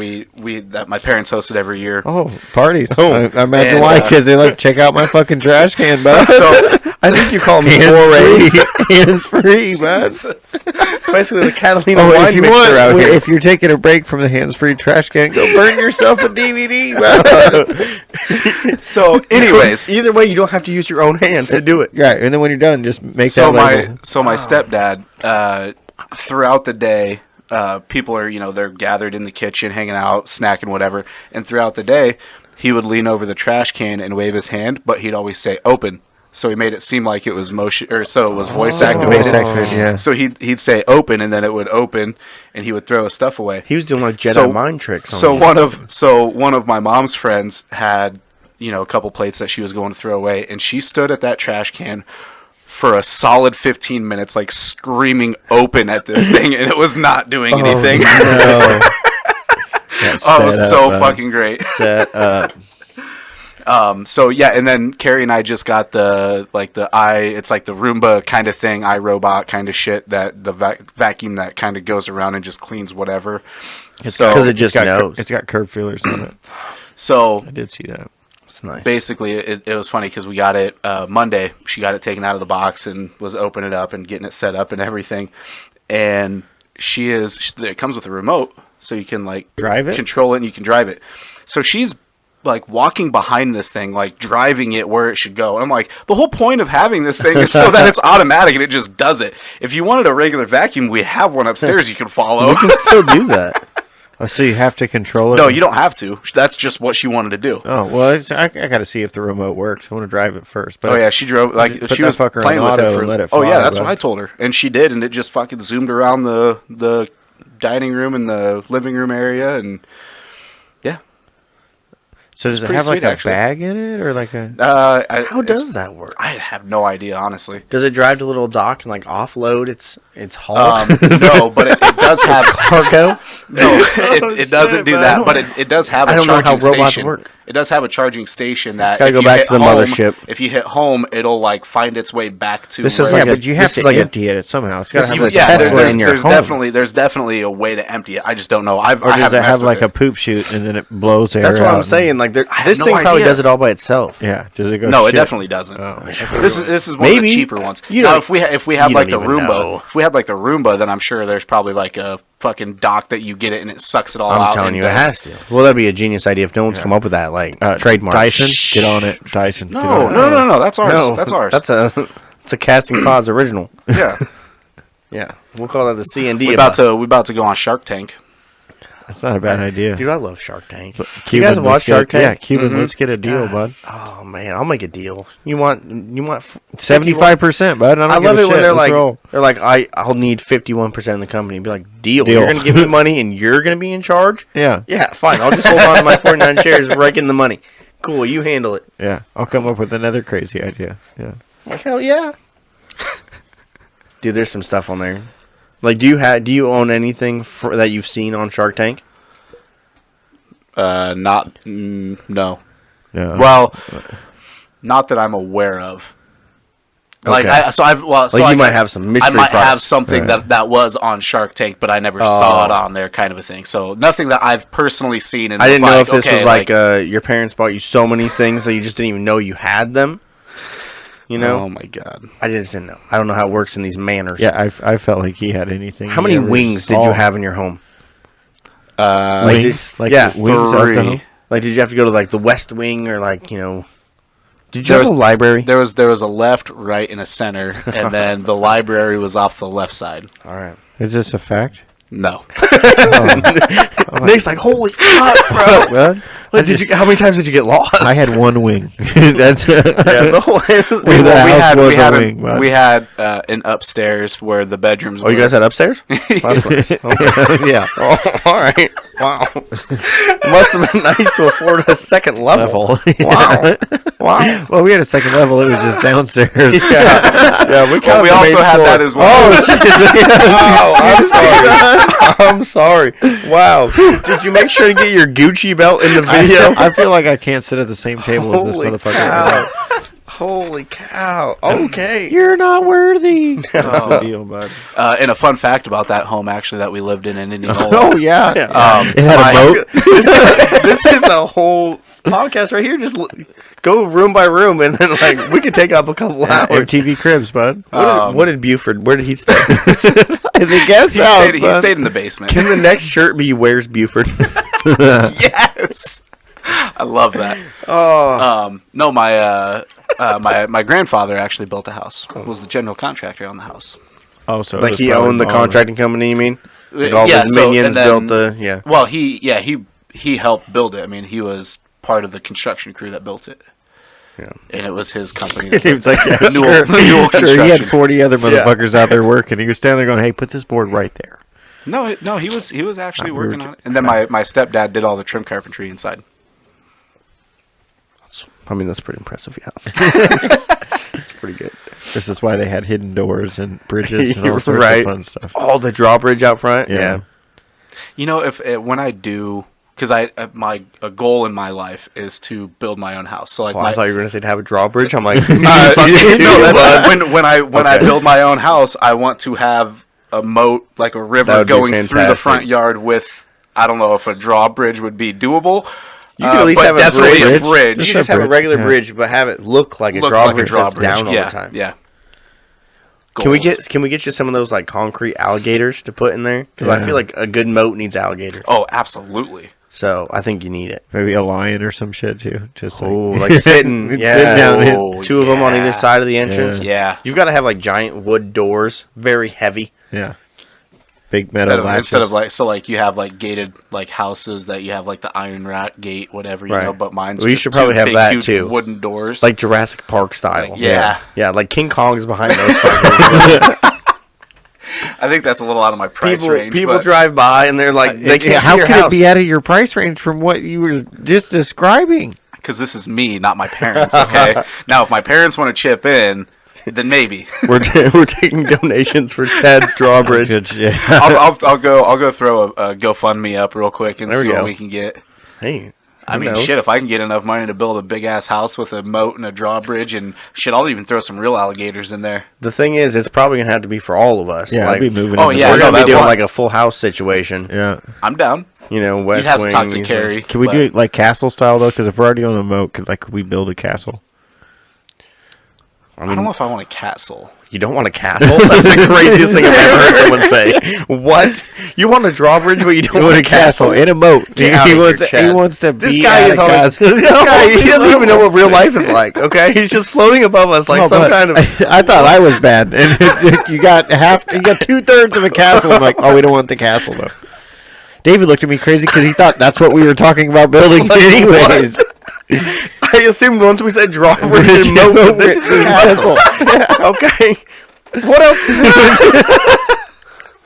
Speaker 2: that my parents hosted every year.
Speaker 1: Oh, parties!
Speaker 3: Oh.
Speaker 1: I imagine
Speaker 2: And,
Speaker 1: why, because they like check out my fucking trash can, bud.
Speaker 2: So
Speaker 3: I think you call them
Speaker 1: Hands
Speaker 3: forays.
Speaker 1: free, hands free, bud.
Speaker 3: It's basically the Catalina
Speaker 1: Oh,
Speaker 3: wine
Speaker 1: if you
Speaker 3: mixer
Speaker 1: want,
Speaker 3: out here.
Speaker 1: if you're taking a break from the hands-free trash can, go burn yourself a DVD, bud.
Speaker 2: so anyways,
Speaker 3: Either way, you don't have to use your own hands to do it.
Speaker 1: Right, and then when you're done, just make
Speaker 2: so
Speaker 1: that label.
Speaker 2: my stepdad throughout the day people are they're gathered in the kitchen hanging out snacking whatever, and throughout the day he would lean over the trash can and wave his hand, but he'd always say open, so he made it seem like it was motion, or so it was voice activated.
Speaker 1: Voice activated, yeah.
Speaker 2: So he'd say open, and then it would open and he would throw his stuff away.
Speaker 3: He was doing like Jedi
Speaker 2: So-
Speaker 3: mind tricks.
Speaker 2: So one of my mom's friends had a couple plates that she was going to throw away, and she stood at that trash can for a solid 15 minutes, like screaming open at this thing, and it was not doing anything.
Speaker 1: No.
Speaker 2: Oh, it was so fucking great.
Speaker 1: Set up.
Speaker 2: So yeah, and then Carrie and I just got it's like the Roomba kind of thing, iRobot kind of shit, that the vacuum that kind of goes around and just cleans whatever.
Speaker 3: because it just
Speaker 1: It's got
Speaker 3: knows.
Speaker 1: it's got curb feelers on it.
Speaker 2: So
Speaker 1: I did see that.
Speaker 3: It's nice.
Speaker 2: basically it was funny because we got it Monday. She got it taken out of the box and was opening it up and getting it set up and everything. And it comes with a remote, so you can like
Speaker 1: Drive it?
Speaker 2: control it, and you can drive it. So she's like walking behind this thing, like driving it where it should go. And I'm like, the whole point of having this thing is so that it's automatic and it just does it. If you wanted a regular vacuum, we have one upstairs you can follow.
Speaker 3: You can still do that.
Speaker 1: Oh, so you have to control it?
Speaker 2: No, you don't have to. That's just what she wanted to do.
Speaker 1: Oh, well, I got to see if the remote works. I want to drive it first. But
Speaker 2: Oh yeah, she drove
Speaker 1: Put
Speaker 2: she
Speaker 1: that
Speaker 2: was
Speaker 1: fucker in
Speaker 2: playing with
Speaker 1: auto
Speaker 2: it for.
Speaker 1: and let it
Speaker 2: Oh yeah,
Speaker 1: fly,
Speaker 2: that's
Speaker 1: bud.
Speaker 2: what I told her, and she did, and it just fucking zoomed around the dining room and the living room area, and yeah.
Speaker 1: So does it
Speaker 2: pretty
Speaker 1: have like
Speaker 2: sweet,
Speaker 1: a
Speaker 2: actually.
Speaker 1: bag in it or like a?
Speaker 3: How does that work?
Speaker 2: I have no idea, honestly.
Speaker 3: Does it drive to a little dock and like offload its haul?
Speaker 2: No, but it does have
Speaker 3: Cargo?
Speaker 2: no. It doesn't do that, but it does have
Speaker 3: I
Speaker 2: a
Speaker 3: don't know
Speaker 2: charging
Speaker 3: how robots
Speaker 2: station.
Speaker 3: work.
Speaker 2: It does have a charging station that
Speaker 3: gotta
Speaker 2: if
Speaker 3: go
Speaker 2: you
Speaker 3: back
Speaker 2: hit
Speaker 3: to the
Speaker 2: home,
Speaker 3: mothership.
Speaker 2: If you hit home, it'll like find its way back to.
Speaker 3: This is
Speaker 2: where
Speaker 3: like
Speaker 1: Yeah,
Speaker 3: a-
Speaker 1: but you have
Speaker 3: this is
Speaker 1: to
Speaker 3: like a-
Speaker 1: empty it somehow. It's got to
Speaker 3: This
Speaker 1: have
Speaker 3: is
Speaker 1: a
Speaker 3: a Tesla
Speaker 2: there's,
Speaker 3: in your
Speaker 2: there's
Speaker 3: home.
Speaker 2: there's definitely a way to empty it. I just don't know.
Speaker 1: Or
Speaker 2: I
Speaker 1: does
Speaker 2: haven't
Speaker 1: it have
Speaker 2: messed with
Speaker 1: like
Speaker 2: it.
Speaker 1: a poop chute and then it blows air
Speaker 3: That's what
Speaker 1: out
Speaker 3: I'm
Speaker 1: and-
Speaker 3: saying. Like this
Speaker 2: have no
Speaker 3: thing probably
Speaker 2: idea.
Speaker 3: does it all by itself.
Speaker 1: Yeah. Does it go?
Speaker 2: No, it
Speaker 1: shit?
Speaker 2: definitely doesn't.
Speaker 1: Oh.
Speaker 2: This is one of
Speaker 3: Maybe.
Speaker 2: the cheaper ones.
Speaker 3: You
Speaker 2: Now,
Speaker 3: don't-
Speaker 2: if we have
Speaker 3: you
Speaker 2: like the
Speaker 3: don't even
Speaker 2: Roomba,
Speaker 3: know.
Speaker 2: if we have like the Roomba, then I'm sure there's probably like a fucking dock that you get it and it sucks it all out.
Speaker 3: I'm telling
Speaker 2: and
Speaker 3: you, it
Speaker 2: does-
Speaker 3: has to. Well, that'd be a genius idea if no one's come up with that. Like trademark.
Speaker 1: Dyson, get on it. Dyson. get
Speaker 2: No,
Speaker 1: on it.
Speaker 2: no. That's ours.
Speaker 3: No,
Speaker 2: That's ours.
Speaker 3: That's a Casting Pods original.
Speaker 2: yeah.
Speaker 3: Yeah, we'll call that the CND.
Speaker 2: We about to go on Shark Tank.
Speaker 1: That's not a bad idea.
Speaker 3: Dude, I love Shark Tank. You
Speaker 1: Cuban,
Speaker 3: guys watch
Speaker 1: let's get-
Speaker 3: Shark Tank?
Speaker 1: Yeah, Cuban. Let's get a deal, bud.
Speaker 3: Oh man, I'll make a deal. You want
Speaker 1: 75%, bud. I
Speaker 3: I
Speaker 1: don't
Speaker 3: love
Speaker 1: give
Speaker 3: it
Speaker 1: a
Speaker 3: when
Speaker 1: shit.
Speaker 3: they're
Speaker 1: Let's
Speaker 3: like
Speaker 1: roll.
Speaker 3: I'll need 51% of the company. Be like, deal.
Speaker 1: Deal.
Speaker 3: You're gonna give me money and you're gonna be in charge.
Speaker 1: Yeah.
Speaker 3: Yeah, fine. I'll just hold on to my 49 shares, rake in the money. Cool, you handle it.
Speaker 1: Yeah, I'll come up with another crazy idea. Yeah.
Speaker 3: Like, hell yeah. Dude, there's some stuff on there. Like, do you own anything that you've seen on Shark Tank?
Speaker 2: No.
Speaker 1: No.
Speaker 2: Well, not that I'm aware of. Like,
Speaker 3: Okay. You might have some mystery
Speaker 2: I might have
Speaker 3: products.
Speaker 2: something that was on Shark Tank, but I never saw it on there, kind of a thing. So nothing that I've personally seen. And
Speaker 3: I didn't know if this
Speaker 2: okay,
Speaker 3: was like your parents bought you so many things that you just didn't even know you had them. You know?
Speaker 2: Oh my god!
Speaker 3: I just didn't know. I don't know how it works in these manors.
Speaker 1: Yeah, I felt like he had anything.
Speaker 3: How many wings did you have in your home?
Speaker 1: Wings?
Speaker 3: Yeah,
Speaker 1: wings off the home?
Speaker 3: Like, did you have to go to like the West Wing or like Did you have a library?
Speaker 2: There was a left, right, and a center, and then the library was off the left side.
Speaker 3: All right.
Speaker 1: Is this a fact?
Speaker 2: No.
Speaker 3: Nick's like, holy fuck, bro.
Speaker 1: Well,
Speaker 3: Like, how many times did you get lost?
Speaker 1: I had one wing. That's
Speaker 3: the whole
Speaker 2: We had an upstairs where the bedrooms were.
Speaker 3: Oh, you guys had upstairs? That's nice. Okay.
Speaker 1: Yeah.
Speaker 3: Oh, all right. Wow. Must have been nice to afford a second level. Wow. Wow.
Speaker 1: Well, we had a second level. It was just downstairs.
Speaker 3: Yeah, we
Speaker 2: we also had that as well.
Speaker 3: Oh, I'm sorry. Wow. Did you make sure to get your Gucci belt in the video?
Speaker 1: I feel like I can't sit at the same table as this
Speaker 3: Holy
Speaker 1: motherfucker.
Speaker 3: cow. Holy cow. Okay.
Speaker 1: You're not worthy. That's the deal, bud.
Speaker 2: And a fun fact about that home, actually, that we lived in Indianola.
Speaker 1: Oh, yeah.
Speaker 2: Um,
Speaker 1: It had a boat.
Speaker 3: This is a whole podcast right here. Just go room by room, and then like we could take up a couple hours.
Speaker 1: MTV Cribs, bud.
Speaker 3: What did Buford? Where did he stay?
Speaker 1: The guest house,
Speaker 2: he stayed in the basement.
Speaker 3: Can the next shirt be "Where's Buford"?
Speaker 2: Yes. I love that.
Speaker 3: Oh,
Speaker 2: No, my grandfather actually built a house. Was the general contractor on the house.
Speaker 1: Oh, so
Speaker 3: like he owned the contracting company. You mean? Like all his minions built the
Speaker 2: Well, he helped build it. I mean, he was part of the construction crew that built it.
Speaker 3: Yeah.
Speaker 2: And it was his company.
Speaker 1: He was like, yeah,
Speaker 2: Newell
Speaker 1: sure. He had
Speaker 2: Construction.
Speaker 1: 40 other motherfuckers out there working. He was standing there going, hey, put this board right there.
Speaker 2: No, he was actually working on it. And then my stepdad did all the trim carpentry inside.
Speaker 3: I mean, that's pretty impressive. Yeah, it's pretty good.
Speaker 1: This is why they had hidden doors and bridges and all sorts of fun stuff.
Speaker 3: Oh, the drawbridge out front.
Speaker 1: Yeah.
Speaker 2: You know, when I do, because a goal in my life is to build my own house. So like,
Speaker 3: I thought you were gonna say to have a drawbridge. I'm like,
Speaker 2: when I build my own house, I want to have a moat, like a river going through the front yard with. I don't know if a drawbridge would be doable.
Speaker 3: You can at least have
Speaker 2: a bridge.
Speaker 3: You can just have a regular bridge, but have it look like a drawbridge that's down all the time.
Speaker 2: Yeah.
Speaker 3: Goals. Can we get you some of those like concrete alligators to put in there? Because I feel like a good moat needs alligator.
Speaker 2: Oh, absolutely.
Speaker 3: So I think you need it.
Speaker 1: Maybe a lion or some shit too. Just
Speaker 3: like sitting,
Speaker 1: sitting down.
Speaker 3: Two of them on either side of the entrance.
Speaker 2: Yeah.
Speaker 3: You've got to have like giant wood doors, very heavy.
Speaker 1: Yeah. Big metal
Speaker 2: instead of like you have like gated like houses that you have like the iron rat gate, whatever, you know, but mine's
Speaker 3: you should probably have that
Speaker 2: huge
Speaker 3: too.
Speaker 2: Wooden doors.
Speaker 3: Like Jurassic Park style.
Speaker 2: Like, yeah.
Speaker 3: Yeah, like King Kong's behind those.
Speaker 2: I think that's a little out of my price range.
Speaker 3: People drive by and they're like, they can't see
Speaker 1: how
Speaker 3: your
Speaker 1: can
Speaker 3: house.
Speaker 1: it be out of your price range from what you were just describing?
Speaker 2: Because this is me, not my parents, okay? Now, if my parents want to chip in, then maybe.
Speaker 3: We're taking donations for Chad's drawbridge.
Speaker 2: I'll go throw a GoFundMe up real quick and see what we can get.
Speaker 3: Hey,
Speaker 2: I mean, shit, if I can get enough money to build a big ass house with a moat and a drawbridge and shit, I'll even throw some real alligators in there.
Speaker 3: The thing is, it's probably gonna have to be for all of us.
Speaker 1: Yeah,
Speaker 3: like,
Speaker 1: I'll be moving.
Speaker 2: Oh yeah,
Speaker 3: we're gonna be doing like a full house situation.
Speaker 1: Yeah,
Speaker 2: I'm down.
Speaker 3: You know, West
Speaker 2: You'd have
Speaker 3: Wing.
Speaker 2: to talk to Carrie.
Speaker 1: Can we do it like castle style though? Because if we're already on a moat, could we build a castle?
Speaker 2: I don't know if I want a castle.
Speaker 3: You don't want a castle? That's the craziest thing I've ever heard someone say. What? You want a drawbridge, but you don't want a castle
Speaker 1: in a moat? He wants to.
Speaker 3: This guy is on. This guy, he doesn't even know what real life is like. Okay, he's just floating above us like some kind of.
Speaker 1: I thought I was bad, and you got 2/3 of a castle. I'm like, oh, we don't want the castle though. David looked at me crazy because he thought that's what we were talking about building, anyways.
Speaker 3: I assumed once we said drawbridge and moat, this is a castle. Okay. What else?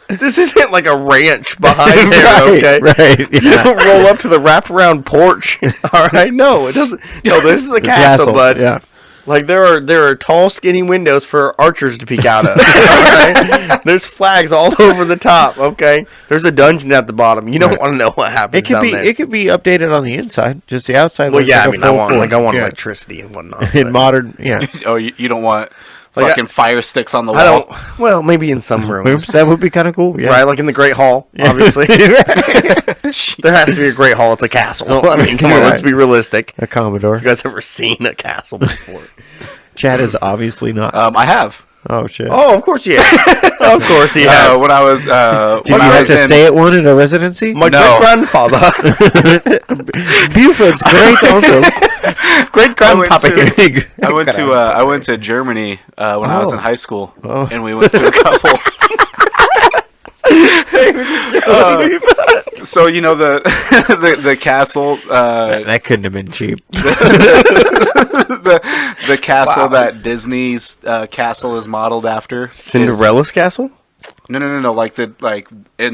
Speaker 3: This isn't like a ranch behind there, okay?
Speaker 4: Right.
Speaker 3: You don't roll up to the wraparound porch. All right, no, it doesn't. No, this is a castle, bud.
Speaker 4: Yeah.
Speaker 3: Like there are tall, skinny windows for archers to peek out of. All right? There's flags all over the top. Okay, there's a dungeon at the bottom. You don't want to know what happens.
Speaker 1: It could be updated on the inside. Just the outside.
Speaker 3: Well,
Speaker 1: looks
Speaker 3: yeah,
Speaker 1: like
Speaker 3: I
Speaker 1: a
Speaker 3: mean,
Speaker 1: full
Speaker 3: I want
Speaker 1: yeah.
Speaker 3: electricity and whatnot.
Speaker 1: In
Speaker 3: but
Speaker 1: modern. Yeah.
Speaker 2: Oh, you don't want
Speaker 3: Like,
Speaker 2: fucking fire sticks on the
Speaker 3: I
Speaker 2: wall.
Speaker 3: don't. Well, maybe in some rooms,
Speaker 1: That would be kind of cool. Yeah.
Speaker 3: right? Like in the Great Hall, obviously. There has to be a Great Hall. It's a castle. I mean, come on, let's be realistic.
Speaker 1: A Commodore.
Speaker 3: You guys ever seen a castle before?
Speaker 1: Chad is obviously not.
Speaker 2: I have.
Speaker 1: Oh shit.
Speaker 3: Oh, of course he has. Of course he has.
Speaker 2: When I was
Speaker 1: Did
Speaker 2: when
Speaker 1: you
Speaker 2: I
Speaker 1: have
Speaker 2: was
Speaker 1: to
Speaker 2: in,
Speaker 1: stay at one in a residency?
Speaker 3: My
Speaker 2: No.
Speaker 3: great-grandfather.
Speaker 1: Buford's great uncle.
Speaker 3: Great-grandpapa.
Speaker 2: I went to Germany when I was in high school,
Speaker 1: Oh.
Speaker 2: and we went to a couple. So you know the castle,
Speaker 1: That couldn't have been cheap.
Speaker 2: the castle that Disney's castle is modeled after.
Speaker 3: Cinderella's castle?
Speaker 2: No. Like in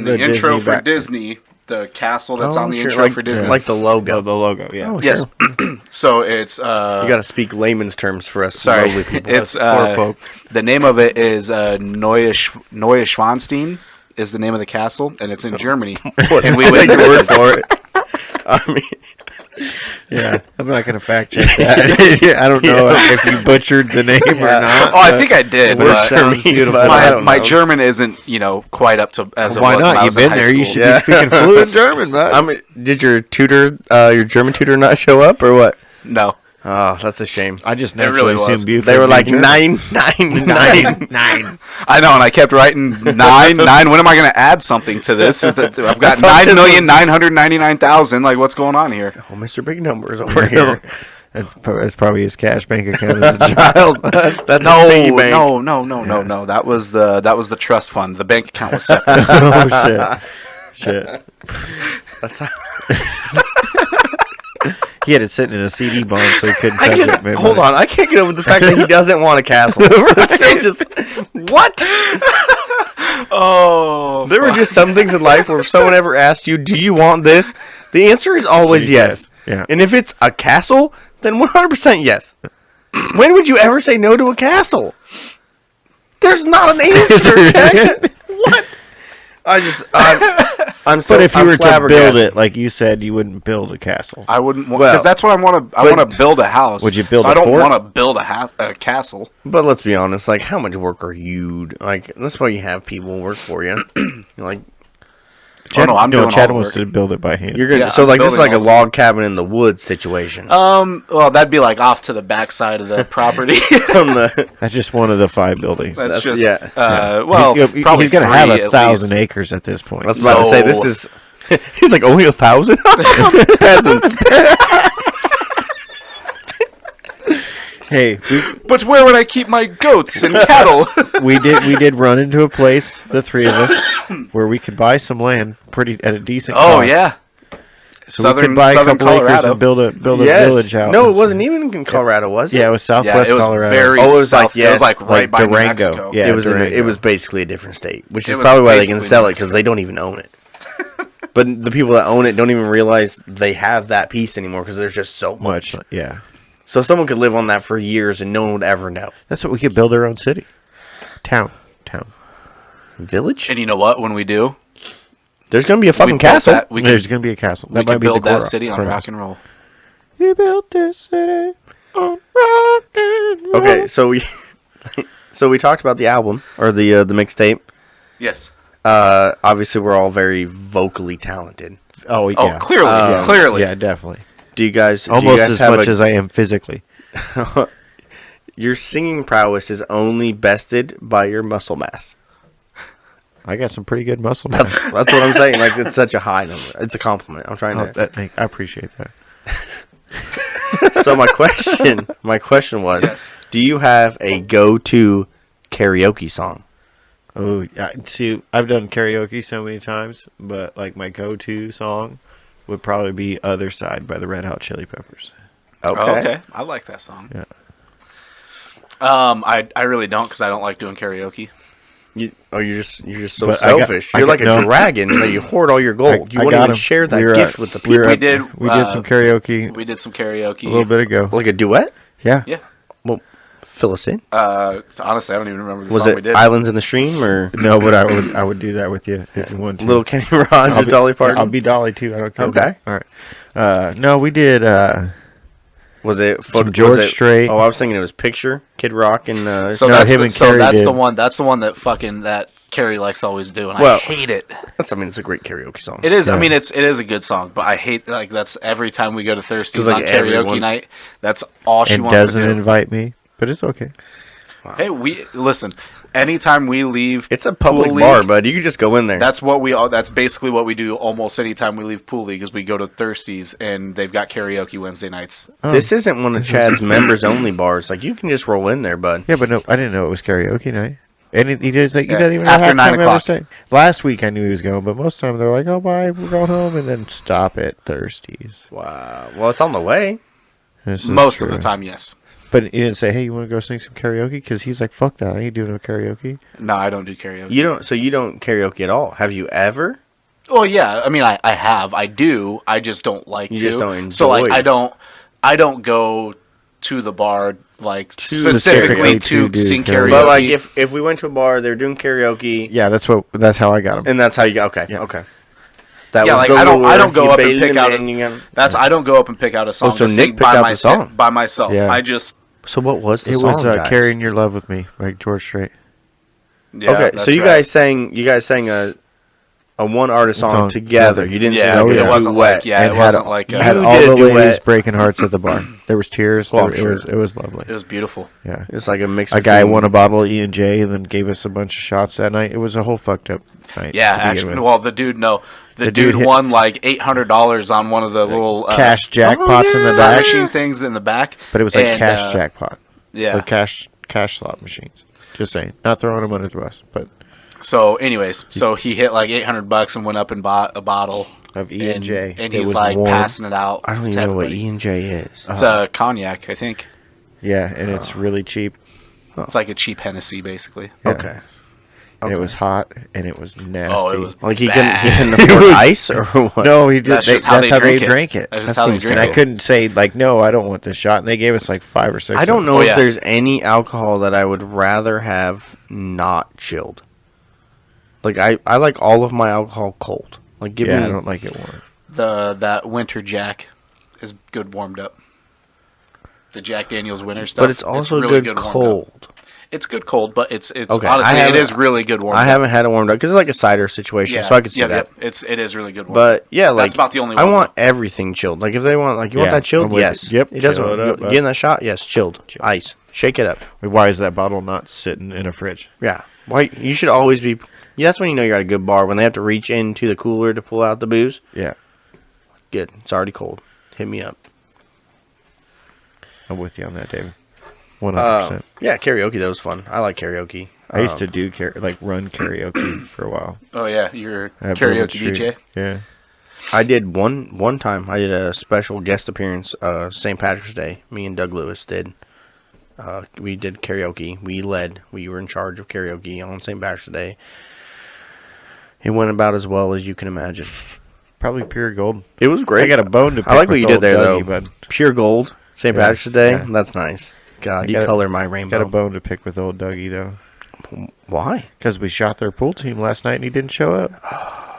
Speaker 2: the
Speaker 1: The
Speaker 2: intro
Speaker 1: Disney
Speaker 2: for
Speaker 1: back-
Speaker 2: Disney, the castle that's on the
Speaker 3: sure,
Speaker 2: intro
Speaker 3: like,
Speaker 2: for Disney.
Speaker 3: like the logo.
Speaker 1: The logo. Yeah.
Speaker 3: Oh,
Speaker 2: Yes.
Speaker 3: sure.
Speaker 2: So it's
Speaker 3: You got to speak layman's terms for us
Speaker 2: sorry.
Speaker 3: lowly people.
Speaker 2: It's
Speaker 1: poor folk.
Speaker 2: the name of it is Neuschwanstein is the name of the castle, and it's in Germany. And we went
Speaker 3: Take your word
Speaker 2: visit.
Speaker 3: for it. I mean,
Speaker 1: Yeah. I'm not gonna fact check that. I don't know if you butchered the name or not.
Speaker 2: Oh, I think I did.
Speaker 3: it
Speaker 2: But
Speaker 3: sounds beautiful. I
Speaker 2: my
Speaker 3: don't
Speaker 2: my
Speaker 3: know.
Speaker 2: German isn't quite up to as it
Speaker 1: Why
Speaker 2: was when I
Speaker 1: not?
Speaker 2: was
Speaker 1: You've
Speaker 2: in
Speaker 1: been
Speaker 2: high
Speaker 1: there. You
Speaker 2: school.
Speaker 1: should
Speaker 3: Yeah.
Speaker 1: be speaking fluent German, bud.
Speaker 3: I mean, did your tutor, your German tutor, not show up or what?
Speaker 2: No.
Speaker 3: Oh, that's a shame.
Speaker 1: I just
Speaker 2: really
Speaker 1: naturally
Speaker 2: was.
Speaker 1: assumed Buford.
Speaker 3: They were
Speaker 1: knew
Speaker 3: like
Speaker 1: German.
Speaker 3: 999.
Speaker 2: I know, and I kept writing nine. When am I going to add something to this? I've got
Speaker 3: thought this
Speaker 2: 9,999,000. Like, what's going on here?
Speaker 3: Oh, Mr. Big Numbers over here.
Speaker 1: That's probably his cash bank account as a child.
Speaker 3: That's
Speaker 2: No,
Speaker 3: his piggy bank.
Speaker 2: no. That was the trust fund. The bank account was separate.
Speaker 1: Oh shit!
Speaker 3: That's how,
Speaker 1: He had it sitting in a CD bomb, so he couldn't
Speaker 3: I
Speaker 1: touch
Speaker 3: just,
Speaker 1: it. Man,
Speaker 3: hold on. I can't get over the fact that he doesn't want a castle. Still just, what?
Speaker 2: Oh,
Speaker 3: There were just some things in life where if someone ever asked you, do you want this? The answer is always yes.
Speaker 1: Yeah.
Speaker 3: And if it's a castle, then 100% yes. When would you ever say no to a castle? There's not an answer, Jack. What? I'm so,
Speaker 1: But if you
Speaker 3: I'm
Speaker 1: were to build
Speaker 3: flabbergasted.
Speaker 1: it, like you said, you wouldn't build a castle.
Speaker 2: I wouldn't want
Speaker 3: Well,
Speaker 2: because that's what I want to. I want to build a house.
Speaker 1: Would you build
Speaker 2: so
Speaker 1: a
Speaker 2: I don't
Speaker 1: fort?
Speaker 2: want to build a castle.
Speaker 3: But let's be honest, like, how much work are you, like, that's why you have people work for you. You're like,
Speaker 2: Oh, no, I'm doing
Speaker 1: Chad
Speaker 2: all the
Speaker 1: wants
Speaker 2: work.
Speaker 1: to build it by hand.
Speaker 3: you're gonna,
Speaker 2: Yeah,
Speaker 3: so
Speaker 2: I'm
Speaker 3: like, this is like
Speaker 2: building
Speaker 3: a
Speaker 2: all-
Speaker 3: log cabin in the woods situation.
Speaker 2: Well, that'd be like off to the backside of the property.
Speaker 3: From the,
Speaker 1: That's just one of the 5 buildings.
Speaker 2: That's
Speaker 3: That's-
Speaker 2: just
Speaker 3: yeah.
Speaker 2: well,
Speaker 1: he's
Speaker 2: probably
Speaker 1: going to have
Speaker 2: 3 at
Speaker 1: 1,000
Speaker 2: least.
Speaker 1: acres at this point.
Speaker 3: I was about to say, this is, he's like, only 1,000? Peasants.
Speaker 1: Hey,
Speaker 2: But where would I keep my goats and cattle?
Speaker 1: we did run into a place, the 3 of us, where we could buy some land at a decent
Speaker 2: Oh
Speaker 1: cost.
Speaker 2: yeah,
Speaker 1: So we could buy a
Speaker 2: Southern
Speaker 1: couple acres
Speaker 2: Colorado.
Speaker 1: and build a
Speaker 3: Yes.
Speaker 1: village out.
Speaker 3: No, it
Speaker 1: and
Speaker 3: wasn't even in Colorado, was it?
Speaker 1: Yeah, it was
Speaker 2: Yeah,
Speaker 1: Southwest
Speaker 2: it was
Speaker 1: Colorado.
Speaker 2: very.
Speaker 3: Oh, it was
Speaker 2: south.
Speaker 3: like,
Speaker 2: It
Speaker 3: yes,
Speaker 2: was like right by New
Speaker 1: Durango.
Speaker 2: Mexico.
Speaker 1: Yeah,
Speaker 3: it was
Speaker 1: Durango.
Speaker 3: it was basically a different state, which
Speaker 2: It
Speaker 3: is
Speaker 2: was
Speaker 3: probably why they
Speaker 2: basically
Speaker 3: can sell
Speaker 2: New
Speaker 3: it, because
Speaker 2: Mexico.
Speaker 3: they don't even own it. But the people that own it don't even realize they have that piece anymore, because there's just so much.
Speaker 1: much. Yeah,
Speaker 3: So someone could live on that for years and no one would ever know.
Speaker 1: that's what we could build our own city, town.
Speaker 3: Village?
Speaker 2: And you know what? When we do,
Speaker 3: There's gonna be a fucking
Speaker 2: we built
Speaker 3: castle.
Speaker 2: that- we can,
Speaker 1: There's going to be a castle.
Speaker 2: we
Speaker 1: That might
Speaker 2: can
Speaker 1: be the
Speaker 2: build that
Speaker 1: core-
Speaker 2: city on
Speaker 1: courthouse.
Speaker 2: rock and roll.
Speaker 1: We built this city on rock and roll.
Speaker 3: Okay, so we talked about the album or the mixtape.
Speaker 2: Yes.
Speaker 3: Obviously, we're all very vocally talented.
Speaker 1: Oh, yeah.
Speaker 2: Oh, clearly,
Speaker 1: Yeah.
Speaker 2: clearly.
Speaker 1: Yeah, definitely.
Speaker 3: Do you guys
Speaker 1: Almost
Speaker 3: have
Speaker 1: as much as I am physically.
Speaker 3: your singing prowess is only bested by your muscle mass?
Speaker 1: I got some pretty good muscle mass.
Speaker 3: That's what I'm saying. Like, it's such a high number. It's a compliment. I'm trying to.
Speaker 1: I appreciate that.
Speaker 3: So my question was,
Speaker 2: Yes.
Speaker 3: do you have a go-to karaoke song?
Speaker 1: Oh, see, I've done karaoke so many times, but like my go-to song would probably be "Other Side" by the Red Hot Chili Peppers.
Speaker 2: Oh, okay. I like that song.
Speaker 1: Yeah.
Speaker 2: I really don't because I don't like doing karaoke.
Speaker 3: You're just so
Speaker 1: But
Speaker 3: selfish. You're like a dragon. You hoard all your gold. You wouldn't even share that gift with the people.
Speaker 1: We did some karaoke.
Speaker 2: We did some karaoke
Speaker 1: a little bit ago.
Speaker 3: Like a duet?
Speaker 1: Yeah.
Speaker 2: Yeah.
Speaker 3: Well, fill us in.
Speaker 2: Honestly, I don't even remember the
Speaker 3: Was
Speaker 2: song we
Speaker 3: it
Speaker 2: did.
Speaker 3: Islands in the Stream or
Speaker 1: No, but I would do that with you if you want to.
Speaker 3: Little Kenny Rogers and Dolly Parton?
Speaker 1: I'll be Dolly too. I don't care.
Speaker 3: Okay.
Speaker 1: All right. No, we did.
Speaker 3: Was it
Speaker 1: George Strait?
Speaker 3: Oh, I was thinking it was Picture, Kid Rock, and
Speaker 2: So
Speaker 1: no,
Speaker 2: that's
Speaker 1: him
Speaker 2: the,
Speaker 1: and
Speaker 2: so
Speaker 1: Carrie
Speaker 2: that's
Speaker 1: did.
Speaker 2: the one. That's the one that that Carrie likes to always do, and
Speaker 3: Well,
Speaker 2: I hate it.
Speaker 3: it's a great karaoke song.
Speaker 2: It is.
Speaker 1: Yeah.
Speaker 2: I mean, it is a good song, but I hate that's every time we go to Thirsties
Speaker 3: like
Speaker 2: on karaoke
Speaker 3: everyone-
Speaker 2: night. That's all she
Speaker 1: and
Speaker 2: wants to
Speaker 1: doesn't
Speaker 2: do.
Speaker 1: invite me, but it's okay.
Speaker 2: Hey, we listen. Anytime we leave,
Speaker 3: It's a public
Speaker 2: Pool
Speaker 3: bar,
Speaker 2: League,
Speaker 3: bud. You can just go in there.
Speaker 2: That's what we all. That's basically what we do almost anytime we leave Pool League. Is we go to Thirsties and they've got karaoke Wednesday nights.
Speaker 3: This isn't one of Chad's members only bars. Like you can just roll in there, bud.
Speaker 1: Yeah, but no, I didn't know it was karaoke night. And he does like, he
Speaker 2: Yeah,
Speaker 1: doesn't even know
Speaker 2: after
Speaker 1: half
Speaker 2: 9
Speaker 1: time ever
Speaker 2: o'clock.
Speaker 1: say. Last week I knew he was going, but most of the time they're like, "Oh, bye, we're going home," and then stop at Thirsties.
Speaker 3: Wow. Well, it's on the way.
Speaker 1: This is
Speaker 2: Most of
Speaker 1: true.
Speaker 2: the time, yes.
Speaker 1: But he didn't say, "Hey, you want to go sing some karaoke?" Because he's like, "Fuck that, I ain't doing no karaoke."
Speaker 2: No, I don't do karaoke.
Speaker 3: You don't karaoke at all. Have you ever?
Speaker 2: Well, yeah. I mean, I have. I do. I just don't like to.
Speaker 3: You just don't
Speaker 2: So like,
Speaker 3: enjoy.
Speaker 2: I don't go to the bar like
Speaker 1: Specifically
Speaker 2: specifically
Speaker 1: to
Speaker 2: to
Speaker 1: do
Speaker 2: sing
Speaker 1: karaoke.
Speaker 2: karaoke.
Speaker 3: But like if we went to a bar, they're doing karaoke,
Speaker 1: Yeah, that's how I got him.
Speaker 3: and that's how you got. Okay.
Speaker 1: Yeah.
Speaker 3: Okay. That
Speaker 2: Yeah,
Speaker 3: was
Speaker 2: like
Speaker 3: the
Speaker 2: I
Speaker 3: lure.
Speaker 2: don't go
Speaker 3: You
Speaker 2: up and
Speaker 3: baited
Speaker 2: pick
Speaker 3: him
Speaker 2: out.
Speaker 3: in, you got-
Speaker 2: I don't go up and pick out a song
Speaker 3: so
Speaker 2: to
Speaker 3: Nick
Speaker 2: sing
Speaker 3: picked
Speaker 2: by
Speaker 3: out the song.
Speaker 2: by myself.
Speaker 1: Yeah.
Speaker 2: I just
Speaker 3: So what was the
Speaker 1: It
Speaker 3: song?
Speaker 1: was
Speaker 3: guys?
Speaker 1: "Carrying Your Love with Me" by George Strait.
Speaker 2: yeah,
Speaker 3: Okay,
Speaker 2: that's
Speaker 3: so you
Speaker 2: right.
Speaker 3: guys sang a one artist song
Speaker 1: Song
Speaker 3: together.
Speaker 1: together.
Speaker 3: You didn't
Speaker 2: Yeah,
Speaker 3: sing like
Speaker 1: it
Speaker 3: a
Speaker 2: wasn't
Speaker 3: duet.
Speaker 2: like- yeah,
Speaker 1: And
Speaker 2: it wasn't like
Speaker 1: had
Speaker 3: You
Speaker 1: all
Speaker 3: did
Speaker 1: the
Speaker 3: a duet.
Speaker 1: ladies breaking hearts at the bar. There was tears.
Speaker 3: Well, I'm
Speaker 1: It was
Speaker 3: sure.
Speaker 1: it was lovely.
Speaker 2: It was beautiful.
Speaker 1: Yeah.
Speaker 3: It's like a mix.
Speaker 1: A guy won a bottle of E&J and then gave us a bunch of shots that night. It was a whole fucked up night.
Speaker 2: Yeah,
Speaker 1: to begin
Speaker 2: actually,
Speaker 1: with.
Speaker 2: well, the dude
Speaker 1: The dude hit-
Speaker 2: won like $800 on one of the little
Speaker 1: cash jackpots in the
Speaker 2: slot
Speaker 1: back.
Speaker 2: machine things in the back.
Speaker 1: But it was like
Speaker 2: And,
Speaker 1: cash jackpot.
Speaker 2: Yeah.
Speaker 1: Like cash slot machines. Just saying. Not throwing them under the bus, but
Speaker 2: So, anyways, so he hit like $800 and went up and bought a bottle
Speaker 1: of E&J.
Speaker 2: and
Speaker 1: It
Speaker 2: he's
Speaker 1: was
Speaker 2: like
Speaker 1: warm.
Speaker 2: passing it out.
Speaker 3: I don't
Speaker 2: to
Speaker 3: even know what
Speaker 2: everybody.
Speaker 3: E&J is.
Speaker 2: It's a cognac, I think.
Speaker 1: Yeah, and it's really cheap.
Speaker 2: It's like a cheap Hennessy, basically.
Speaker 1: Yeah.
Speaker 3: Okay.
Speaker 1: And it was hot and it was nasty.
Speaker 2: Oh, it was
Speaker 3: Like he
Speaker 2: bad.
Speaker 3: couldn't afford ice or what?
Speaker 1: No, he did.
Speaker 2: That's just how
Speaker 1: That's
Speaker 2: they
Speaker 1: how they
Speaker 2: drink it.
Speaker 1: drank it.
Speaker 2: That's just how they drink
Speaker 1: And I
Speaker 2: it.
Speaker 1: couldn't say like, no, I don't want this shot. And they gave us like 5 or 6.
Speaker 3: I don't know
Speaker 2: Oh,
Speaker 3: if
Speaker 2: yeah.
Speaker 3: there's any alcohol that I would rather have not chilled. Like I like all of my alcohol cold. Like give
Speaker 1: Yeah,
Speaker 3: me.
Speaker 1: I don't like it warm.
Speaker 2: That Winter Jack is good warmed up. The Jack Daniel's Winter stuff.
Speaker 3: But it's also
Speaker 2: really
Speaker 3: good
Speaker 2: warmed up.
Speaker 3: cold.
Speaker 2: It's good cold, but it's
Speaker 3: Okay,
Speaker 2: honestly
Speaker 3: I
Speaker 2: it is
Speaker 3: haven't-
Speaker 2: really good warmed
Speaker 3: I
Speaker 2: up.
Speaker 3: haven't had it warmed up because it's like a cider situation, so I could see that.
Speaker 2: It is really good warmed
Speaker 3: But yeah, like
Speaker 2: That's about the only
Speaker 3: I
Speaker 2: one.
Speaker 3: want everything chilled. Like if they want, like you want
Speaker 1: Yeah,
Speaker 3: that chilled,
Speaker 1: I'm with
Speaker 3: yes.
Speaker 1: you. Yep,
Speaker 3: It doesn't.
Speaker 1: chill it up,
Speaker 3: You
Speaker 1: bud.
Speaker 3: getting that shot? Yes, chilled. Ice. Shake it up.
Speaker 1: Why is that bottle not sitting in a fridge?
Speaker 3: Yeah. Why you should always be. Yeah, that's when you know you're at a good bar when they have to reach into the cooler to pull out the booze.
Speaker 1: Yeah,
Speaker 3: Good. It's already cold. Hit me up.
Speaker 1: I'm with you on that, David. 100%.
Speaker 3: Yeah, karaoke. That was fun. I like karaoke.
Speaker 1: I used to do run karaoke for a while.
Speaker 2: Oh yeah, you're a
Speaker 1: at Bourbon
Speaker 2: karaoke DJ.
Speaker 1: Street. Yeah.
Speaker 3: I did one time. I did a special guest appearance, St. Patrick's Day. Me and Doug Lewis did. We did karaoke. We led. We were in charge of karaoke on St. Patrick's Day. It went about as well as you can imagine.
Speaker 1: Probably pure gold.
Speaker 3: It was great.
Speaker 1: I got a bone to pick
Speaker 3: I like what
Speaker 1: with
Speaker 3: you did
Speaker 1: old
Speaker 3: there,
Speaker 1: Dougie,
Speaker 3: though.
Speaker 1: But
Speaker 3: Pure gold. St.
Speaker 1: Yeah,
Speaker 3: Patrick's Day.
Speaker 1: yeah.
Speaker 3: That's nice. God, you
Speaker 1: got a-
Speaker 3: color my rainbow.
Speaker 1: got a bone to pick with old Dougie, though.
Speaker 3: Why?
Speaker 1: Because we shot their pool team last night and he didn't show up.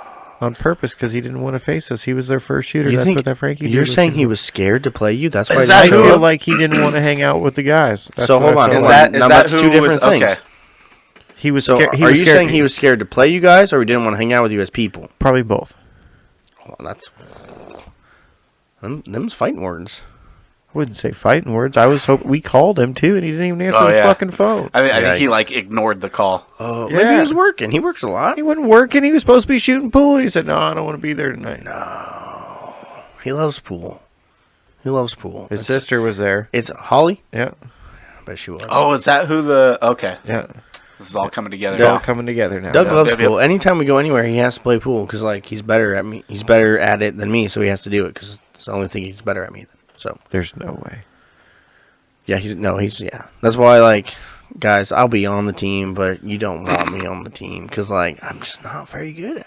Speaker 1: On purpose, because he didn't want to face us. He was their first shooter.
Speaker 3: You
Speaker 1: That's
Speaker 3: think
Speaker 1: what that Frankie did.
Speaker 3: you're
Speaker 1: was
Speaker 3: saying
Speaker 1: shoot
Speaker 3: he
Speaker 1: him.
Speaker 3: was scared to play you? That's why
Speaker 2: Is
Speaker 3: he
Speaker 2: that
Speaker 1: I
Speaker 3: didn't
Speaker 2: who-
Speaker 3: show
Speaker 1: feel
Speaker 3: up?
Speaker 1: like he didn't want to hang out with the guys. That's
Speaker 3: So
Speaker 1: what
Speaker 3: hold
Speaker 1: I
Speaker 3: on.
Speaker 1: felt
Speaker 2: Is
Speaker 1: like.
Speaker 2: that
Speaker 3: Now,
Speaker 2: that
Speaker 3: that's
Speaker 2: who
Speaker 3: two different
Speaker 2: was
Speaker 3: things.
Speaker 2: okay?
Speaker 1: He was
Speaker 3: So
Speaker 1: scared. He
Speaker 3: are
Speaker 1: was
Speaker 3: you
Speaker 1: scared.
Speaker 3: saying he was scared to play you guys, or he didn't want to hang out with you as people?
Speaker 1: Probably both.
Speaker 3: Well, that's them's fighting words.
Speaker 1: I wouldn't say fighting words. I was hoping we called him too, and he didn't even answer
Speaker 2: Oh,
Speaker 1: the
Speaker 2: yeah.
Speaker 1: fucking phone.
Speaker 2: I think he
Speaker 3: Yikes.
Speaker 2: like ignored the call.
Speaker 3: Oh,
Speaker 1: Yeah.
Speaker 3: maybe he was working. He works a lot.
Speaker 1: He wasn't working. He was supposed to be shooting pool, and he said, "No, I don't want to be there tonight."
Speaker 3: He loves pool. He loves pool.
Speaker 1: His sister was there.
Speaker 3: It's Holly.
Speaker 1: Yeah,
Speaker 3: I bet she was.
Speaker 2: Oh, is that who the? Okay,
Speaker 1: yeah.
Speaker 2: this is all coming together.
Speaker 1: It's
Speaker 2: now.
Speaker 1: all coming together now.
Speaker 3: Doug
Speaker 1: Yeah.
Speaker 3: loves
Speaker 2: Yep, yep.
Speaker 3: pool. Anytime we go anywhere, he has to play pool because like he's better at me. He's better at it than me, so he has to do it because it's the only thing he's better at me. So
Speaker 1: There's no way.
Speaker 3: yeah, he's yeah. That's why like guys, I'll be on the team, but you don't want me on the team because, like, I'm just not very good at it.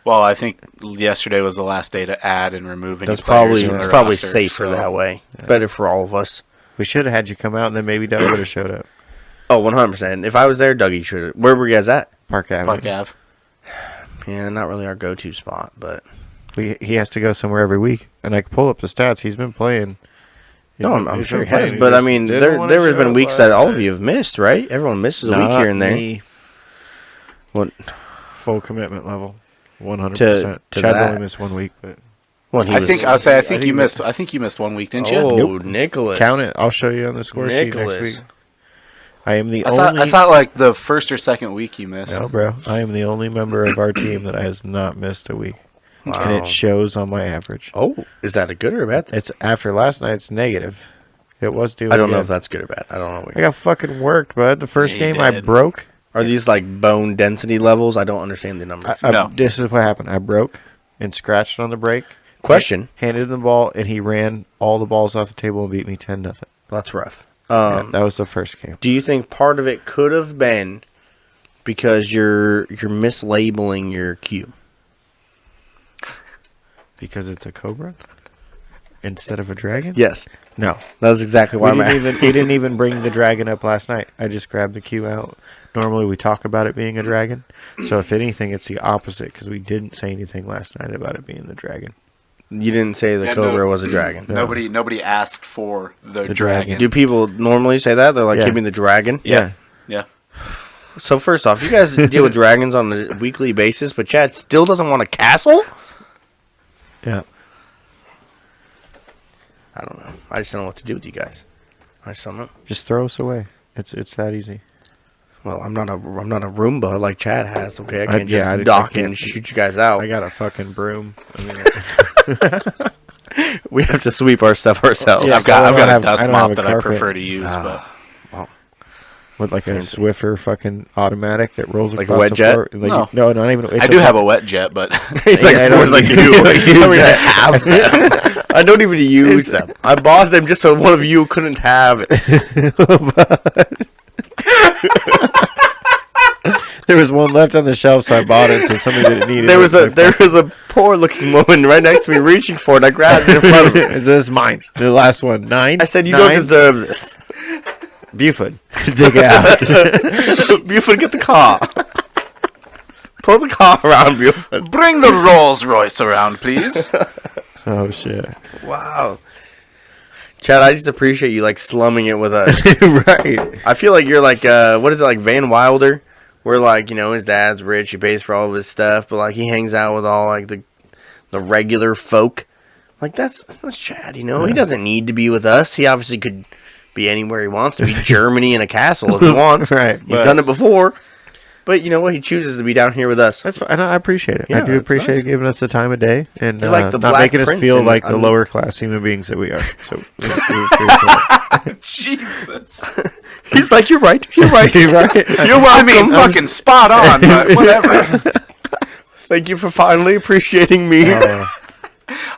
Speaker 2: Well, I think yesterday was the last day to add and remove any
Speaker 3: That's
Speaker 2: players from the
Speaker 3: it's probably
Speaker 2: roster,
Speaker 3: safer
Speaker 2: so-
Speaker 3: that way. Better for all of us.
Speaker 1: We should have had you come out, and then maybe Doug would have showed up.
Speaker 3: Oh, 100%. If I was there, Dougie should have. Where were you guys at?
Speaker 1: Park Avenue.
Speaker 2: Park Ave.
Speaker 3: Yeah, not really our go-to spot, but...
Speaker 1: He has to go somewhere every week, and I can pull up the stats. He's been playing.
Speaker 3: No, I'm
Speaker 1: He's
Speaker 3: sure
Speaker 1: been
Speaker 3: he has.
Speaker 1: playing.
Speaker 3: But, I
Speaker 1: just
Speaker 3: mean,
Speaker 1: didn't wanna
Speaker 3: there has
Speaker 1: show
Speaker 3: been
Speaker 1: up
Speaker 3: weeks
Speaker 1: last
Speaker 3: that all
Speaker 1: night.
Speaker 3: of you have missed, right? Everyone misses a week
Speaker 1: Not
Speaker 3: here and there.
Speaker 1: me.
Speaker 3: What?
Speaker 1: Full commitment level, 100%.
Speaker 3: To
Speaker 1: Chad
Speaker 3: that.
Speaker 1: only missed 1 week, but
Speaker 3: What,
Speaker 2: I think you missed. I think you missed 1 week, didn't you?
Speaker 3: Oh,
Speaker 1: Nope.
Speaker 3: Nicholas.
Speaker 1: count it. I'll show you on the score sheet
Speaker 3: Nicholas.
Speaker 1: next week. I am the
Speaker 2: I
Speaker 1: only.
Speaker 2: thought like the first or second week you missed.
Speaker 1: No, bro. I am the only member of our team that has not missed a week, and
Speaker 3: Wow.
Speaker 1: it shows on my average.
Speaker 3: Oh, is that a good or a bad thing?
Speaker 1: It's after last night's negative. It was doing.
Speaker 3: I don't know
Speaker 1: good.
Speaker 3: if that's good or bad. I don't know.
Speaker 1: I got fucking worked, bud. The first
Speaker 2: Yeah, you
Speaker 1: game I
Speaker 2: did.
Speaker 1: broke.
Speaker 3: Are these like bone density levels? I don't understand the numbers.
Speaker 2: No.
Speaker 1: This is what happened. I broke and scratched on the break.
Speaker 3: Question.
Speaker 1: Handed him the ball, and he ran all the balls off the table and beat me 10-0.
Speaker 3: That's rough.
Speaker 1: That was the first game.
Speaker 3: Do you think part of it could have been because you're mislabeling your cue?
Speaker 1: Because it's a cobra instead of a dragon?
Speaker 3: Yes.
Speaker 1: No.
Speaker 3: That's exactly why I'm asking.
Speaker 1: We didn't even bring the dragon up last night. I just grabbed the cue out. Normally we talk about it being a dragon. So if anything, it's the opposite because we didn't say anything last night about it being the dragon.
Speaker 3: You didn't say the
Speaker 2: Yeah,
Speaker 3: cobra
Speaker 2: no.
Speaker 3: was a dragon.
Speaker 2: Nobody asked for the
Speaker 1: The
Speaker 2: dragon.
Speaker 1: dragon.
Speaker 3: Do people normally say that? They're like,
Speaker 1: Yeah.
Speaker 3: give me the dragon?
Speaker 1: Yeah.
Speaker 2: Yeah.
Speaker 3: So first off, you guys deal with dragons on a weekly basis, but Chad still doesn't want a castle?
Speaker 1: Yeah.
Speaker 3: I don't know. I just don't know what to do with you guys. I just don't know.
Speaker 1: Just throw us away. It's that easy.
Speaker 3: Well, I'm not a Roomba like Chad has. Okay, I
Speaker 1: I-
Speaker 3: can't
Speaker 1: yeah,
Speaker 3: just
Speaker 1: I
Speaker 3: dock
Speaker 1: can't-
Speaker 3: and shoot you guys out.
Speaker 1: I got a fucking broom. I mean,
Speaker 3: We have to sweep our stuff ourselves.
Speaker 1: Yeah.
Speaker 2: I've got
Speaker 1: I don't
Speaker 2: a
Speaker 1: have-
Speaker 2: dust
Speaker 1: I don't
Speaker 2: mop
Speaker 1: have a
Speaker 2: that I
Speaker 1: carpet.
Speaker 2: prefer to use, but
Speaker 1: with like a
Speaker 3: Fancy.
Speaker 1: Swiffer fucking automatic that rolls
Speaker 3: Like a
Speaker 1: across
Speaker 3: wet
Speaker 1: the
Speaker 3: jet?
Speaker 1: floor. Like,
Speaker 2: No.
Speaker 1: not even. It's
Speaker 2: I do have a wet jet, but
Speaker 3: He's like,
Speaker 1: Yeah, I
Speaker 3: of
Speaker 1: don't
Speaker 3: course, like
Speaker 1: use-
Speaker 3: you.
Speaker 1: I use
Speaker 3: I mean, I
Speaker 1: that.
Speaker 3: have them. I don't even use them. I bought them just so one of you couldn't have it.
Speaker 1: There was one left on the shelf, so I bought it. So somebody didn't need it.
Speaker 3: There was a poor looking woman right next to me reaching for it. And I grabbed it in front of her.
Speaker 1: Is this mine? The last one. 9?
Speaker 3: I said, "You
Speaker 1: 9?
Speaker 3: don't deserve this."
Speaker 1: Buford. Dig it out.
Speaker 3: Buford, get the car. Pull the car around, Buford.
Speaker 2: bring the Rolls Royce around, please.
Speaker 1: Oh, shit.
Speaker 3: Wow. Chad, I just appreciate you like slumming it with us.
Speaker 1: Right.
Speaker 3: I feel like you're like what is it, like Van Wilder, where like, you know, his dad's rich, he pays for all of his stuff, but like he hangs out with all like the regular folk. Like that's Chad, you know. He doesn't need to be with us. He obviously could be anywhere he wants to be. Germany in a castle if he wants.
Speaker 1: Right,
Speaker 3: He's
Speaker 1: but-
Speaker 3: done it before. But you know what? He chooses to be down here with us.
Speaker 1: That's fine. And I appreciate it.
Speaker 3: Yeah,
Speaker 1: I do
Speaker 3: that's
Speaker 1: appreciate
Speaker 3: nice.
Speaker 1: giving us the time of day and
Speaker 3: You're like the
Speaker 1: not
Speaker 3: Black
Speaker 1: making us
Speaker 3: Prince
Speaker 1: feel
Speaker 3: in
Speaker 1: like the
Speaker 3: Un-
Speaker 1: lower class human beings that we are. So we appreciate it.
Speaker 2: Jesus.
Speaker 3: He's like, you're right. You're right.
Speaker 1: You're right.
Speaker 2: You're I mean, fucking spot on, but whatever.
Speaker 3: Thank you for finally appreciating me.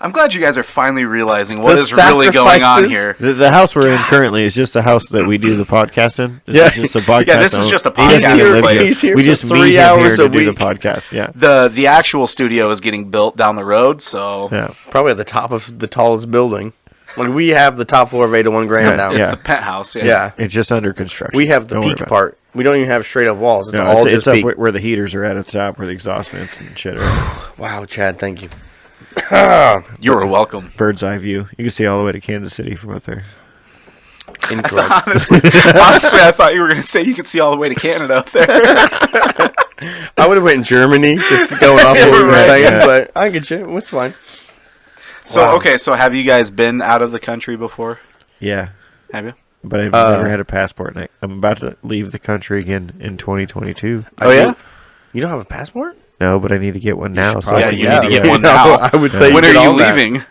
Speaker 2: I'm glad you guys are finally realizing what
Speaker 3: The
Speaker 2: is really going on
Speaker 3: sacrifices.
Speaker 2: here.
Speaker 1: The house we're in currently is just the house that we do the podcast in. This
Speaker 3: Yeah.
Speaker 1: is just a podcast.
Speaker 2: Yeah, this is just a
Speaker 1: He doesn't
Speaker 2: podcast
Speaker 1: even live
Speaker 2: place.
Speaker 1: here.
Speaker 3: He's here
Speaker 1: We
Speaker 3: for
Speaker 1: just
Speaker 3: 3
Speaker 1: meet him
Speaker 3: hours
Speaker 1: here to
Speaker 3: a
Speaker 1: do the
Speaker 3: week.
Speaker 1: podcast. Yeah.
Speaker 2: The actual studio is getting built down the road, so
Speaker 1: Yeah.
Speaker 3: Probably at the top of the tallest building. Like we have the top floor of 801 Grand now.
Speaker 1: Yeah.
Speaker 2: it's the penthouse. Yeah.
Speaker 3: Yeah.
Speaker 1: It's just under construction.
Speaker 3: We have the
Speaker 1: Don't worry
Speaker 3: peak
Speaker 1: about it.
Speaker 3: part. We don't even have straight up walls. It's
Speaker 1: No,
Speaker 3: all
Speaker 1: it's
Speaker 3: just
Speaker 1: up
Speaker 3: peak.
Speaker 1: where the heaters are at the top, where the exhaust vents and shit are.
Speaker 3: Wow, Chad, thank you.
Speaker 2: You are welcome.
Speaker 1: Bird's eye view. You can see all the way to Kansas City from up there.
Speaker 3: Incorrect.
Speaker 2: Honestly, I thought you were going to say you could see all the way to Canada up there.
Speaker 3: I would have went in Germany, just going off what we were
Speaker 2: Right,
Speaker 3: saying,
Speaker 1: yeah.
Speaker 3: but I get you. It's fine.
Speaker 2: So,
Speaker 3: Wow.
Speaker 2: okay, so have you guys been out of the country before?
Speaker 1: Yeah.
Speaker 2: Have you?
Speaker 1: But I've never had a passport. And I'm about to leave the country again in 2022.
Speaker 2: Oh, yeah?
Speaker 3: You don't have a passport?
Speaker 1: No, but I need to get one now.
Speaker 3: should
Speaker 1: So I
Speaker 2: probably-
Speaker 1: can
Speaker 2: Yeah, you need to get one
Speaker 3: No,
Speaker 2: now.
Speaker 3: I would say
Speaker 2: When
Speaker 3: get
Speaker 2: are you
Speaker 3: on that.
Speaker 2: leaving?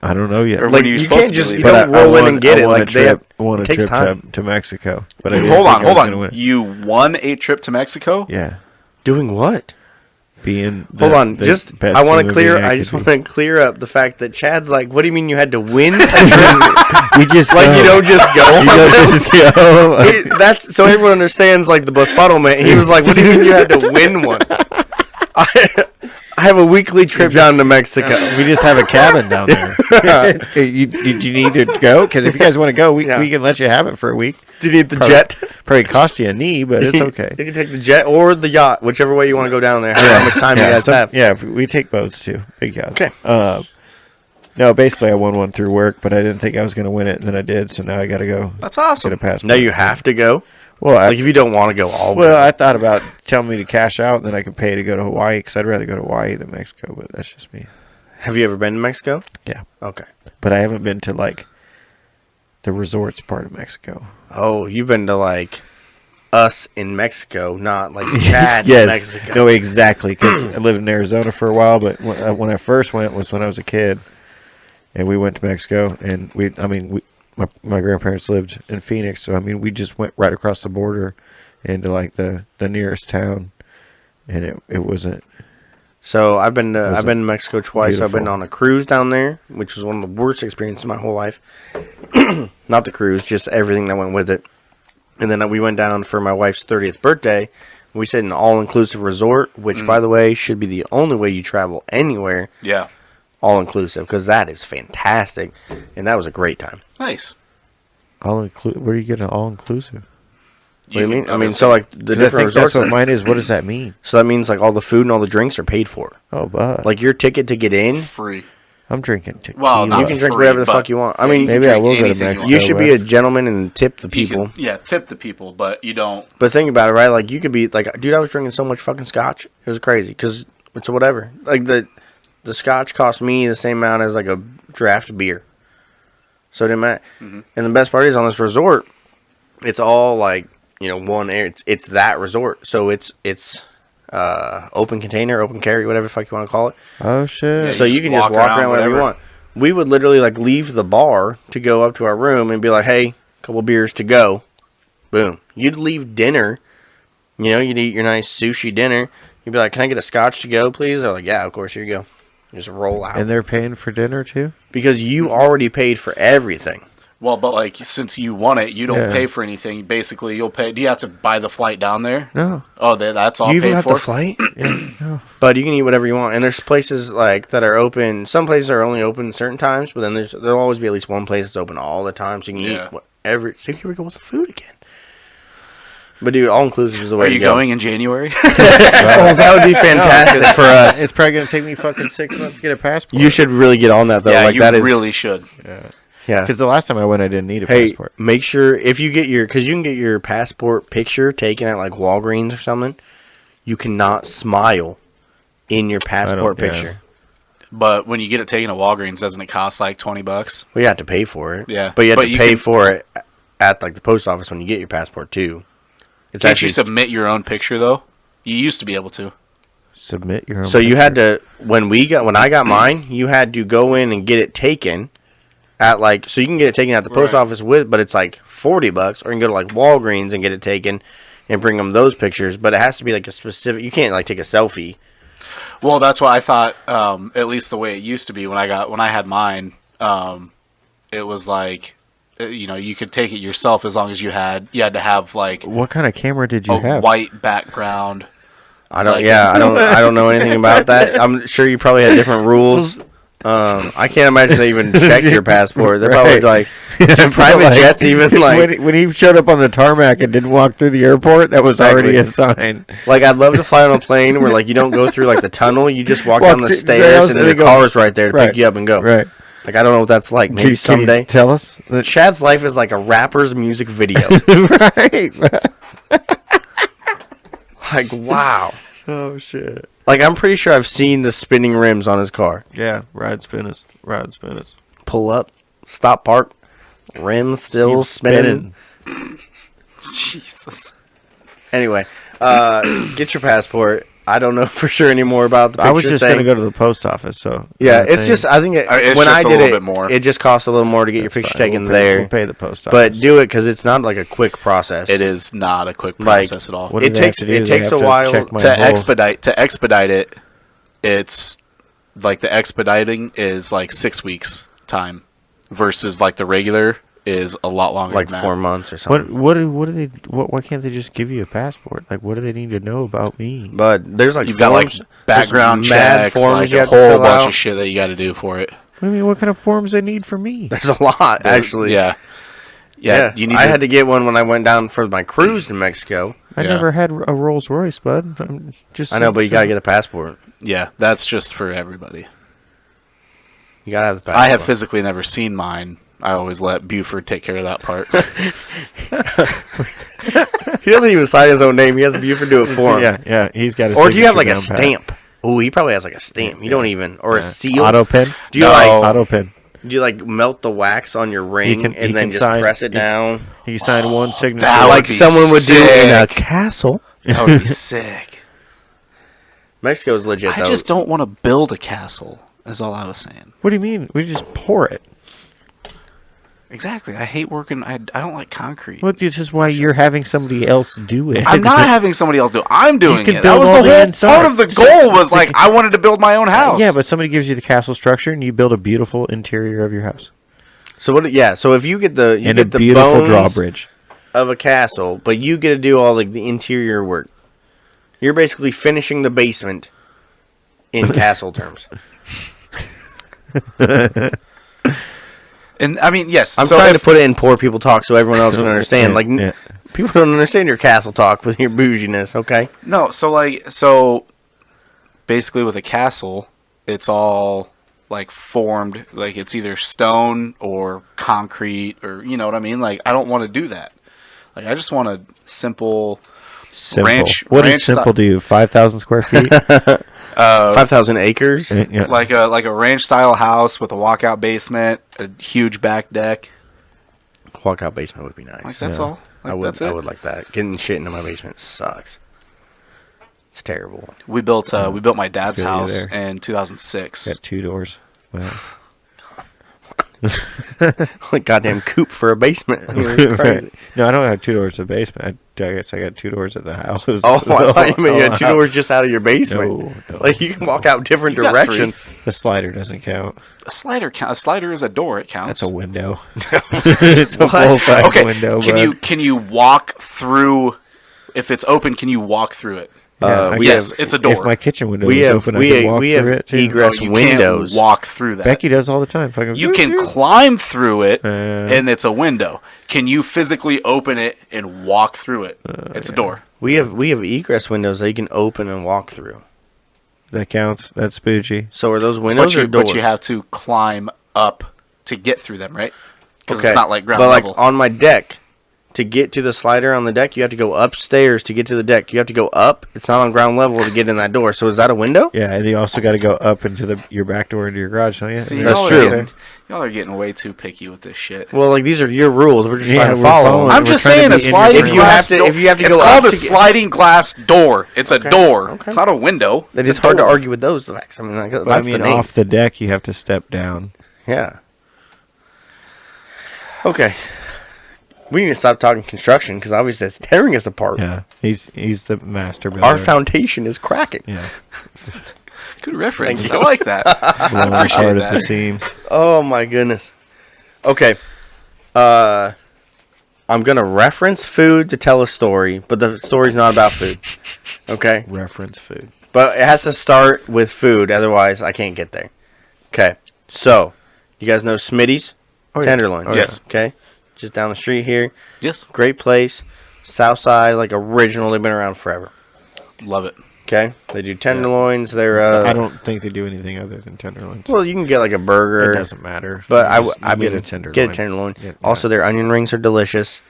Speaker 1: I don't know yet.
Speaker 2: Or when
Speaker 3: Like,
Speaker 2: are you
Speaker 3: you
Speaker 2: supposed
Speaker 3: can't
Speaker 2: to
Speaker 3: just
Speaker 2: be
Speaker 3: you
Speaker 2: leaving?
Speaker 3: don't roll in and get it.
Speaker 1: I
Speaker 3: Like they have,
Speaker 1: want a
Speaker 3: takes
Speaker 1: trip
Speaker 3: time.
Speaker 1: to Mexico. But I didn't
Speaker 2: Hold
Speaker 1: think
Speaker 2: on,
Speaker 1: I
Speaker 2: hold
Speaker 1: was
Speaker 2: on.
Speaker 1: gonna win.
Speaker 2: You won a trip to Mexico?
Speaker 1: Yeah.
Speaker 3: Doing what?
Speaker 1: being.
Speaker 3: Hold on,
Speaker 1: the
Speaker 3: just
Speaker 1: best
Speaker 3: I want
Speaker 1: human
Speaker 3: to clear.
Speaker 1: being
Speaker 3: I
Speaker 1: could
Speaker 3: just
Speaker 1: be.
Speaker 3: want to clear up the fact that Chad's like, "What do you mean you had to win?"
Speaker 1: We just
Speaker 3: Like
Speaker 1: go.
Speaker 3: you don't just go.
Speaker 1: You don't just go.
Speaker 3: That's so everyone understands like the befuddlement. He was like, "What do you mean you had to win one?" I have a weekly trip down to Mexico.
Speaker 1: We just have a cabin down there. Did you need to go? Because if you guys want to go, we can let you have it for a week.
Speaker 3: Do you need the
Speaker 1: Probably-
Speaker 3: jet?
Speaker 1: Probably cost you a knee, but it's okay.
Speaker 3: You can take the jet or the yacht, whichever way you want to go down there. How much time you guys have?
Speaker 1: Yeah, we take boats too. Big yachts.
Speaker 3: Okay.
Speaker 1: No, basically I won one through work, but I didn't think I was going to win it, and then I did. So now I got to go
Speaker 2: That's
Speaker 1: get
Speaker 2: awesome.
Speaker 1: a passport.
Speaker 3: Now you have to go.
Speaker 1: Well,
Speaker 3: Like if you don't want to go, all
Speaker 1: well,
Speaker 3: go.
Speaker 1: I thought about telling me to cash out, and then I could pay to go to Hawaii because I'd rather go to Hawaii than Mexico. But that's just me.
Speaker 3: Have you ever been to Mexico?
Speaker 1: Yeah,
Speaker 3: Okay.
Speaker 1: but I haven't been to like the resorts part of Mexico.
Speaker 3: Oh, you've been to like us in Mexico, not like Chad in Mexico.
Speaker 1: No, exactly. Because I lived in Arizona for a while, but when I first went was when I was a kid, and we went to Mexico, and my grandparents lived in Phoenix, so we just went right across the border into like the nearest town, and it wasn't.
Speaker 3: So I've been to Mexico twice. I've been
Speaker 1: beautiful.
Speaker 3: on a cruise down there, which was one of the worst experiences of my whole life. Not the cruise, just everything that went with it. And then we went down for my wife's 30th birthday. We stayed in an all-inclusive resort, which, by the way, should be the only way you travel anywhere
Speaker 2: Yeah.
Speaker 3: all-inclusive, because that is fantastic. And that was a great time.
Speaker 2: Nice.
Speaker 1: Where do you get an all inclusive?
Speaker 3: What do you mean? I mean, so like the
Speaker 1: I
Speaker 3: different
Speaker 1: think
Speaker 3: resorts.
Speaker 1: that's what mine is. What does that mean?
Speaker 3: So that means like all the food and all the drinks are paid for.
Speaker 1: Oh, but
Speaker 3: Like your ticket to get in,
Speaker 2: Free.
Speaker 1: I'm drinking tequila.
Speaker 2: Well, not
Speaker 3: you can drink
Speaker 2: free,
Speaker 3: whatever the
Speaker 2: but
Speaker 3: fuck you want. I
Speaker 2: yeah,
Speaker 3: mean,
Speaker 2: you can
Speaker 1: maybe I
Speaker 2: drink
Speaker 1: will go to
Speaker 2: anything
Speaker 1: Mexico.
Speaker 3: you should be
Speaker 1: but-
Speaker 3: a gentleman and tip the
Speaker 2: You
Speaker 3: people.
Speaker 2: can, tip the people, but you don't.
Speaker 3: But think about it, right? Like you could be like, dude, I was drinking so much fucking scotch. It was crazy because it's whatever. Like the scotch cost me the same amount as like a draft beer. So it didn't matter.
Speaker 2: Mm-hmm.
Speaker 3: And the best part is on this resort, it's all like one air. It's that resort, so it's open container, open carry, whatever the fuck you want to call it.
Speaker 1: Oh shit!
Speaker 2: Yeah,
Speaker 3: So you can just walk around wherever you want. We would literally like leave the bar to go up to our room and be like, "Hey, a couple beers to go." Boom. You'd leave dinner. You'd eat your nice sushi dinner. You'd be like, "Can I get a scotch to go, please?" They're like, "Yeah, of course. Here you go." Just roll out.
Speaker 1: And they're paying for dinner too.
Speaker 3: Because you already paid for everything.
Speaker 2: Well, but like since you won it, you don't
Speaker 1: Yeah.
Speaker 2: pay for anything. Basically, you'll pay. Do you have to buy the flight down there?
Speaker 1: No.
Speaker 2: Oh, that's all
Speaker 3: You even
Speaker 2: paid
Speaker 3: have
Speaker 2: for.
Speaker 3: the flight,
Speaker 1: Yeah. No.
Speaker 3: but you can eat whatever you want. And there's places like that are open. Some places are only open certain times, but then there'll always be at least one place that's open all the time, so you can
Speaker 2: Yeah.
Speaker 3: eat whatever. So here we go with the food again. But dude, all inclusive is the way
Speaker 2: Are
Speaker 3: to
Speaker 2: you
Speaker 3: go.
Speaker 2: going in January?
Speaker 3: Oh, that would be fantastic for us.
Speaker 1: It's probably gonna take me fucking 6 months to get a passport.
Speaker 3: You should really get on that though.
Speaker 2: yeah,
Speaker 3: like
Speaker 2: you
Speaker 3: that is
Speaker 2: really should.
Speaker 3: yeah.
Speaker 1: Because the last time I went, I didn't need a
Speaker 3: Hey,
Speaker 1: passport.
Speaker 3: make sure if you get because you can get your passport picture taken at like Walgreens or something. You cannot smile in your passport
Speaker 1: yeah.
Speaker 3: picture.
Speaker 2: But when you get it taken at Walgreens, doesn't it cost like $20?
Speaker 3: Well, you have to pay for it.
Speaker 2: Yeah,
Speaker 3: but you have
Speaker 2: but
Speaker 3: to
Speaker 2: you
Speaker 3: pay
Speaker 2: can-
Speaker 3: for it at like the post office when you get your passport too. It's
Speaker 2: Can't
Speaker 3: actually
Speaker 2: you submit your own picture though? You used to be able to.
Speaker 1: Submit your own.
Speaker 3: so you had to when I got mine, you had to go in and get it taken at like so you can get it taken at the post
Speaker 2: Right.
Speaker 3: office but it's like $40, or you can go to like Walgreens and get it taken and bring them those pictures, but it has to be like a specific. You can't like take a selfie.
Speaker 2: Well, that's what I thought. At least the way it used to be when I had mine, it was like, you could take it yourself as long as you had to have like
Speaker 1: What kind of camera did you
Speaker 2: a
Speaker 1: have?
Speaker 2: white background.
Speaker 3: I don't.
Speaker 2: Like-
Speaker 3: Yeah, I don't know anything about that. I'm sure you probably had different rules. I can't imagine they even check your passport. They're probably
Speaker 1: Right.
Speaker 3: like, do private
Speaker 1: Like,
Speaker 3: jets even like.
Speaker 1: when he showed up on the tarmac and didn't walk through the airport, that was already a sign.
Speaker 3: Like I'd love to fly on a plane where like you don't go through like the tunnel. You just walk down the
Speaker 1: through-
Speaker 3: stairs and then the
Speaker 1: go-
Speaker 3: car's right there to
Speaker 1: Right.
Speaker 3: pick you up and go.
Speaker 1: Right.
Speaker 3: Like I don't know what that's like. Maybe
Speaker 1: Can you
Speaker 3: someday.
Speaker 1: tell us.
Speaker 3: Chad's life is like a rapper's music video.
Speaker 1: Right.
Speaker 3: Like wow.
Speaker 1: Oh shit.
Speaker 3: Like I'm pretty sure I've seen the spinning rims on his car.
Speaker 1: Yeah. Ride spinners. Ride spinners.
Speaker 3: Pull up, stop, park, rims still spinning.
Speaker 2: Jesus.
Speaker 3: Anyway, get your passport. I don't know for sure anymore about the picture
Speaker 1: I was just
Speaker 3: thing.
Speaker 1: going to go to the post office, so.
Speaker 3: Yeah, it's just, I think
Speaker 2: It's
Speaker 3: when
Speaker 2: just
Speaker 3: I
Speaker 2: a
Speaker 3: did
Speaker 2: little
Speaker 3: it,
Speaker 2: bit more.
Speaker 3: it just costs a little more to get your
Speaker 1: That's
Speaker 3: picture
Speaker 1: fine.
Speaker 3: taken
Speaker 1: We'll
Speaker 3: there.
Speaker 1: pay the post office.
Speaker 3: But do it because it's not like a quick process.
Speaker 2: It is not a quick
Speaker 3: Like,
Speaker 2: process at all.
Speaker 1: What do
Speaker 3: It
Speaker 1: they
Speaker 3: takes-
Speaker 1: have to do?
Speaker 3: it
Speaker 1: They
Speaker 3: takes
Speaker 1: have
Speaker 3: a
Speaker 1: to
Speaker 3: while
Speaker 1: check my
Speaker 2: To
Speaker 1: whole-
Speaker 2: expedite it, it's like the expediting is like 6 weeks time versus like the regular is a lot longer
Speaker 3: like
Speaker 2: than that.
Speaker 3: 4 months or something.
Speaker 1: What do they? Why can't they just give you a passport? Like, what do they need to know about me?
Speaker 3: But there's like
Speaker 2: You've got like
Speaker 3: forms,
Speaker 2: background
Speaker 3: there's mad
Speaker 2: checks,
Speaker 3: forms
Speaker 2: like
Speaker 3: you
Speaker 2: a
Speaker 3: have to
Speaker 2: whole
Speaker 3: fill
Speaker 2: bunch
Speaker 3: out.
Speaker 2: of shit that you got to do for it.
Speaker 1: I mean, what kind of forms they need for me?
Speaker 3: There's a lot actually.
Speaker 2: Yeah.
Speaker 3: Yeah,
Speaker 2: You need
Speaker 3: I had to get one when I went down for my cruise in Mexico.
Speaker 1: I
Speaker 2: Yeah.
Speaker 1: never had a Rolls Royce, bud. I'm just.
Speaker 3: I know, but you gotta get a passport.
Speaker 2: Yeah, that's just for everybody.
Speaker 3: You gotta have the passport.
Speaker 2: I have physically never seen mine. I always let Buford take care of that part.
Speaker 3: He doesn't even sign his own name. He has Buford do it for him.
Speaker 1: Yeah. He's got a.
Speaker 3: Or do you have like a
Speaker 1: signature down pat.
Speaker 3: stamp? Oh, he probably has like a stamp. You don't even, or a seal.
Speaker 1: Auto pen?
Speaker 3: Do you
Speaker 2: No.
Speaker 3: like?
Speaker 1: Auto pen.
Speaker 3: Do you like melt the wax on your ring
Speaker 1: can-
Speaker 3: and
Speaker 1: you
Speaker 3: then
Speaker 1: can
Speaker 3: just
Speaker 1: sign-
Speaker 3: press it
Speaker 1: you-
Speaker 3: down?
Speaker 1: You sign one signature.
Speaker 2: that would
Speaker 3: Like
Speaker 2: be
Speaker 3: someone would do in a
Speaker 2: sick.
Speaker 3: castle.
Speaker 2: That would be sick.
Speaker 3: Mexico's legit
Speaker 2: I
Speaker 3: though.
Speaker 2: just don't want to build a castle, is all I was saying.
Speaker 1: What do you mean? We just pour it.
Speaker 2: Exactly. I hate working. I don't like concrete.
Speaker 1: Well, this is why you're having somebody else do it.
Speaker 2: I'm not having somebody else do it. I'm doing
Speaker 1: can
Speaker 2: it. That
Speaker 1: build
Speaker 2: was
Speaker 1: all
Speaker 2: the
Speaker 1: the
Speaker 2: whole
Speaker 1: inside.
Speaker 2: part of the goal was like I wanted to build my own house.
Speaker 1: Yeah, but somebody gives you the castle structure, and you build a beautiful interior of your house
Speaker 3: So what? Yeah. So if you get the
Speaker 1: and a
Speaker 3: get the
Speaker 1: beautiful
Speaker 3: bones
Speaker 1: drawbridge.
Speaker 3: of a castle, but you get to do all like the interior work, you're basically finishing the basement in castle terms.
Speaker 2: And I mean, yes.
Speaker 3: I'm
Speaker 2: so
Speaker 3: trying
Speaker 2: if-
Speaker 3: to put it in poor people talk so everyone else can understand.
Speaker 1: Yeah,
Speaker 3: Like
Speaker 1: yeah.
Speaker 3: people don't understand your castle talk with your bouginess. Okay.
Speaker 2: No, so basically with a castle, it's all like formed, like it's either stone or concrete or you know what I mean? Like I don't want to do that. Like I just want a simple
Speaker 1: Simple.
Speaker 2: ranch-
Speaker 1: What
Speaker 2: ranch
Speaker 1: is simple
Speaker 2: style-
Speaker 1: to you? 5,000 square feet.
Speaker 3: 5,000 acres.
Speaker 1: Yeah.
Speaker 2: like a ranch style house with a walkout basement, a huge back deck.
Speaker 3: Walkout basement would be nice.
Speaker 2: Like that's
Speaker 1: Yeah.
Speaker 2: all. Like,
Speaker 3: I would.
Speaker 2: that's it.
Speaker 3: I would like that. Getting shit into my basement sucks. It's terrible.
Speaker 2: We built my dad's
Speaker 1: Feel you
Speaker 2: house
Speaker 1: there.
Speaker 2: in 2006.
Speaker 1: Got 2 doors. Wow.
Speaker 3: Like goddamn coop for a basement. You're crazy.
Speaker 1: Right. No, I don't have 2 doors to the basement. I guess I got 2 doors at the house.
Speaker 3: Oh, I thought you meant you had 2 doors just out of your basement.
Speaker 1: No.
Speaker 3: Like you can walk out different
Speaker 2: You got
Speaker 3: directions.
Speaker 1: The slider doesn't count.
Speaker 2: A slider is a door. It counts.
Speaker 1: That's a window. It's a
Speaker 3: What?
Speaker 1: full size
Speaker 2: okay.
Speaker 1: window.
Speaker 2: Can you walk through? If it's open, can you walk through it?
Speaker 3: Yes,
Speaker 2: it's a door.
Speaker 1: If my kitchen window
Speaker 3: We
Speaker 1: is
Speaker 3: have
Speaker 1: open, I can walk
Speaker 3: we
Speaker 1: through
Speaker 3: have
Speaker 1: it too.
Speaker 3: egress
Speaker 2: you
Speaker 3: windows.
Speaker 2: can't walk through that.
Speaker 1: Becky does all the time. Fucking
Speaker 2: You can climb through it,
Speaker 1: Uh.
Speaker 2: and it's a window. Can you physically open it and walk through it? It's a door.
Speaker 3: We have egress windows that you can open and walk through.
Speaker 1: That counts. That's spooky.
Speaker 3: So are those windows or doors?
Speaker 2: But you have to climb up to get through them, right? Because
Speaker 3: Okay.
Speaker 2: it's not like ground
Speaker 3: but
Speaker 2: level.
Speaker 3: like on my deck, to get to the slider on the deck, you have to go upstairs to get to the deck. You have to go up. It's not on ground level to get in that door. So is that a window?
Speaker 1: Yeah, and you also got to go up into your back door into your garage, don't you?
Speaker 2: See,
Speaker 1: And
Speaker 3: That's
Speaker 2: y'all
Speaker 3: true.
Speaker 2: Y'all are getting way too picky with this shit.
Speaker 3: Well, like these are your rules. We're just
Speaker 1: Yeah,
Speaker 3: trying to
Speaker 1: we're
Speaker 3: follow.
Speaker 1: following.
Speaker 3: them.
Speaker 2: I'm
Speaker 1: we're
Speaker 2: just
Speaker 1: trying to
Speaker 2: saying
Speaker 1: be
Speaker 2: a
Speaker 1: in your
Speaker 2: sliding
Speaker 1: brain.
Speaker 2: glass door.
Speaker 3: If you have to
Speaker 2: it's
Speaker 3: go
Speaker 2: called
Speaker 3: up
Speaker 2: a
Speaker 3: to get-
Speaker 2: sliding glass door. It's a door.
Speaker 3: okay.
Speaker 2: It's not a window.
Speaker 3: It's
Speaker 2: It's a
Speaker 3: hard to
Speaker 2: door.
Speaker 3: argue with those facts. I mean, like,
Speaker 1: But
Speaker 3: that's
Speaker 1: I mean,
Speaker 3: the name.
Speaker 1: off the deck, you have to step down.
Speaker 3: Yeah. Okay. We need to stop talking construction because obviously it's tearing us apart.
Speaker 1: Yeah, he's the master builder.
Speaker 3: Our foundation is cracking.
Speaker 1: Yeah,
Speaker 2: Good reference.
Speaker 3: Thank
Speaker 2: I
Speaker 3: you.
Speaker 2: like that.
Speaker 1: blowing
Speaker 2: appreciate
Speaker 1: apart at the
Speaker 2: that.
Speaker 1: seams.
Speaker 3: Oh my goodness. Okay. I'm gonna reference food to tell a story, but the story's not about food. Okay?
Speaker 1: Reference food.
Speaker 3: But it has to start with food, otherwise I can't get there. Okay. So, you guys know Smitty's?
Speaker 1: Oh, yeah.
Speaker 3: Tenderloin.
Speaker 1: Oh,
Speaker 2: Yes.
Speaker 3: Okay. Just down the street here.
Speaker 2: Yes.
Speaker 3: Great place. South side, like original. They've been around forever.
Speaker 2: Love it.
Speaker 3: Okay. They do tenderloins. They're
Speaker 1: I don't think they do anything other than tenderloins.
Speaker 3: Well, you can get like a burger.
Speaker 1: It doesn't matter.
Speaker 3: But
Speaker 1: You
Speaker 3: I
Speaker 1: get
Speaker 3: mean,
Speaker 1: a tenderloin.
Speaker 3: Get a tenderloin.
Speaker 1: Yeah,
Speaker 3: Also, their onion rings are delicious.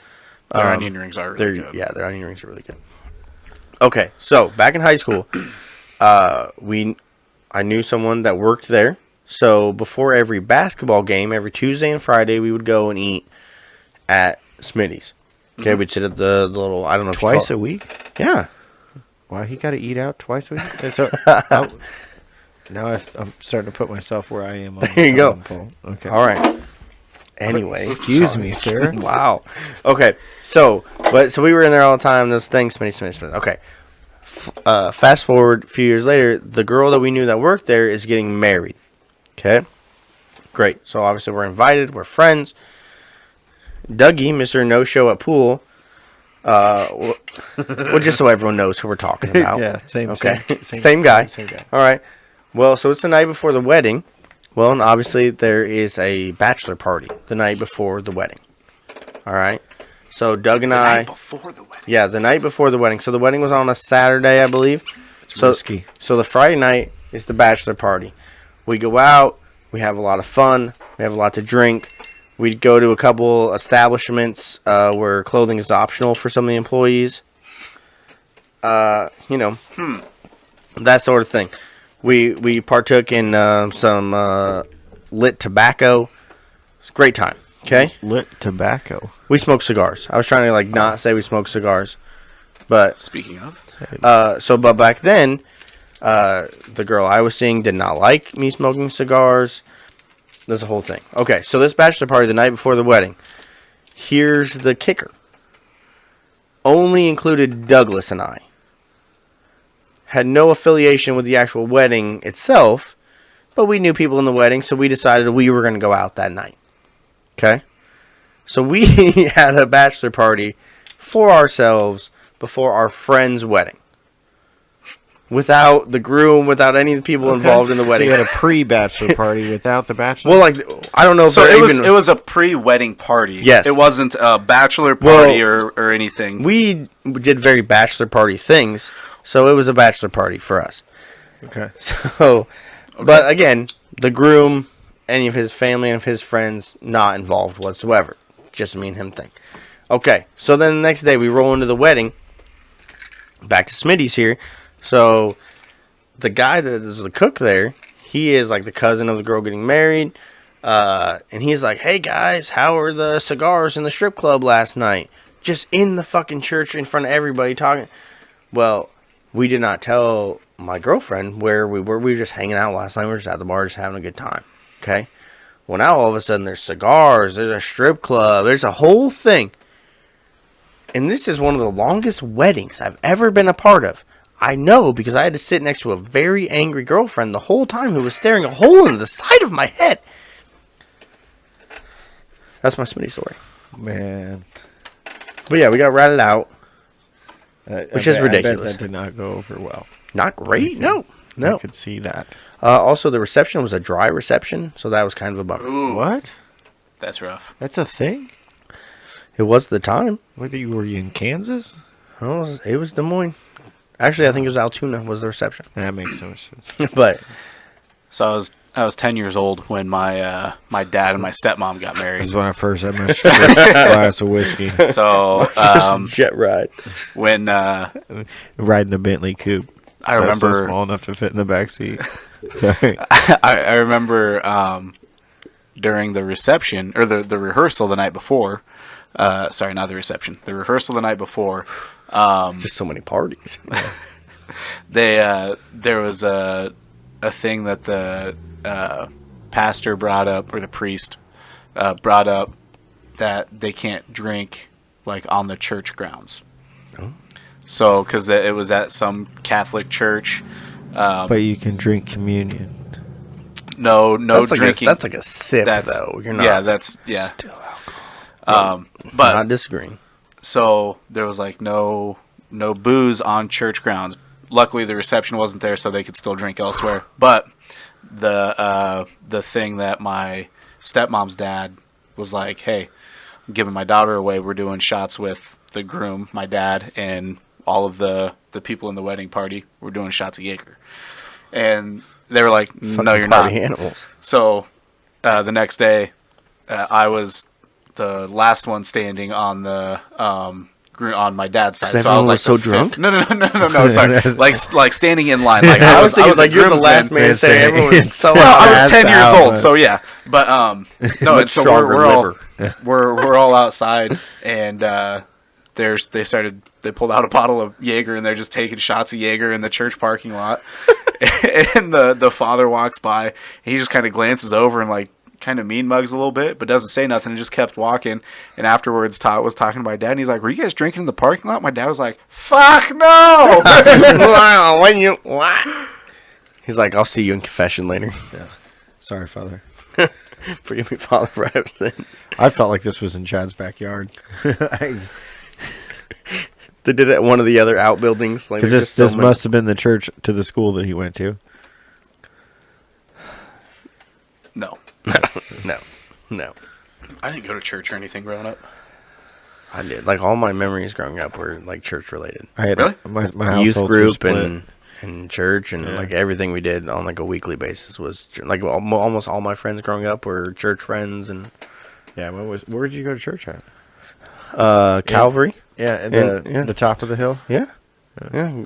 Speaker 2: Their
Speaker 3: Um,
Speaker 2: onion rings are really good.
Speaker 3: Their onion rings are really good. Okay, so back in high school, I knew someone that worked there. So before every basketball game, every Tuesday and Friday, we would go and eat at Smitty's. Okay, we'd sit at the little, I don't know if you
Speaker 1: twice
Speaker 3: call
Speaker 1: a week.
Speaker 3: it. Yeah.
Speaker 1: Why he got to eat out twice a week? And so now I'm starting to put myself where I am. On
Speaker 3: There you go.
Speaker 1: pole. Okay.
Speaker 3: All right. Anyway,
Speaker 1: Excuse me, sir.
Speaker 3: Wow. Okay. So we were in there all the time. Those things, Smitty. Okay. Fast forward a few years later, the girl that we knew that worked there is getting married. Okay. Great. So obviously we're invited. We're friends. Dougie, Mr. No Show at pool. Well, just so everyone knows who we're talking about.
Speaker 1: Yeah. Same.
Speaker 3: Okay.
Speaker 1: Same
Speaker 3: guy.
Speaker 1: Same guy.
Speaker 3: All right. Well, so it's the night before the wedding. Well, and obviously there is a bachelor party the night before the wedding. All right. So Doug and I.
Speaker 2: The night before the wedding.
Speaker 3: Yeah, the night before the wedding. So the wedding was on a Saturday, I believe.
Speaker 1: It's risky.
Speaker 3: So the Friday night is the bachelor party. We go out. We have a lot of fun. We have a lot to drink. We go to a couple establishments where clothing is optional for some of the employees. That sort of thing. We partook in some lit tobacco. It's a great time. Okay.
Speaker 1: Lit tobacco.
Speaker 3: We smoked cigars. I was trying to not say we smoked cigars, but
Speaker 2: Speaking of,
Speaker 3: but back then, the girl I was seeing did not like me smoking cigars. There's a whole thing. Okay, so this bachelor party the night before the wedding. Here's the kicker. Only included Douglas and I. Had no affiliation with the actual wedding itself, but we knew people in the wedding, so we decided we were going to go out that night. Okay? So we had a bachelor party for ourselves before our friend's wedding. Without the groom, without any of the people involved in the wedding.
Speaker 1: So you had a pre-bachelor party without the bachelor?
Speaker 3: Well, I don't know if
Speaker 2: so
Speaker 3: they're
Speaker 2: it was a pre-wedding party.
Speaker 3: Yes.
Speaker 2: It wasn't a bachelor party or anything.
Speaker 3: We did very bachelor party things, so it was a bachelor party for us.
Speaker 1: Okay.
Speaker 3: So, but again, the groom, any of his family and of his friends, not involved whatsoever. Just me and him thing. Okay, so then the next day we roll into the wedding. Back to Smitty's here. So, the guy that is the cook there, he is the cousin of the girl getting married. And he's like, hey guys, how were the cigars in the strip club last night? Just in the fucking church in front of everybody talking. Well, we did not tell my girlfriend where we were. We were just hanging out last night. We were just at the bar, just having a good time. Okay? Well, now all of a sudden there's cigars, there's a strip club, there's a whole thing. And this is one of the longest weddings I've ever been a part of. I know because I had to sit next to a very angry girlfriend the whole time who was staring a hole in the side of my head. That's my Smitty story.
Speaker 1: Man.
Speaker 3: But yeah, we got ratted out. Which is ridiculous.
Speaker 1: I bet that did not go over well.
Speaker 3: Not great? No.
Speaker 1: I could see that.
Speaker 3: Also, the reception was a dry reception, so that was kind of a bummer.
Speaker 2: Ooh,
Speaker 1: What?
Speaker 2: that's rough.
Speaker 1: That's a thing?
Speaker 3: It was the time.
Speaker 1: Were you in Kansas?
Speaker 3: It was Des Moines. Actually, I think it was Altoona was the reception.
Speaker 1: That makes so much sense.
Speaker 3: But
Speaker 2: So I was 10 years old when my my dad and my stepmom got
Speaker 1: This
Speaker 2: married.
Speaker 1: is when I first had my first glass of whiskey.
Speaker 2: So
Speaker 3: jet ride.
Speaker 2: when
Speaker 1: Riding the Bentley coupe.
Speaker 2: I
Speaker 1: So
Speaker 2: remember
Speaker 1: small enough to fit in the back seat. Sorry.
Speaker 2: I remember during the reception or the rehearsal the night before. Sorry, not the reception. The rehearsal the night before.
Speaker 3: Just so many parties.
Speaker 2: There was a thing that the pastor brought up, or the priest brought up, that they can't drink on the church grounds.
Speaker 3: Oh.
Speaker 2: So, because it was at some Catholic church.
Speaker 1: But you can drink communion.
Speaker 2: No
Speaker 3: That's
Speaker 2: drinking.
Speaker 3: that's like a sip, though. You're not.
Speaker 2: Yeah, that's yeah.
Speaker 3: Still alcohol.
Speaker 2: But
Speaker 3: Not disagreeing.
Speaker 2: so there was no booze on church grounds. Luckily, the reception wasn't there, so they could still drink elsewhere. But the thing that my stepmom's dad was like, "Hey, I'm giving my daughter away. We're doing shots with the groom, my dad, and all of the people in the wedding party. We're doing shots of Jaeger." And they were like, "No,
Speaker 3: Fucking
Speaker 2: you're not."
Speaker 3: party animals.
Speaker 2: So the next day, I was the last one standing on the on my dad's side. So I was
Speaker 3: everyone
Speaker 2: like
Speaker 3: was so
Speaker 2: the
Speaker 3: drunk?
Speaker 2: fifth- No. Sorry, like standing in line. Like
Speaker 3: I was thinking
Speaker 2: the
Speaker 3: you're the last
Speaker 2: groomsman.
Speaker 3: man saying everyone was so
Speaker 2: Well, I was
Speaker 1: That's
Speaker 2: 10 years
Speaker 1: how
Speaker 2: old,
Speaker 1: it-
Speaker 2: so yeah. But no, and
Speaker 3: Much
Speaker 2: so
Speaker 3: stronger
Speaker 2: we're all
Speaker 3: liver.
Speaker 2: we're all outside, and they pulled out a bottle of Jaeger and they're just taking shots of Jaeger in the church parking lot. And the father walks by, and he just kind of glances over and like kind of mean mugs a little bit, but doesn't say nothing and just kept walking. And afterwards, Todd was talking to my dad, and he's like, "Were you guys drinking in the parking lot?" My dad was like, "Fuck no!"
Speaker 3: Wow, when you what? He's like, "I'll see you in confession later."
Speaker 1: Yeah. Sorry, Father.
Speaker 3: Forgive me, Father, for I was then.
Speaker 1: I felt like this was in Chad's backyard.
Speaker 3: They did it at one of the other outbuildings. Like,
Speaker 1: Because this must have been the church to the school that he went to.
Speaker 2: No.
Speaker 3: No.
Speaker 2: I didn't go to church or anything growing up.
Speaker 3: I did. Like, all my memories growing up were, like, church-related.
Speaker 1: I had
Speaker 2: Really?
Speaker 1: my
Speaker 3: Youth
Speaker 1: household
Speaker 3: group
Speaker 1: was split.
Speaker 3: and church and,
Speaker 1: Yeah.
Speaker 3: like, everything we did on, like, a weekly basis was, like, almost all my friends growing up were church friends and...
Speaker 1: Yeah, where did you go to church at?
Speaker 3: Calvary?
Speaker 1: Yeah, at
Speaker 3: Yeah.
Speaker 1: the top of the hill.
Speaker 3: Yeah.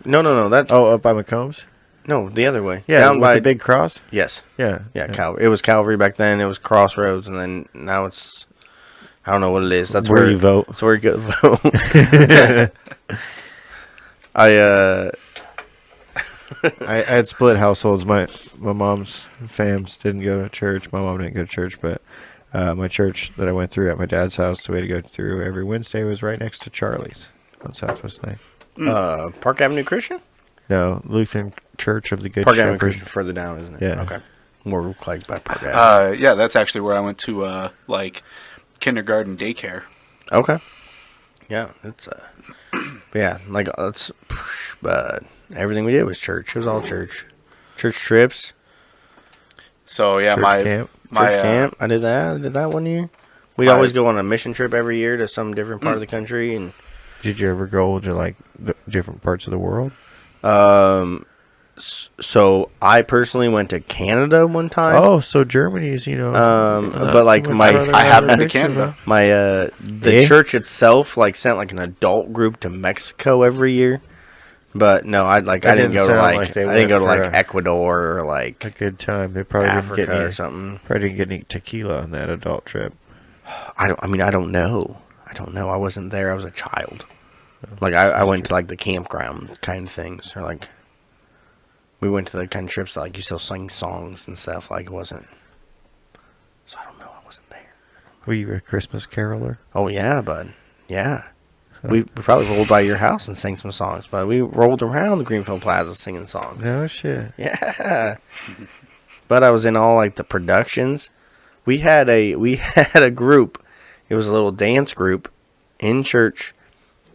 Speaker 3: No. That's...
Speaker 1: Oh, up by McCombs.
Speaker 3: No, the other way.
Speaker 1: Yeah,
Speaker 3: Down
Speaker 1: with
Speaker 3: by...
Speaker 1: the big cross.
Speaker 3: Yes.
Speaker 1: Yeah,
Speaker 3: Yeah, Calvary. It was Calvary back then. It was Crossroads, and then now it's... I don't know what it is. That's
Speaker 1: where you vote.
Speaker 3: That's where you go to vote.
Speaker 1: I had split households. My mom's fams didn't go to church. My mom didn't go to church, but my church that I went through at my dad's house, the way to go through every Wednesday was right next to Charlie's on Southwest 9.
Speaker 3: Park Avenue Christian?
Speaker 1: No, Lutheran Church of the Good
Speaker 3: Park Avenue
Speaker 1: Shepherd.
Speaker 3: Christian further down, isn't it?
Speaker 1: Yeah.
Speaker 3: Okay. More like by Park Avenue.
Speaker 2: Yeah, that's actually where I went to, like, kindergarten daycare.
Speaker 3: Okay. Yeah, it's yeah, like it's but everything we did was church. It was all church. Church trips,
Speaker 2: So yeah,
Speaker 1: Church
Speaker 2: my
Speaker 1: camp.
Speaker 2: my
Speaker 3: church camp. I did that one year. We'd always go on a mission trip every year to some different part of the country and
Speaker 1: Did you ever go to like different parts of the world?
Speaker 3: so I personally went to Canada one time.
Speaker 1: Oh, so Germany's,
Speaker 3: But like
Speaker 2: I have been to Canada.
Speaker 3: My the church itself like sent like an adult group to Mexico every year. But no, I didn't
Speaker 1: didn't
Speaker 3: go to
Speaker 1: sound
Speaker 3: like
Speaker 1: like they
Speaker 3: I didn't go to
Speaker 1: went
Speaker 3: like
Speaker 1: for
Speaker 3: Ecuador or
Speaker 1: A
Speaker 3: like
Speaker 1: good time. They probably
Speaker 3: Africa
Speaker 1: didn't get
Speaker 3: or
Speaker 1: any,
Speaker 3: something.
Speaker 1: probably didn't get any tequila on that adult trip.
Speaker 3: I don't know. I wasn't there. I was a child. Like I went to like the campground kind of things, or like we went to the kind of trips that like you still sing songs and stuff. Like it wasn't. So I don't know. I wasn't there.
Speaker 1: Were you a Christmas caroler?
Speaker 3: Oh yeah, bud. Yeah. We probably rolled by your house and sang some songs, but we rolled around the Greenfield Plaza singing songs.
Speaker 1: No shit.
Speaker 3: Yeah. But I was in all like the productions. We had a group. It was a little dance group in church.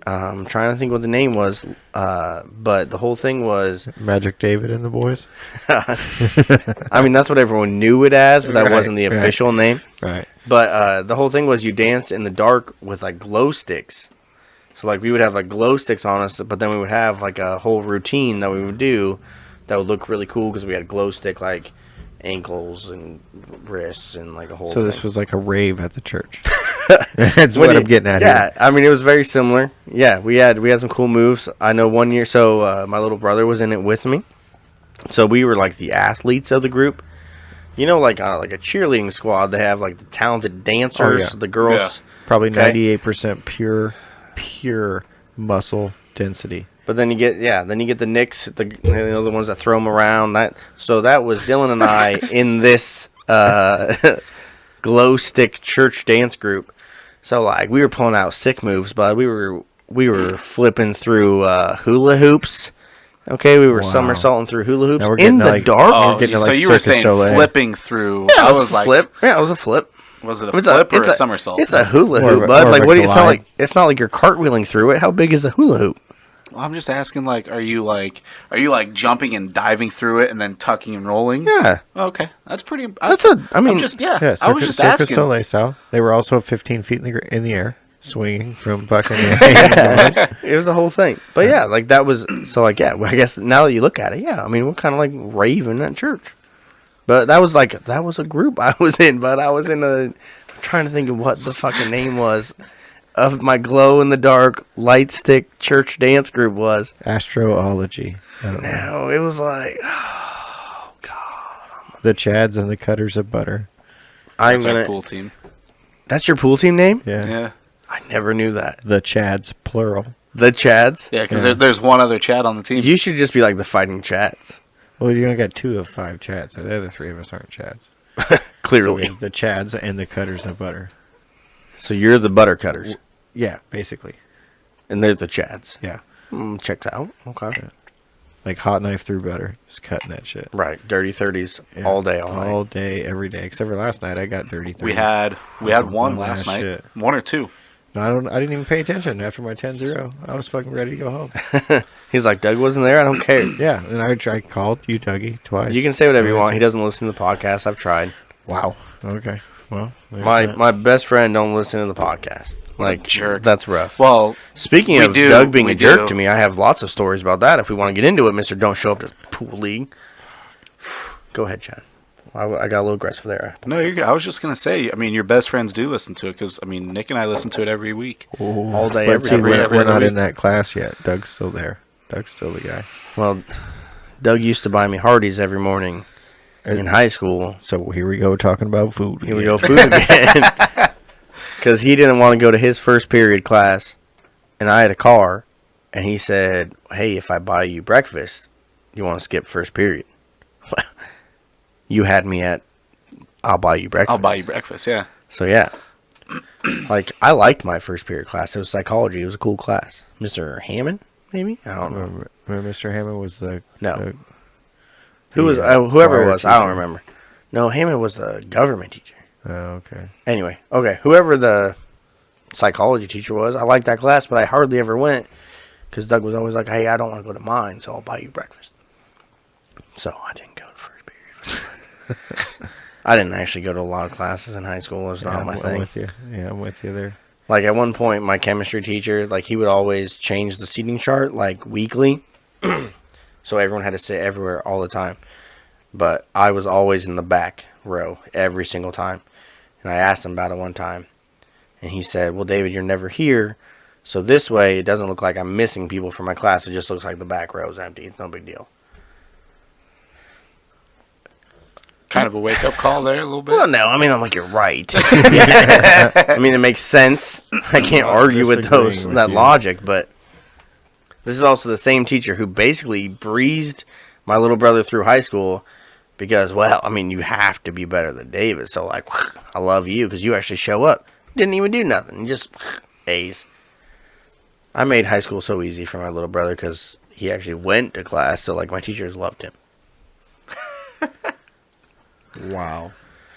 Speaker 3: I'm trying to think what the name was, but the whole thing was...
Speaker 1: Magic David and the Boys?
Speaker 3: I mean, that's what everyone knew it as, but that wasn't the official name.
Speaker 1: Right.
Speaker 3: But the whole thing was you danced in the dark with like glow sticks. So like we would have like glow sticks on us, but then we would have like a whole routine that we would do that would look really cool because we had glow stick like ankles and wrists and like a whole
Speaker 1: So
Speaker 3: thing.
Speaker 1: this was like a rave at the church. That's what I'm getting at
Speaker 3: Yeah,
Speaker 1: here.
Speaker 3: I mean, it was very similar. Yeah, we had some cool moves. I know one year, so my little brother was in it with me. So we were like the athletes of the group. You know, like a cheerleading squad, they have like the talented dancers,
Speaker 1: Oh, yeah.
Speaker 3: the girls.
Speaker 2: Yeah.
Speaker 1: Probably
Speaker 3: Okay.
Speaker 1: 98% pure muscle density.
Speaker 3: But then you get the Knicks, the ones that throw them around. That was Dylan and I in this glow stick church dance group. So like we were pulling out sick moves, but we were flipping through hula hoops. Okay, we were
Speaker 1: Wow.
Speaker 3: somersaulting through hula hoops
Speaker 1: Now we're
Speaker 3: in
Speaker 1: getting
Speaker 3: the
Speaker 1: like-
Speaker 3: dark.
Speaker 2: Oh,
Speaker 1: getting to,
Speaker 2: so
Speaker 1: like,
Speaker 2: you were
Speaker 1: Circus
Speaker 2: saying
Speaker 1: Soleil.
Speaker 2: flipping through?
Speaker 3: Yeah,
Speaker 2: I
Speaker 3: it was
Speaker 2: was
Speaker 3: a
Speaker 2: like,
Speaker 3: flip. Yeah, it was a flip.
Speaker 2: was it a
Speaker 3: It's
Speaker 2: flip or a somersault?
Speaker 3: It's a hula
Speaker 1: More of
Speaker 3: hoop,
Speaker 1: a-
Speaker 3: bud.
Speaker 1: more of
Speaker 3: Like
Speaker 1: a
Speaker 3: what? It's
Speaker 1: glide.
Speaker 3: not like you're cartwheeling through it. How big is a hula hoop?
Speaker 2: I'm just asking, like, are you like jumping and diving through it and then tucking and rolling?
Speaker 3: Yeah,
Speaker 2: Okay, that's pretty.
Speaker 3: that's a. I mean,
Speaker 2: I'm just yeah.
Speaker 1: Yeah,
Speaker 2: I was just
Speaker 1: Circus
Speaker 2: asking.
Speaker 1: Soleil style. They were also 15 feet in the air, swinging from bucket to
Speaker 3: it was the whole thing. But yeah, like that was so like yeah. I guess now that you look at it, yeah. I mean, we're kind of like raving at church. But that was a group I was in. But I was in I'm trying to think of what the fucking name was of my glow in the dark light stick church dance group was.
Speaker 1: Astroology. I don't know.
Speaker 3: No, it was like
Speaker 1: The Chads and the Cutters of Butter.
Speaker 3: I'm
Speaker 2: That's our
Speaker 3: gonna.
Speaker 2: pool team.
Speaker 3: That's your pool team name?
Speaker 1: Yeah.
Speaker 2: Yeah.
Speaker 3: I never knew that.
Speaker 1: The Chads, plural.
Speaker 3: The Chads?
Speaker 2: Yeah, because there's one other Chad on the team.
Speaker 3: You should just be like the Fighting Chads.
Speaker 1: Well, you only got 2 of 5 Chads, so the other 3 of us aren't Chads.
Speaker 3: Clearly.
Speaker 1: So the Chads and the Cutters of Butter.
Speaker 3: So you're the butter cutters.
Speaker 1: Yeah, basically.
Speaker 3: And they're the Chads.
Speaker 1: Yeah.
Speaker 3: Checks out. Okay.
Speaker 1: Yeah. Like hot knife through butter. Just cutting that shit.
Speaker 3: Right. Dirty 30s
Speaker 1: Yeah.
Speaker 3: all day, all night.
Speaker 1: All day, every day. Except for last night, I got dirty 30.
Speaker 2: We had
Speaker 1: Some
Speaker 2: one
Speaker 1: dumbass
Speaker 2: last night.
Speaker 1: shit.
Speaker 2: 1 or 2.
Speaker 1: No, I didn't even pay attention after my 10-0. I was fucking ready to go home.
Speaker 3: He's like, Doug wasn't there? I don't care.
Speaker 1: Yeah, and I called you, Dougie, twice.
Speaker 3: You can say whatever you
Speaker 1: No
Speaker 3: want. He
Speaker 1: answer.
Speaker 3: doesn't listen to the podcast. I've tried.
Speaker 1: Wow. Okay. Well, there's
Speaker 3: My
Speaker 1: that.
Speaker 3: my best friend don't listen to the podcast. Like,
Speaker 2: jerk.
Speaker 3: That's rough.
Speaker 2: Well,
Speaker 3: Speaking
Speaker 2: we
Speaker 3: of
Speaker 2: do-
Speaker 3: Doug being
Speaker 2: we
Speaker 3: a jerk
Speaker 2: do.
Speaker 3: to me, I have lots of stories about that. If we want to get into it, Mr. Don't Show Up to Pool League. Go ahead, Chad. I got a little aggressive there.
Speaker 2: no, you're good. I was just gonna say. I mean, your best friends do listen to it because Nick and I listen to it every week.
Speaker 3: All day,
Speaker 1: But
Speaker 3: every
Speaker 1: see,
Speaker 3: day.
Speaker 1: we're
Speaker 2: every other
Speaker 1: not
Speaker 2: week.
Speaker 1: in that class yet. Doug's still there. Doug's still the guy.
Speaker 3: Well, Doug used to buy me Hardee's every morning in high school.
Speaker 1: So here we go talking about food.
Speaker 3: Here we go, food again. Because he didn't want to go to his first period class, and I had a car, and he said, hey, if I buy you breakfast, you want to skip first period. You had me at, I'll buy you breakfast.
Speaker 2: I'll buy you breakfast. Yeah.
Speaker 3: So, yeah. Like, I liked my first period class. It was psychology. It was a cool class. Mr. Hammond, maybe? I don't know.
Speaker 1: Remember Mr. Hammond was the...
Speaker 3: No.
Speaker 1: the
Speaker 3: Whoever it was, I don't
Speaker 1: teacher.
Speaker 3: remember. No, Hammond was the government teacher.
Speaker 1: Oh, okay.
Speaker 3: Anyway, okay, whoever the psychology teacher was, I liked that class, but I hardly ever went because Doug was always like, hey, I don't want to go to mine, so I'll buy you breakfast. So I didn't go to first period. I didn't actually go to a lot of classes in high school. It was not my
Speaker 1: I'm
Speaker 3: thing.
Speaker 1: with you. Yeah, I'm with you there.
Speaker 3: Like, at one point, my chemistry teacher, like, he would always change the seating chart, like, weekly. So everyone had to sit everywhere all the time. But I was always in the back row every single time. And I asked him about it one time. And he said, well, David, you're never here. So this way, it doesn't look like I'm missing people from my class. It just looks like the back row is empty. It's no big deal.
Speaker 2: Kind of a wake up call there a little bit.
Speaker 3: Well, no. I mean, I'm like, you're right. I mean, it makes sense. I can't argue with
Speaker 1: disagreeing with
Speaker 3: that
Speaker 1: you.
Speaker 3: logic. But this is also the same teacher who basically breezed my little brother through high school. Because, well, I mean, you have to be better than David. So, like, I love you because you actually show up. Didn't even do nothing. Just A's. I made high school so easy for my little brother because he actually went to class. So, like, my teachers loved him.
Speaker 1: Wow.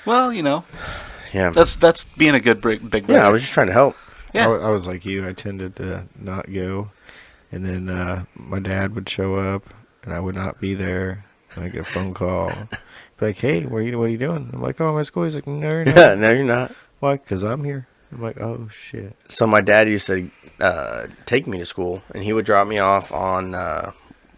Speaker 2: Well,
Speaker 3: Yeah.
Speaker 2: that's being a good big brother.
Speaker 3: Yeah, I was just trying to help.
Speaker 2: Yeah.
Speaker 1: I was like you. I tended to not go. And then my dad would show up, and I would not be there. And I get a phone call. Be like, hey, what are you doing? I'm like, oh, I'm at school. He's like, no, you're not.
Speaker 3: No, you're not.
Speaker 1: Why? Because I'm here. I'm like, oh, shit.
Speaker 3: So my dad used to take me to school, and he would drop me off on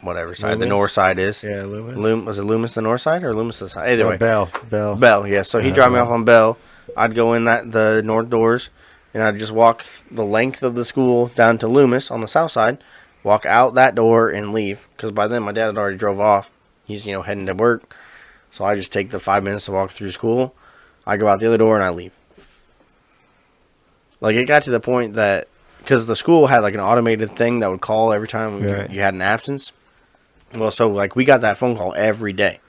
Speaker 3: whatever side the
Speaker 1: Loomis?
Speaker 3: north side is.
Speaker 1: Yeah, Loomis.
Speaker 3: Was it Loomis the north side or Loomis the side? Either way.
Speaker 1: Bell.
Speaker 3: Bell, yeah. So he'd drop me off on Bell. I'd go in the north doors, and I'd just walk the length of the school down to Loomis on the south side, walk out that door, and leave. Because by then my dad had already drove off. He's, heading to work. So I just take the 5 minutes to walk through school. I go out the other door, and I leave. Like, it got to the point that, because the school had, like, an automated thing that would call every time
Speaker 1: Right.
Speaker 3: you had an absence. Well, so, like, we got that phone call every day.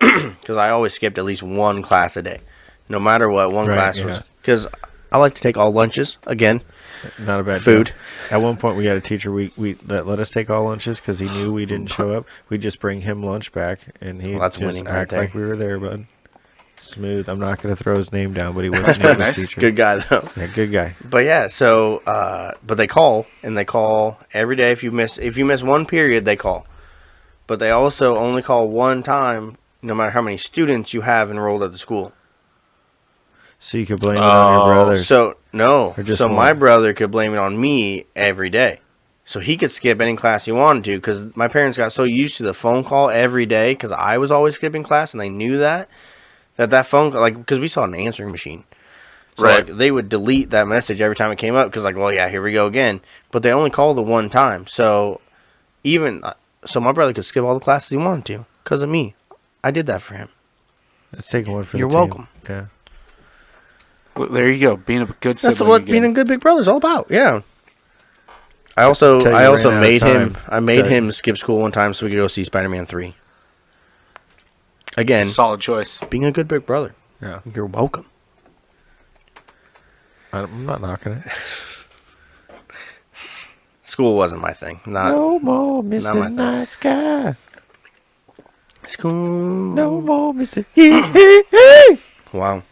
Speaker 3: Because I always skipped at least one class a day. No matter what, one
Speaker 1: Right,
Speaker 3: class
Speaker 1: yeah.
Speaker 3: was. Because I like to take all lunches. Again,
Speaker 1: Not a bad
Speaker 3: Food.
Speaker 1: deal. At one point, we had a teacher that let us take all lunches because he knew we didn't show up. We'd just bring him lunch back, and he'd
Speaker 3: Well, that's
Speaker 1: just
Speaker 3: winning right
Speaker 1: act
Speaker 3: there.
Speaker 1: like we were there, bud. Smooth. I'm not going to throw his name down, but he was an English
Speaker 2: nice.
Speaker 1: teacher.
Speaker 3: good guy, though.
Speaker 1: Yeah, good guy.
Speaker 3: But yeah, so but they call every day. If you miss one period, they call. But they also only call one time, no matter how many students you have enrolled at the school.
Speaker 1: So you could blame it on your brothers.
Speaker 3: So no,
Speaker 1: Or just
Speaker 3: so
Speaker 1: one?
Speaker 3: my brother could blame it on me every day. So he could skip any class he wanted to because my parents got so used to the phone call every day because I was always skipping class and they knew that phone call, like, because we saw an answering machine. So,
Speaker 2: Right.
Speaker 3: like, they would delete that message every time it came up because, like, well, yeah, here we go again. But they only called the one time. So my brother could skip all the classes he wanted to because of me. I did that for him.
Speaker 1: Let's take one for
Speaker 3: You're
Speaker 1: the team.
Speaker 3: welcome.
Speaker 1: Yeah.
Speaker 2: Well, there you go. Being a good sibling.
Speaker 3: That's what
Speaker 2: again.
Speaker 3: being a good big brother is all about. Yeah. I also
Speaker 1: Until you ran out of
Speaker 3: made
Speaker 1: time.
Speaker 3: him skip school one time so we could go see Spider-Man 3. Again,
Speaker 2: Solid choice.
Speaker 3: being a good big brother.
Speaker 1: Yeah.
Speaker 3: You're welcome.
Speaker 1: I'm not knocking it.
Speaker 3: School wasn't my thing.
Speaker 1: No more
Speaker 3: not my
Speaker 1: Mr.
Speaker 3: thing.
Speaker 1: Nice Guy.
Speaker 3: School.
Speaker 1: No more Mr.
Speaker 3: Wow.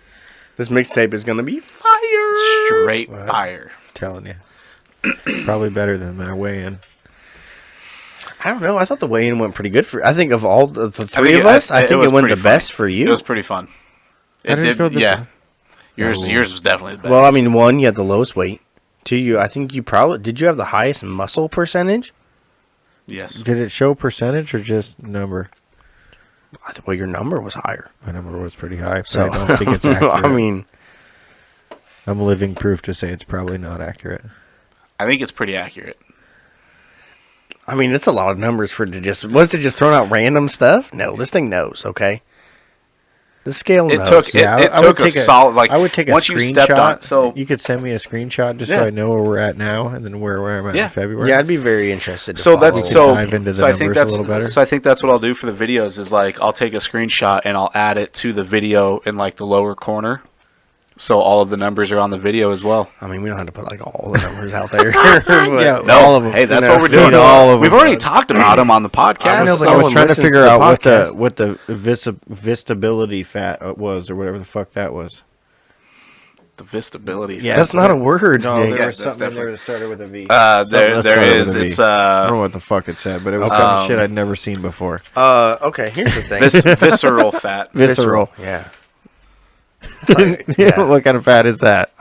Speaker 3: This mixtape is going to be fire.
Speaker 2: Straight fire.
Speaker 1: Telling you. Probably better than my weigh-in.
Speaker 3: I don't know. I thought the weigh-in went pretty good for. I think of all the three
Speaker 2: think
Speaker 3: of us, I think
Speaker 2: was
Speaker 3: it went the
Speaker 2: pretty funny.
Speaker 3: best for you.
Speaker 2: It was pretty fun.
Speaker 1: I
Speaker 2: It
Speaker 1: didn't go
Speaker 2: did.
Speaker 1: this
Speaker 2: Yeah.
Speaker 1: way.
Speaker 2: Yours was definitely the best.
Speaker 3: Well, I mean, one, you had the lowest weight. Two, I think you probably did. You have the highest muscle percentage.
Speaker 2: yes.
Speaker 1: Did it show percentage or just number?
Speaker 3: Well, your number was higher.
Speaker 1: My number was pretty high, but
Speaker 3: So
Speaker 1: I don't think it's accurate.
Speaker 3: I mean,
Speaker 1: I'm living proof to say it's probably not accurate.
Speaker 2: I think it's pretty accurate.
Speaker 3: it's a lot of numbers for to just. Was it just throwing out random stuff? No, this thing knows. Okay. The scale
Speaker 2: It
Speaker 3: knows.
Speaker 2: took it,
Speaker 1: Yeah,
Speaker 2: it
Speaker 1: I would
Speaker 2: took a
Speaker 1: take
Speaker 2: solid like
Speaker 1: I would take a
Speaker 2: once you stepped on
Speaker 1: screenshot.
Speaker 2: it. So
Speaker 1: You could send me a screenshot just so
Speaker 2: Yeah.
Speaker 1: I know where we're at now and then where I'm at
Speaker 2: Yeah.
Speaker 1: in February.
Speaker 3: Yeah, I'd be very interested. To
Speaker 2: so
Speaker 3: follow.
Speaker 2: that's
Speaker 1: We can
Speaker 2: so
Speaker 1: dive into the
Speaker 2: so I think
Speaker 1: numbers a
Speaker 2: that's
Speaker 1: little better.
Speaker 2: so I think that's what I'll do for the videos is like I'll take a screenshot and I'll add it to the video in like the lower corner. So all of the numbers are on the video as well.
Speaker 3: We don't have to put like all the numbers out there. But-
Speaker 1: Yeah,
Speaker 2: No,
Speaker 1: all of them.
Speaker 2: hey, that's
Speaker 3: You know,
Speaker 2: what we're doing.
Speaker 1: need all of
Speaker 2: We've
Speaker 1: them.
Speaker 2: already talked about them on the podcast.
Speaker 3: I know, but
Speaker 1: I
Speaker 3: no
Speaker 1: was
Speaker 3: one
Speaker 1: trying to
Speaker 3: listens
Speaker 1: figure
Speaker 3: to the
Speaker 1: out
Speaker 3: podcast.
Speaker 1: what the vistability fat was or whatever the fuck that was.
Speaker 2: The vistability.
Speaker 1: Yeah,
Speaker 3: That's not a word.
Speaker 1: No,
Speaker 3: Nick.
Speaker 1: there
Speaker 2: Yeah,
Speaker 1: was
Speaker 2: that's
Speaker 1: something in there
Speaker 2: definitely-
Speaker 1: that started with a V.
Speaker 2: There
Speaker 1: Something that started
Speaker 2: is.
Speaker 1: with a V.
Speaker 2: It's
Speaker 1: I don't know what the fuck it said, but it was
Speaker 3: Okay.
Speaker 1: some shit I'd never seen before.
Speaker 3: Okay, here's the thing.
Speaker 2: visceral fat.
Speaker 1: Visceral.
Speaker 3: Yeah. Yeah.
Speaker 1: What kind of fat is that?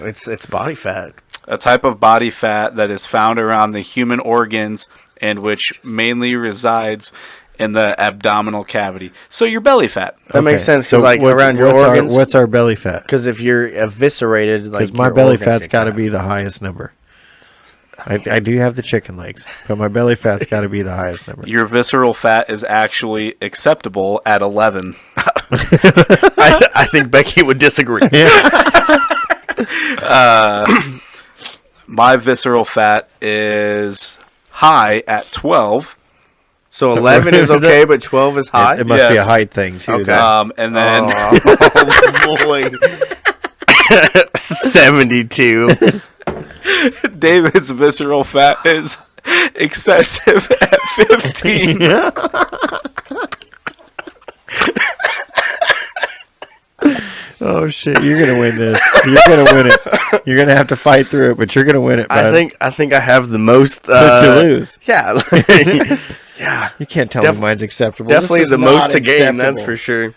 Speaker 3: It's body fat.
Speaker 2: A type of body fat that is found around the human organs and which mainly resides in the abdominal cavity. So your belly fat.
Speaker 3: That makes sense because around your
Speaker 1: what's
Speaker 3: organs.
Speaker 1: what's our belly fat?
Speaker 3: Because if you're eviscerated, like
Speaker 1: Because my
Speaker 3: your
Speaker 1: belly
Speaker 3: organs
Speaker 1: fat's
Speaker 3: get
Speaker 1: got to
Speaker 3: cut
Speaker 1: be the highest number. I do have the chicken legs, but my belly fat's got to be the highest number.
Speaker 2: Your visceral fat is actually acceptable at 11.
Speaker 3: I think Becky would disagree.
Speaker 2: My visceral fat is high at 12.
Speaker 3: So 11 is okay, but 12 is high.
Speaker 1: It must be a
Speaker 2: Yes.
Speaker 1: height thing too.
Speaker 3: Okay.
Speaker 1: though.
Speaker 2: And then
Speaker 3: Oh boy. 72.
Speaker 2: David's visceral fat is excessive at 15.
Speaker 1: Oh shit! You're gonna win this. You're gonna win it. You're gonna have to fight through it, but you're gonna win it.
Speaker 3: I
Speaker 1: bud.
Speaker 3: think I have the most
Speaker 1: to lose.
Speaker 3: Yeah. Yeah.
Speaker 1: You can't tell me mine's acceptable.
Speaker 3: Definitely
Speaker 1: This is
Speaker 3: the most
Speaker 1: not
Speaker 3: to gain, that's
Speaker 1: acceptable.
Speaker 3: for sure.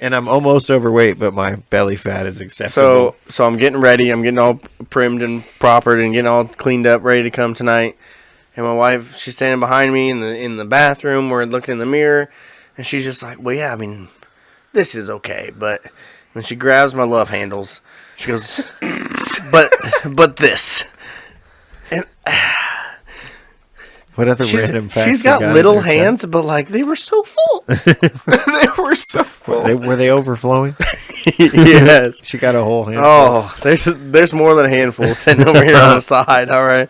Speaker 1: And I'm almost overweight, but my belly fat is acceptable.
Speaker 3: So I'm getting ready. I'm getting all primed and propered and getting all cleaned up, ready to come tonight. And my wife, she's standing behind me in the bathroom. We're looking in the mirror, and she's just like, "Well, yeah, this is okay." But then she grabs my love handles. She goes, "But this." And
Speaker 1: what other random facts?
Speaker 3: she's
Speaker 1: you
Speaker 3: got
Speaker 1: in
Speaker 3: little
Speaker 1: there, Ted?
Speaker 3: hands, but like they were so full.
Speaker 2: They were so full.
Speaker 1: Were they overflowing?
Speaker 3: Yes.
Speaker 1: She got a whole handful.
Speaker 3: Oh, there's more than a handful sitting over here on the side. All right,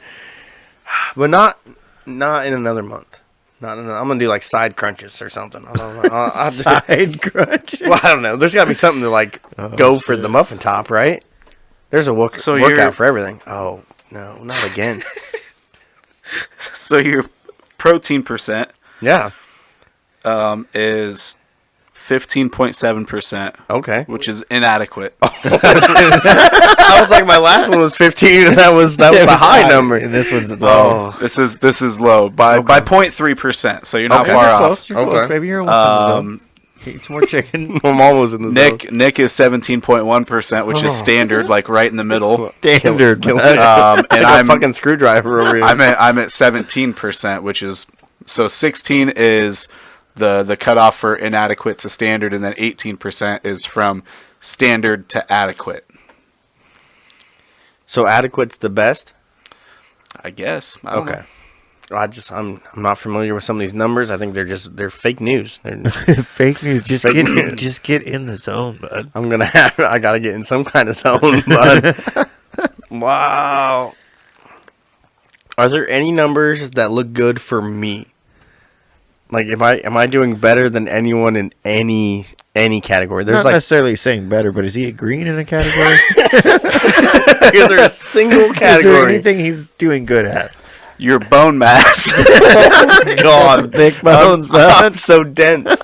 Speaker 3: but not in another month. I'm gonna do like side crunches or something. I don't know.
Speaker 1: Side crunch.
Speaker 3: Well, I don't know. There's got to be something to like go for the muffin top, right? There's a
Speaker 2: So you're-
Speaker 3: workout for everything. Oh no, not again.
Speaker 2: So your protein percent
Speaker 3: Yeah.
Speaker 2: is 15.7%,
Speaker 3: Okay.
Speaker 2: which is inadequate.
Speaker 3: I was like, my last one was 15, and that was a high number.
Speaker 1: And this one's low.
Speaker 3: Oh,
Speaker 2: This is low by 0.3%, so you're not
Speaker 3: Okay.
Speaker 2: far
Speaker 1: You're
Speaker 2: off.
Speaker 1: close. You're close,
Speaker 3: Okay.
Speaker 1: baby. You're almost in the zone. Eat some more chicken.
Speaker 3: I'm almost in the zone.
Speaker 2: Nick is 17.1%, which is standard, like right in the middle.
Speaker 1: Standard.
Speaker 3: And
Speaker 2: And
Speaker 3: I'm
Speaker 2: I'm
Speaker 3: a fucking screwdriver over here.
Speaker 2: I'm at 17%, which is so 16 is the cutoff for inadequate to standard, and then 18% is from standard to adequate.
Speaker 3: So adequate's the best.
Speaker 2: I guess. I don't know.
Speaker 3: I'm not familiar with some of these numbers. I think they're fake news. They're
Speaker 1: Fake news. Just
Speaker 3: Fake
Speaker 1: get
Speaker 3: news.
Speaker 1: just get in the zone, bud.
Speaker 3: I gotta get in some kind of zone, bud. Wow. Are there any numbers that look good for me? Like, am I doing better than anyone in any category? There's
Speaker 1: Not necessarily saying better, but is he a green in a category?
Speaker 3: is there a single
Speaker 1: Is
Speaker 3: category?
Speaker 1: there anything he's doing good at?
Speaker 2: Your bone mass.
Speaker 3: God,
Speaker 1: Thick bones, bud.
Speaker 3: I'm so dense.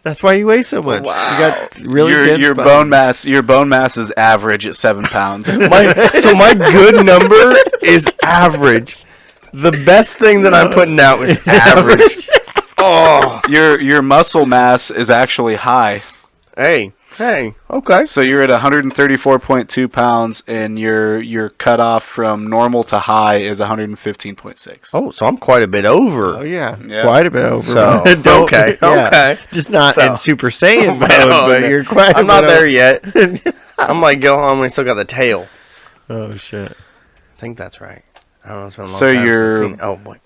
Speaker 1: That's why you weigh so much.
Speaker 3: Wow.
Speaker 1: You got really dense
Speaker 2: your
Speaker 1: bones.
Speaker 2: bone mass. Your bone mass is average at 7 pounds.
Speaker 3: So my good number is average. The best thing that I'm putting out is average. Oh,
Speaker 2: Your muscle mass is actually high.
Speaker 3: hey, okay.
Speaker 2: So you're at 134.2 pounds, and your cutoff from normal to high is 115.6.
Speaker 3: Oh, so I'm quite a bit over.
Speaker 1: Oh yeah,
Speaker 2: Yeah.
Speaker 1: quite a bit over.
Speaker 3: So,
Speaker 1: Don't-
Speaker 3: okay,
Speaker 1: yeah.
Speaker 3: okay.
Speaker 1: Just not
Speaker 3: So-
Speaker 1: in Super Saiyan mode,
Speaker 3: No,
Speaker 1: but
Speaker 3: no.
Speaker 1: you're quite.
Speaker 3: I'm
Speaker 1: a
Speaker 3: not
Speaker 1: bit
Speaker 3: there
Speaker 1: over.
Speaker 3: yet. I'm like, go home and I still got the tail.
Speaker 1: Oh shit.
Speaker 3: I think that's right. I don't know. It's been a long
Speaker 2: So
Speaker 3: time since
Speaker 2: you're-
Speaker 3: I've seen- oh boy.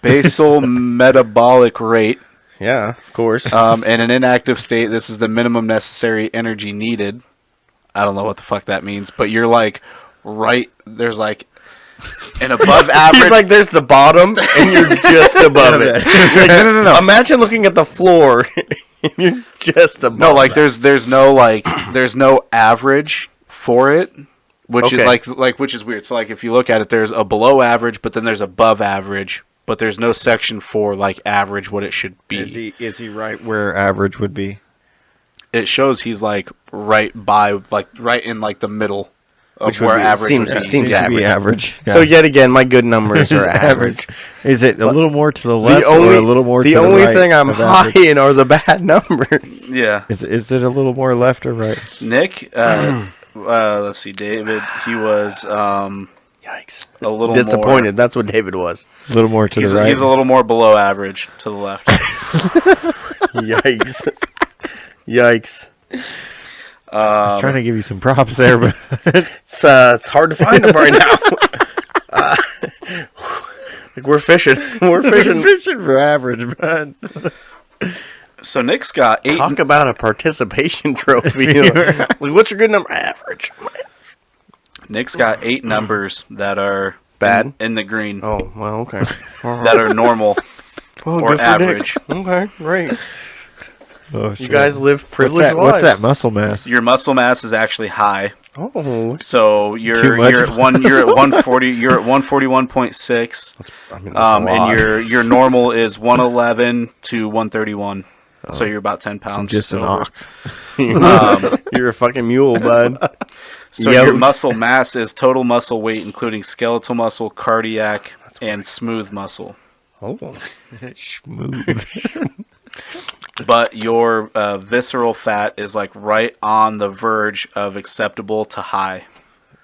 Speaker 2: Basal metabolic rate.
Speaker 3: Yeah, of course.
Speaker 2: In an inactive state, this is the minimum necessary energy needed. I don't know what the fuck that means, but you're like there's like an above average.
Speaker 3: He's like, there's the bottom, and you're just above it. Like,
Speaker 2: No.
Speaker 3: Imagine looking at the floor, and you're just above.
Speaker 2: No, like
Speaker 3: that.
Speaker 2: there's no average for it, which is
Speaker 3: Okay.
Speaker 2: like which is weird. So like if you look at it, there's a below average, but then there's above average, but there's no section for like average what it should be.
Speaker 1: Is he right where average would be?
Speaker 2: It shows he's like right in like the middle of
Speaker 3: Which would
Speaker 2: where
Speaker 3: be-
Speaker 2: average
Speaker 3: seems-
Speaker 2: would be.
Speaker 3: seems
Speaker 1: to be
Speaker 3: average.
Speaker 1: average.
Speaker 3: So yet again, my good numbers
Speaker 1: Is
Speaker 3: are average.
Speaker 1: Is it a little more to the left
Speaker 3: The only,
Speaker 1: or a little more to
Speaker 3: the
Speaker 1: the
Speaker 3: only
Speaker 1: right
Speaker 3: thing I'm
Speaker 1: of
Speaker 3: high
Speaker 1: average?
Speaker 3: in are the bad numbers.
Speaker 2: Yeah.
Speaker 1: Is it a little more left or right?
Speaker 2: Nick, let's see, David. He was
Speaker 3: Yikes!
Speaker 2: a little
Speaker 3: Disappointed.
Speaker 2: More,
Speaker 3: That's what David was.
Speaker 1: A little more to
Speaker 2: he's,
Speaker 1: the right.
Speaker 2: he's a little more below average to the left.
Speaker 3: Yikes! Yikes!
Speaker 1: I was trying to give you some props there, but
Speaker 3: It's hard to find them right now. Like we're fishing. We're fishing.
Speaker 1: fishing for average, man.
Speaker 2: So Nick's got 8.
Speaker 3: Talk about a participation trophy. Like, what's your good number? Average.
Speaker 2: Nick's got 8 numbers that are
Speaker 3: Bad?
Speaker 2: in the green,
Speaker 3: Oh well, okay.
Speaker 2: that are normal
Speaker 3: Oh,
Speaker 2: or
Speaker 3: good for
Speaker 2: average.
Speaker 3: Nick. Okay, great.
Speaker 1: Oh,
Speaker 3: You
Speaker 1: shit.
Speaker 3: guys live
Speaker 1: What's
Speaker 3: privileged
Speaker 1: that?
Speaker 3: lives.
Speaker 1: What's that muscle mass?
Speaker 2: Your muscle mass is actually high.
Speaker 3: Oh,
Speaker 2: So
Speaker 1: Too
Speaker 2: you're
Speaker 1: much?
Speaker 2: you're at 140. You're at 141.6.
Speaker 3: I mean, that's a lot.
Speaker 2: And your normal is 111 to 131. So you're about 10
Speaker 1: I'm
Speaker 2: pounds.
Speaker 1: just an
Speaker 2: over.
Speaker 1: ox.
Speaker 3: You're a fucking mule, bud.
Speaker 2: So your
Speaker 3: Yoked.
Speaker 2: muscle mass is total muscle weight, including skeletal muscle, cardiac, and smooth muscle.
Speaker 3: Oh,
Speaker 1: Smooth.
Speaker 2: But your visceral fat is like right on the verge of acceptable to high.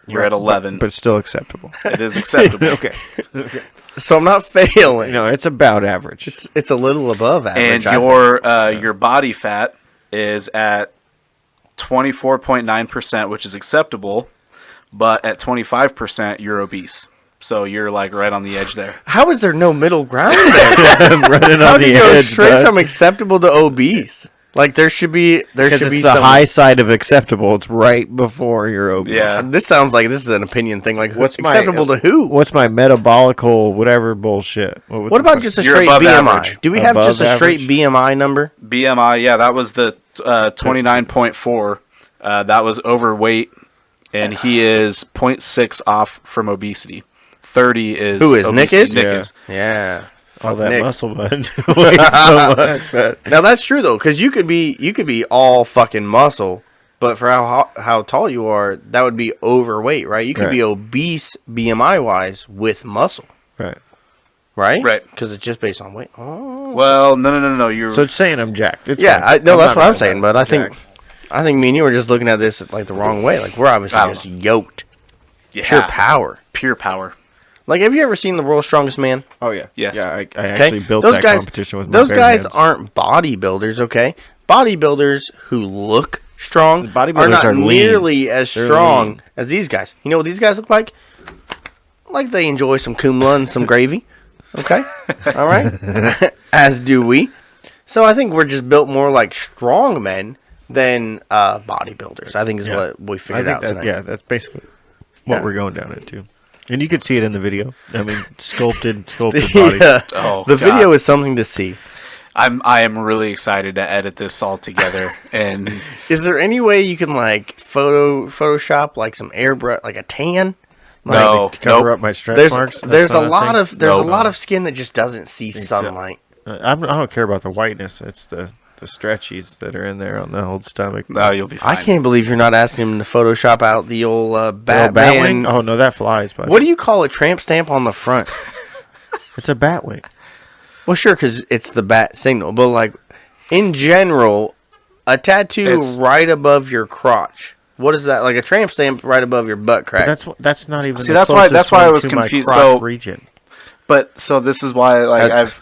Speaker 2: You're at 11.
Speaker 1: but still acceptable.
Speaker 2: It is acceptable.
Speaker 1: Okay.
Speaker 3: so I'm not failing.
Speaker 1: No, it's about average.
Speaker 3: It's a little above average.
Speaker 2: And
Speaker 3: I think.
Speaker 2: your body fat is at 24.9%, which is acceptable, but at 25% you're obese. So you're like right on the edge there.
Speaker 3: How is there no middle ground there?
Speaker 1: I'm running
Speaker 3: How
Speaker 1: on
Speaker 3: do
Speaker 1: the
Speaker 3: you go
Speaker 1: edge,
Speaker 3: straight
Speaker 1: bud.
Speaker 3: from acceptable to obese? Like there should be
Speaker 1: Because
Speaker 3: some.
Speaker 1: it's the high side of acceptable. It's right before you're obese.
Speaker 2: Yeah.
Speaker 3: This sounds like this is an opinion thing. Like
Speaker 1: What's my-
Speaker 3: acceptable to who?
Speaker 1: What's my metabolical whatever bullshit?
Speaker 3: What about just a
Speaker 2: You're
Speaker 3: straight
Speaker 2: above
Speaker 3: BMI?
Speaker 2: average.
Speaker 3: Do we have
Speaker 1: Above
Speaker 3: just a straight
Speaker 1: average?
Speaker 3: BMI number?
Speaker 2: BMI, yeah, that was the 29.4. That was overweight, and he is 0.6 off from obesity. 30 is
Speaker 3: Who is? Nick
Speaker 2: obesity.
Speaker 3: is?
Speaker 2: Nick
Speaker 1: Yeah.
Speaker 2: is.
Speaker 3: Yeah.
Speaker 1: all that
Speaker 3: Nick.
Speaker 1: muscle, bud? Weighs so much, but
Speaker 3: Now that's true though, because you could be all fucking muscle, but for how tall you are, that would be overweight, right? You could be
Speaker 1: Right.
Speaker 3: obese BMI wise with muscle,
Speaker 1: right.
Speaker 3: right?
Speaker 2: Right.
Speaker 3: Because it's just based on weight. Oh.
Speaker 2: Well, no. You're
Speaker 1: So it's saying I'm jacked. It's
Speaker 3: Yeah,
Speaker 1: fine.
Speaker 3: that's
Speaker 1: not
Speaker 3: what I'm
Speaker 1: mad
Speaker 3: saying.
Speaker 1: about
Speaker 3: But
Speaker 1: it.
Speaker 3: I think me and you were just looking at this like the wrong way. Like we're obviously
Speaker 2: I don't
Speaker 3: just yoked,
Speaker 2: yeah,
Speaker 3: pure power.
Speaker 2: Pure power.
Speaker 3: Like, have you ever seen The World's Strongest Man?
Speaker 1: Oh yeah.
Speaker 2: Yes.
Speaker 1: Yeah, I
Speaker 3: Okay,
Speaker 1: actually built that competition with my
Speaker 3: those
Speaker 1: bare
Speaker 3: guys
Speaker 1: hands.
Speaker 3: aren't bodybuilders. Okay, bodybuilders who look strong
Speaker 1: Bodybuilders
Speaker 3: are not
Speaker 1: are lean.
Speaker 3: nearly as
Speaker 1: They're
Speaker 3: strong
Speaker 1: lean.
Speaker 3: as these guys. You know what these guys look like? Like they enjoy some kumla and some gravy. Okay. All right. As do we. So I think we're just built more like strong men than bodybuilders. I think is what we figured out tonight.
Speaker 1: Yeah, that's basically what we're going down into. And you could see it in the video. I mean, sculpted body.
Speaker 2: Oh,
Speaker 3: the
Speaker 2: God.
Speaker 3: video is something to see.
Speaker 2: I am really excited to edit this all together. And
Speaker 3: Is there any way you can like Photoshop like some airbrush, like a tan?
Speaker 2: no,
Speaker 1: To cover up my stretch marks.
Speaker 3: There's
Speaker 1: That's
Speaker 3: a
Speaker 1: not
Speaker 3: lot
Speaker 1: thing?
Speaker 3: of a lot of skin that just doesn't see sunlight.
Speaker 1: I don't care about the whiteness. It's the stretchies that are in there on the old stomach.
Speaker 2: no, you'll be fine.
Speaker 3: I can't believe you're not asking him to Photoshop out the old
Speaker 1: The
Speaker 3: Batman.
Speaker 1: old Batwing? Oh no, that flies. But
Speaker 3: What do you call a tramp stamp on the front?
Speaker 1: It's a Batwing.
Speaker 3: Well, sure, because it's the bat signal. But like in general, a tattoo
Speaker 2: It's-
Speaker 3: right above your crotch. What is that? Like a tramp stamp right above your butt crack.
Speaker 1: That's not even.
Speaker 2: See,
Speaker 1: the
Speaker 2: that's why
Speaker 1: closest
Speaker 2: I
Speaker 1: one
Speaker 2: was
Speaker 1: to my
Speaker 2: confused.
Speaker 1: crotch
Speaker 2: So-
Speaker 1: region.
Speaker 2: But so this is why, like,
Speaker 3: That-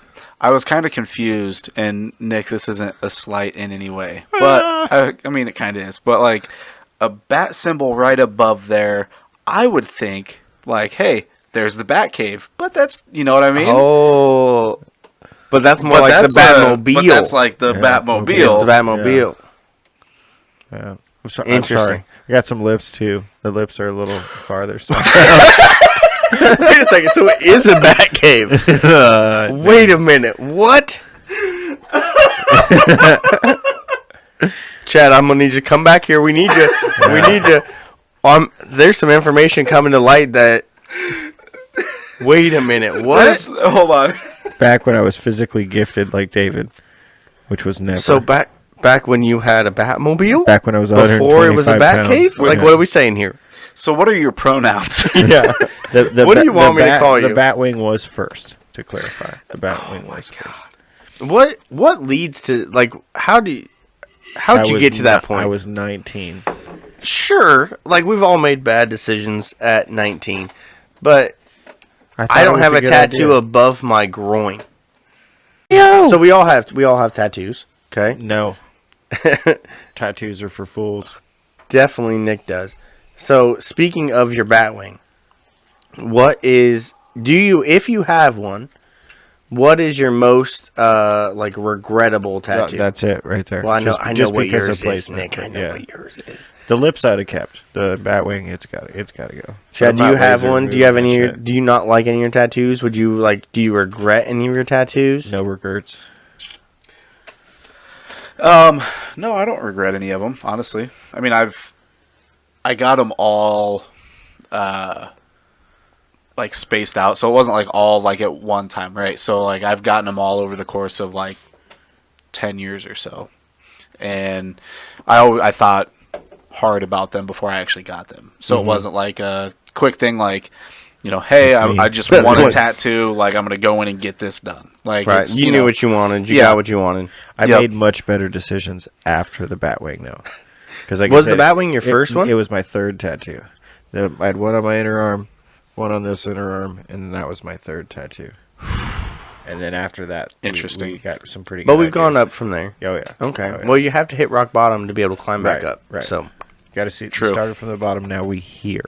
Speaker 2: I was kind of confused, and Nick, this isn't a slight in any way, but I mean it kind of is. But like a bat symbol right above there, I would think like, hey, there's the Bat Cave, but that's you know what I mean.
Speaker 3: Oh, but that's more
Speaker 2: But
Speaker 3: like
Speaker 2: that's
Speaker 3: the Batmobile.
Speaker 2: But that's like the
Speaker 1: Yeah,
Speaker 3: It's
Speaker 2: Batmobile.
Speaker 3: the Batmobile.
Speaker 1: Yeah. I'm sorry.
Speaker 3: Interesting.
Speaker 1: I got some lips too. The lips are a little farther. So.
Speaker 3: Wait a second. So it is a bat cave. Wait a minute. What? Chad, I'm gonna need you to come back here. We need you. We need you. There's some information coming to light that. Wait a minute. What?
Speaker 2: Hold on.
Speaker 1: Back when I was physically gifted like David, which was never.
Speaker 3: So back when you had a Batmobile?
Speaker 1: Back when I was
Speaker 3: Before it was a
Speaker 1: 125
Speaker 3: bat
Speaker 1: pounds.
Speaker 3: cave? Like,
Speaker 1: Yeah.
Speaker 3: what are we saying here?
Speaker 2: So what are your pronouns?
Speaker 1: Yeah.
Speaker 3: What do you want me to call you?
Speaker 1: The Batwing was first, to clarify. The Batwing was first.
Speaker 3: What leads to, like, how'd you get to that point?
Speaker 1: I was 19.
Speaker 3: Sure, like, we've all made bad decisions at 19, but
Speaker 1: thought
Speaker 3: I
Speaker 1: it
Speaker 3: don't
Speaker 1: was
Speaker 3: have a
Speaker 1: good
Speaker 3: tattoo
Speaker 1: idea.
Speaker 3: above my groin.
Speaker 1: Yo!
Speaker 3: So we all have tattoos, okay?
Speaker 1: No. Tattoos are for fools.
Speaker 3: Definitely Nick does. So speaking of your Batwing, if you have one, what is your most like regrettable tattoo?
Speaker 1: That's it right there.
Speaker 3: Well, I know
Speaker 1: Just
Speaker 3: what
Speaker 1: because
Speaker 3: yours
Speaker 1: of
Speaker 3: is,
Speaker 1: placement,
Speaker 3: Nick. I
Speaker 1: but
Speaker 3: know
Speaker 1: yeah.
Speaker 3: what yours is.
Speaker 1: The lips I'd have kept. The Batwing, it's got to go.
Speaker 3: Chad, do you have one? Do you have any?
Speaker 1: Shit.
Speaker 3: Do you not like any of your tattoos? Would you like? Do you regret any of your tattoos?
Speaker 1: No regrets.
Speaker 2: No, I don't regret any of them, honestly. I mean, I got them all, like spaced out, so it wasn't like all like at one time, right? So like I've gotten them all over the course of like 10 years or so, and I thought hard about them before I actually got them. So it wasn't like a quick thing, like, you know, hey, I just want a tattoo, like I'm gonna go in and get this done. Like,
Speaker 3: Right,
Speaker 2: it's,
Speaker 3: you knew what you wanted. You got what you wanted.
Speaker 1: I
Speaker 2: Yep.
Speaker 1: made much better decisions after the Batwing, though. Because
Speaker 3: Was the Batwing your first one?
Speaker 1: It was my third tattoo. I had one on my inner arm, one on this inner arm, and that was my third tattoo. And then after that,
Speaker 2: Interesting.
Speaker 1: we got some pretty.
Speaker 3: But
Speaker 1: good
Speaker 3: we've gone
Speaker 1: ideas.
Speaker 3: up from there.
Speaker 1: Oh yeah.
Speaker 3: Okay.
Speaker 1: Oh, yeah.
Speaker 3: Well, you have to hit rock bottom to be able to climb back up.
Speaker 1: Right.
Speaker 3: So,
Speaker 1: Got to see.
Speaker 2: True.
Speaker 1: We started from the bottom. Now we here.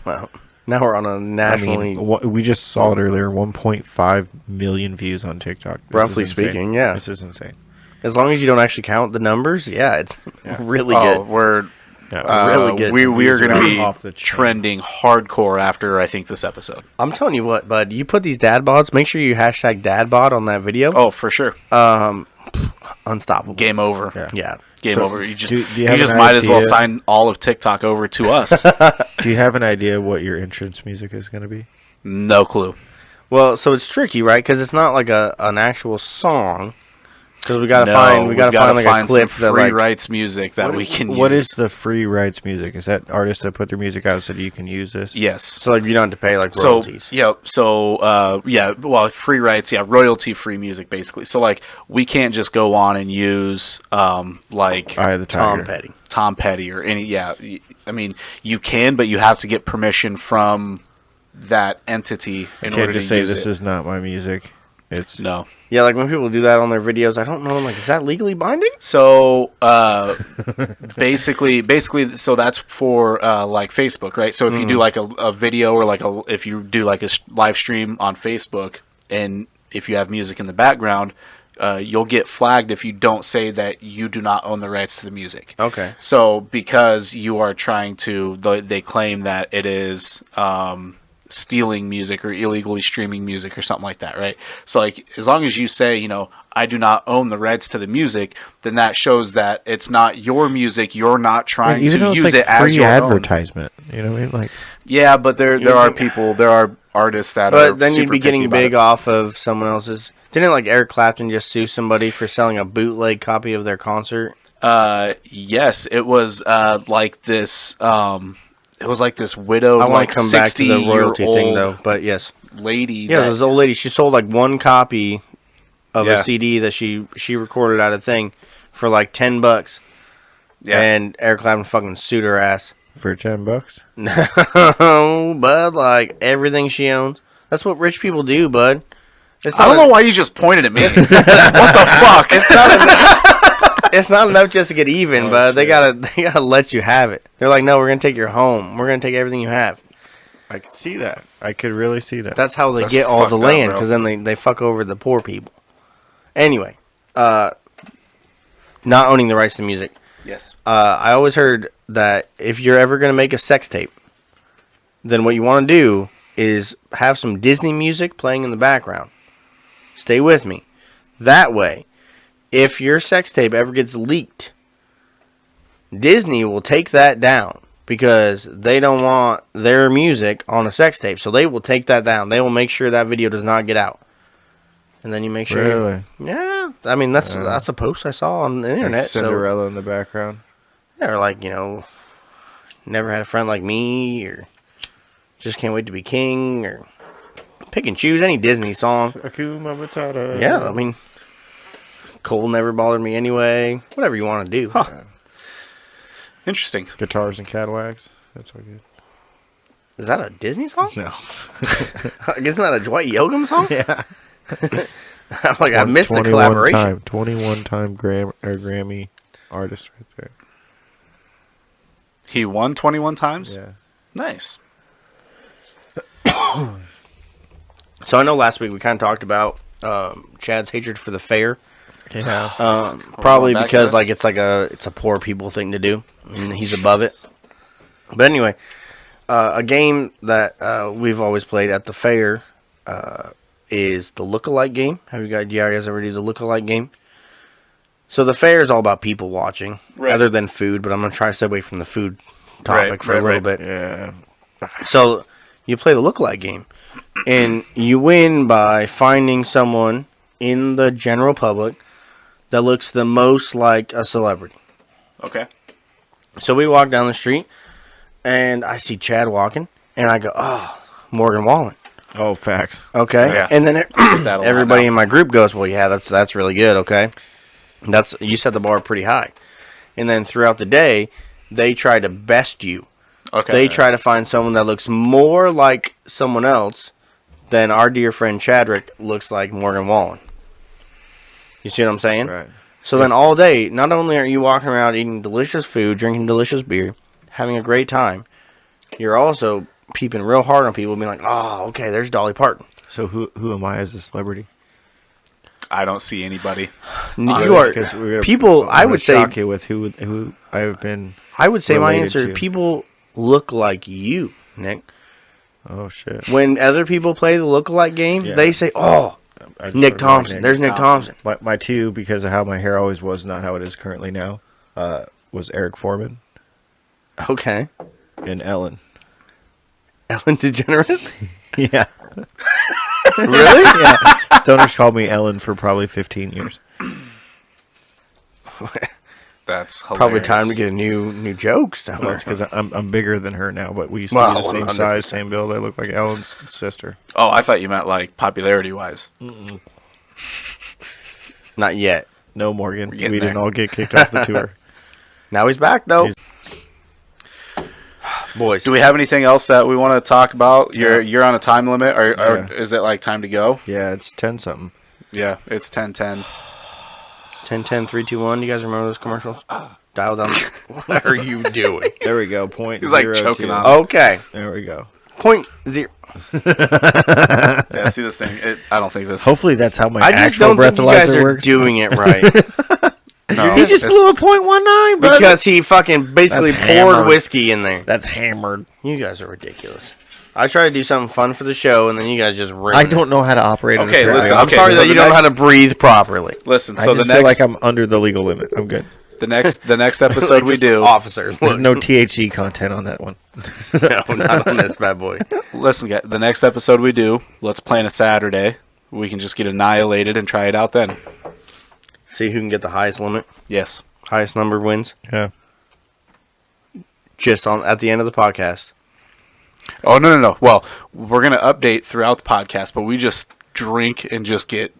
Speaker 3: well, now we're on a
Speaker 1: I
Speaker 3: nationally,
Speaker 1: mean, we just saw it earlier. 1.5 million views on TikTok. This
Speaker 3: roughly
Speaker 1: is insane.
Speaker 3: speaking, yeah.
Speaker 1: This is insane.
Speaker 3: As long as you don't actually count the numbers, yeah, it's really
Speaker 2: Oh,
Speaker 3: good.
Speaker 2: we're
Speaker 3: Really good.
Speaker 2: We are
Speaker 1: Views
Speaker 2: going
Speaker 1: are
Speaker 2: to be
Speaker 1: off the chain.
Speaker 2: trending hardcore after I think this episode.
Speaker 3: I'm telling you what, bud. You put these dad bods. Make sure you hashtag dad bod on that video.
Speaker 2: Oh, for sure.
Speaker 3: Unstoppable.
Speaker 2: Game over.
Speaker 3: Yeah.
Speaker 2: Game
Speaker 1: So,
Speaker 2: over. You just
Speaker 1: do you have
Speaker 2: just
Speaker 1: an
Speaker 2: might as well
Speaker 1: idea?
Speaker 2: sign all of TikTok over to us.
Speaker 1: Do you have an idea what your entrance music is going to be?
Speaker 2: No clue.
Speaker 3: Well, so it's tricky, right? Because it's not like an actual song. Because we gotta
Speaker 2: No,
Speaker 3: find
Speaker 2: we've
Speaker 3: like
Speaker 2: gotta
Speaker 3: a
Speaker 2: find
Speaker 3: clip
Speaker 2: some
Speaker 3: that
Speaker 2: free
Speaker 3: like
Speaker 2: rights music that we can use.
Speaker 1: What is the free rights music? Is that artists that put their music out so that you can use this?
Speaker 2: Yes.
Speaker 3: so like you don't have to pay like
Speaker 2: So
Speaker 3: royalties.
Speaker 2: yeah, well, free rights, yeah, royalty free music basically. So like we can't just go on and use like
Speaker 1: Eye of the
Speaker 3: Tom
Speaker 1: Tiger.
Speaker 3: Petty.
Speaker 2: Tom Petty or any I mean you can, but you have to get permission from that entity in
Speaker 1: You
Speaker 2: order
Speaker 1: can't just
Speaker 2: to
Speaker 1: say
Speaker 2: use
Speaker 1: this
Speaker 2: it.
Speaker 1: is not my music. It's
Speaker 2: No.
Speaker 3: Yeah, like when people do that on their videos, I don't know. I'm like, is that legally binding?
Speaker 2: So basically, so that's for like Facebook, right? So if you do like a video or like if you do like a live stream on Facebook, and if you have music in the background, you'll get flagged if you don't say that you do not own the rights to the music.
Speaker 3: Okay.
Speaker 2: So because you are trying to, they claim that it is stealing music or illegally streaming music or something like that, right? So like as long as you say, you know, I do not own the rights to the music, then that shows that it's not your music. You're not trying
Speaker 1: even
Speaker 2: to
Speaker 1: though it's
Speaker 2: use
Speaker 1: like
Speaker 2: it as
Speaker 1: free
Speaker 2: your own.
Speaker 1: advertisement. You know what I mean? Like,
Speaker 2: Yeah, but there are artists that are.
Speaker 3: But then you'd
Speaker 2: super
Speaker 3: be
Speaker 2: picky
Speaker 3: getting
Speaker 2: about
Speaker 3: big
Speaker 2: it.
Speaker 3: off of someone else's. Didn't like Eric Clapton just sue somebody for selling a bootleg copy of their concert?
Speaker 2: Yes, it was like this. It was like this widowed,
Speaker 3: I want
Speaker 2: like
Speaker 3: to come back to the royalty thing
Speaker 2: 60-year-old
Speaker 3: though. But yes,
Speaker 2: lady.
Speaker 3: yeah,
Speaker 2: that-
Speaker 3: this old lady. She sold like one copy of
Speaker 2: Yeah.
Speaker 3: a CD that she recorded out of thing for like $10,
Speaker 2: yeah.
Speaker 3: and Eric Clapton fucking sued her ass.
Speaker 1: for $10.
Speaker 3: No, bud, like everything she owns. That's what rich people do, bud. It's
Speaker 2: I don't know why you just pointed at me. What the fuck?
Speaker 3: It's not enough just to get even, bud. They gotta let you have it. They're like, no, we're gonna take your home. We're gonna take everything you have.
Speaker 1: I could see that. I could really see that.
Speaker 3: That's how they
Speaker 2: That's
Speaker 3: get all the
Speaker 2: fucked up,
Speaker 3: land,
Speaker 2: bro.
Speaker 3: because then they fuck over the poor people. Anyway, not owning the rights to music.
Speaker 2: Yes.
Speaker 3: I always heard that if you're ever gonna make a sex tape, then what you want to do is have some Disney music playing in the background. Stay with me. That way, if your sex tape ever gets leaked, Disney will take that down because they don't want their music on a sex tape. So they will take that down. They will make sure that video does not get out. And then you make sure.
Speaker 1: Really?
Speaker 3: Yeah. I mean, that's a post I saw on the internet.
Speaker 1: Like Cinderella in the background.
Speaker 3: Or like, never had a friend like me, or just can't wait to be king, or pick and choose any Disney song.
Speaker 1: Akuma Matata.
Speaker 3: Yeah, I mean, cold never bothered me anyway. Whatever you want to do.
Speaker 2: Interesting.
Speaker 1: Guitars and Cadillacs. That's all good.
Speaker 3: Is that a Disney song?
Speaker 1: No.
Speaker 3: Isn't that a Dwight Yoakam song?
Speaker 1: Yeah.
Speaker 3: I'm like, I missed the collaboration.
Speaker 1: 21-time Grammy artist right there.
Speaker 2: He won 21 times.
Speaker 1: Yeah.
Speaker 2: Nice.
Speaker 3: So I know last week we kind of talked about Chad's hatred for the fair.
Speaker 1: Yeah.
Speaker 3: Probably
Speaker 2: back to
Speaker 3: because
Speaker 2: this?
Speaker 3: it's a poor people thing to do, and he's above it. But anyway, a game that we've always played at the fair is the lookalike game. Do you guys ever do the lookalike game? So the fair is all about people watching,
Speaker 2: Right.
Speaker 3: other than food. But I'm gonna try to stay away from the food topic for a little bit.
Speaker 1: Yeah.
Speaker 3: So you play the lookalike game, and you win by finding someone in the general public that looks the most like a celebrity.
Speaker 2: Okay.
Speaker 3: So we walk down the street, and I see Chad walking, and I go, "Oh, Morgan Wallen."
Speaker 1: Oh, facts.
Speaker 3: Okay,
Speaker 2: Yeah.
Speaker 3: and then
Speaker 2: That a lot
Speaker 3: everybody
Speaker 2: now.
Speaker 3: in my group goes, "Well, yeah, that's really good." Okay, you set the bar pretty high, and then throughout the day, they try to best you.
Speaker 2: Okay.
Speaker 3: They try to find someone that looks more like someone else than our dear friend Chadrick looks like Morgan Wallen. You see what I'm saying?
Speaker 1: Right.
Speaker 3: So then all day, not only are you walking around eating delicious food, drinking delicious beer, having a great time, you're also peeping real hard on people and being like, oh, okay, there's Dolly Parton.
Speaker 1: So who am I as a celebrity?
Speaker 2: I don't see anybody.
Speaker 3: You
Speaker 2: Honestly,
Speaker 3: are people. I would say.
Speaker 1: shock you with who I have been.
Speaker 3: I would say my
Speaker 1: related
Speaker 3: answer.
Speaker 1: to.
Speaker 3: People look like you, Nick.
Speaker 1: Oh shit.
Speaker 3: When other people play the lookalike game,
Speaker 1: Yeah.
Speaker 3: they say, "Oh,
Speaker 1: I just
Speaker 3: Nick
Speaker 1: wanna be like
Speaker 3: Thompson." There's Nick Thompson.
Speaker 1: My two, because of how my hair always was, not how it is currently now, was Eric Foreman
Speaker 3: Okay,
Speaker 1: and Ellen.
Speaker 3: Ellen DeGeneres.
Speaker 1: Yeah.
Speaker 3: Really?
Speaker 1: Yeah. Stoners called me Ellen for probably 15 years.
Speaker 2: That's hilarious.
Speaker 3: Probably time to get a new joke.
Speaker 1: Well, it's because I'm bigger than her now, but we used to
Speaker 3: Well,
Speaker 1: be the same
Speaker 3: 100%.
Speaker 1: size, same build. I look like Ellen's sister.
Speaker 2: Oh, I thought you meant like popularity wise.
Speaker 3: Not yet.
Speaker 1: No, Morgan. We
Speaker 2: getting
Speaker 1: didn't
Speaker 2: there.
Speaker 1: all get kicked off the tour.
Speaker 3: Now he's back though. Boys,
Speaker 2: Do we have anything else that we want to talk about? You're on a time limit, or
Speaker 1: Yeah.
Speaker 2: is it like time to go?
Speaker 1: Yeah, it's 10 something.
Speaker 2: Yeah, it's 10:10.
Speaker 3: 10, 10, 3, 2, 1. You guys remember those commercials? Dial down. What are you doing?
Speaker 1: There we go. Point
Speaker 2: He's like
Speaker 1: 02.
Speaker 2: choking on.
Speaker 3: Okay.
Speaker 1: There we go.
Speaker 3: .0.
Speaker 2: Yeah, see this thing? I don't think this.
Speaker 1: Hopefully that's how my
Speaker 3: I just
Speaker 1: actual
Speaker 3: don't think you guys
Speaker 1: breathalyzer
Speaker 3: are
Speaker 1: works.
Speaker 3: doing it right.
Speaker 2: No,
Speaker 1: He just
Speaker 2: it's-
Speaker 1: blew a .19, brother.
Speaker 3: Because he fucking basically
Speaker 1: That's
Speaker 3: poured
Speaker 1: hammered.
Speaker 3: whiskey in there.
Speaker 1: That's hammered.
Speaker 3: You guys are ridiculous. I try to do something fun for the show, and then you guys just ruin
Speaker 1: I
Speaker 3: it.
Speaker 1: don't know how to operate.
Speaker 2: Okay,
Speaker 1: on a
Speaker 2: listen,
Speaker 1: treadmill.
Speaker 3: I'm
Speaker 2: okay,
Speaker 3: sorry
Speaker 2: so
Speaker 3: that
Speaker 2: the
Speaker 3: you don't know
Speaker 2: next-
Speaker 3: how to breathe properly.
Speaker 2: Listen,
Speaker 1: I
Speaker 2: so
Speaker 1: just
Speaker 2: the
Speaker 1: feel
Speaker 2: next
Speaker 1: like I'm under the legal limit. I'm good.
Speaker 2: the next episode we
Speaker 3: Just
Speaker 2: do.
Speaker 3: officers.
Speaker 1: There's no THC content on that one.
Speaker 3: No, not on this bad boy.
Speaker 2: Listen, guys, the next episode we do. Let's plan a Saturday. We can just get annihilated and try it out then.
Speaker 3: See who can get the highest limit,
Speaker 2: Yes.
Speaker 3: highest number wins.
Speaker 1: Yeah.
Speaker 3: Just on at the end of the podcast.
Speaker 2: Oh no. Well, we're gonna update throughout the podcast, but we just drink and just get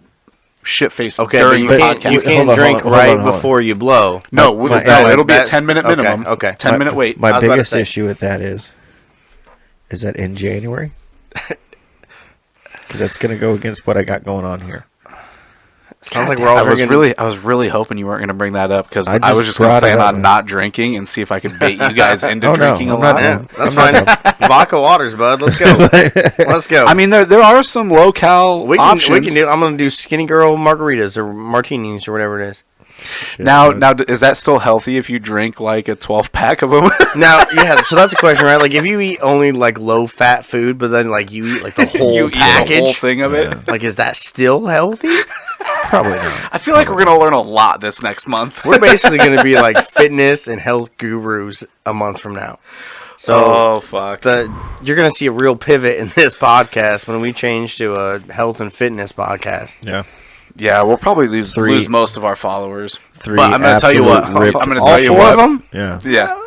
Speaker 2: shit faced
Speaker 3: Okay,
Speaker 2: during
Speaker 3: but
Speaker 2: the
Speaker 3: you
Speaker 2: podcast.
Speaker 3: can't
Speaker 1: Hold on,
Speaker 3: drink
Speaker 1: hold on,
Speaker 3: right
Speaker 1: hold on.
Speaker 3: before you blow.
Speaker 2: No,
Speaker 1: My-
Speaker 2: it'll be a
Speaker 3: that's-
Speaker 2: 10-minute
Speaker 3: okay,
Speaker 2: minimum.
Speaker 3: okay.
Speaker 2: 10-minute wait.
Speaker 1: My
Speaker 3: I was about to
Speaker 1: biggest
Speaker 3: say.
Speaker 1: issue with that is that in January? Because that's going to go against what I got going on here.
Speaker 3: Sounds like we're all
Speaker 2: I was
Speaker 3: drinking.
Speaker 2: really hoping you weren't going to bring that up because
Speaker 1: I
Speaker 2: I was
Speaker 1: just
Speaker 2: just going to
Speaker 1: brought it
Speaker 2: plan
Speaker 1: up,
Speaker 2: on
Speaker 1: man.
Speaker 2: not drinking and see if I could bait you guys into
Speaker 1: Oh, no,
Speaker 2: drinking a
Speaker 1: I'm not
Speaker 2: lot.
Speaker 1: down.
Speaker 3: Yeah, that's
Speaker 1: I'm not
Speaker 3: fine. Vodka waters, bud. Let's go. Let's go.
Speaker 2: I mean, there are some low-cal
Speaker 3: we can
Speaker 2: options.
Speaker 3: do. I'm gonna do skinny girl margaritas or martinis or whatever it is.
Speaker 2: Now, is that still healthy if you drink like a 12-pack of them?
Speaker 3: Now, yeah. So that's a question, right? Like, if you eat only like low-fat food, but then like you eat like the whole
Speaker 2: you eat
Speaker 3: package,
Speaker 2: the whole thing of it?
Speaker 3: like, is that still healthy?
Speaker 1: Probably not.
Speaker 2: I feel like we're going to learn a lot this next month.
Speaker 3: We're basically gonna be like fitness and health gurus a month from now. So
Speaker 2: Oh, fuck.
Speaker 3: you're gonna see a real pivot in this podcast when we change to a health and fitness podcast.
Speaker 1: Yeah.
Speaker 2: Yeah, we'll probably lose
Speaker 1: Three-
Speaker 2: most of our followers.
Speaker 1: Three
Speaker 2: But I'm going to tell you what.
Speaker 1: absolute ripped-
Speaker 2: I'm going to
Speaker 3: All
Speaker 2: tell you
Speaker 3: four
Speaker 2: what.
Speaker 3: of them.
Speaker 1: Yeah.
Speaker 2: Yeah.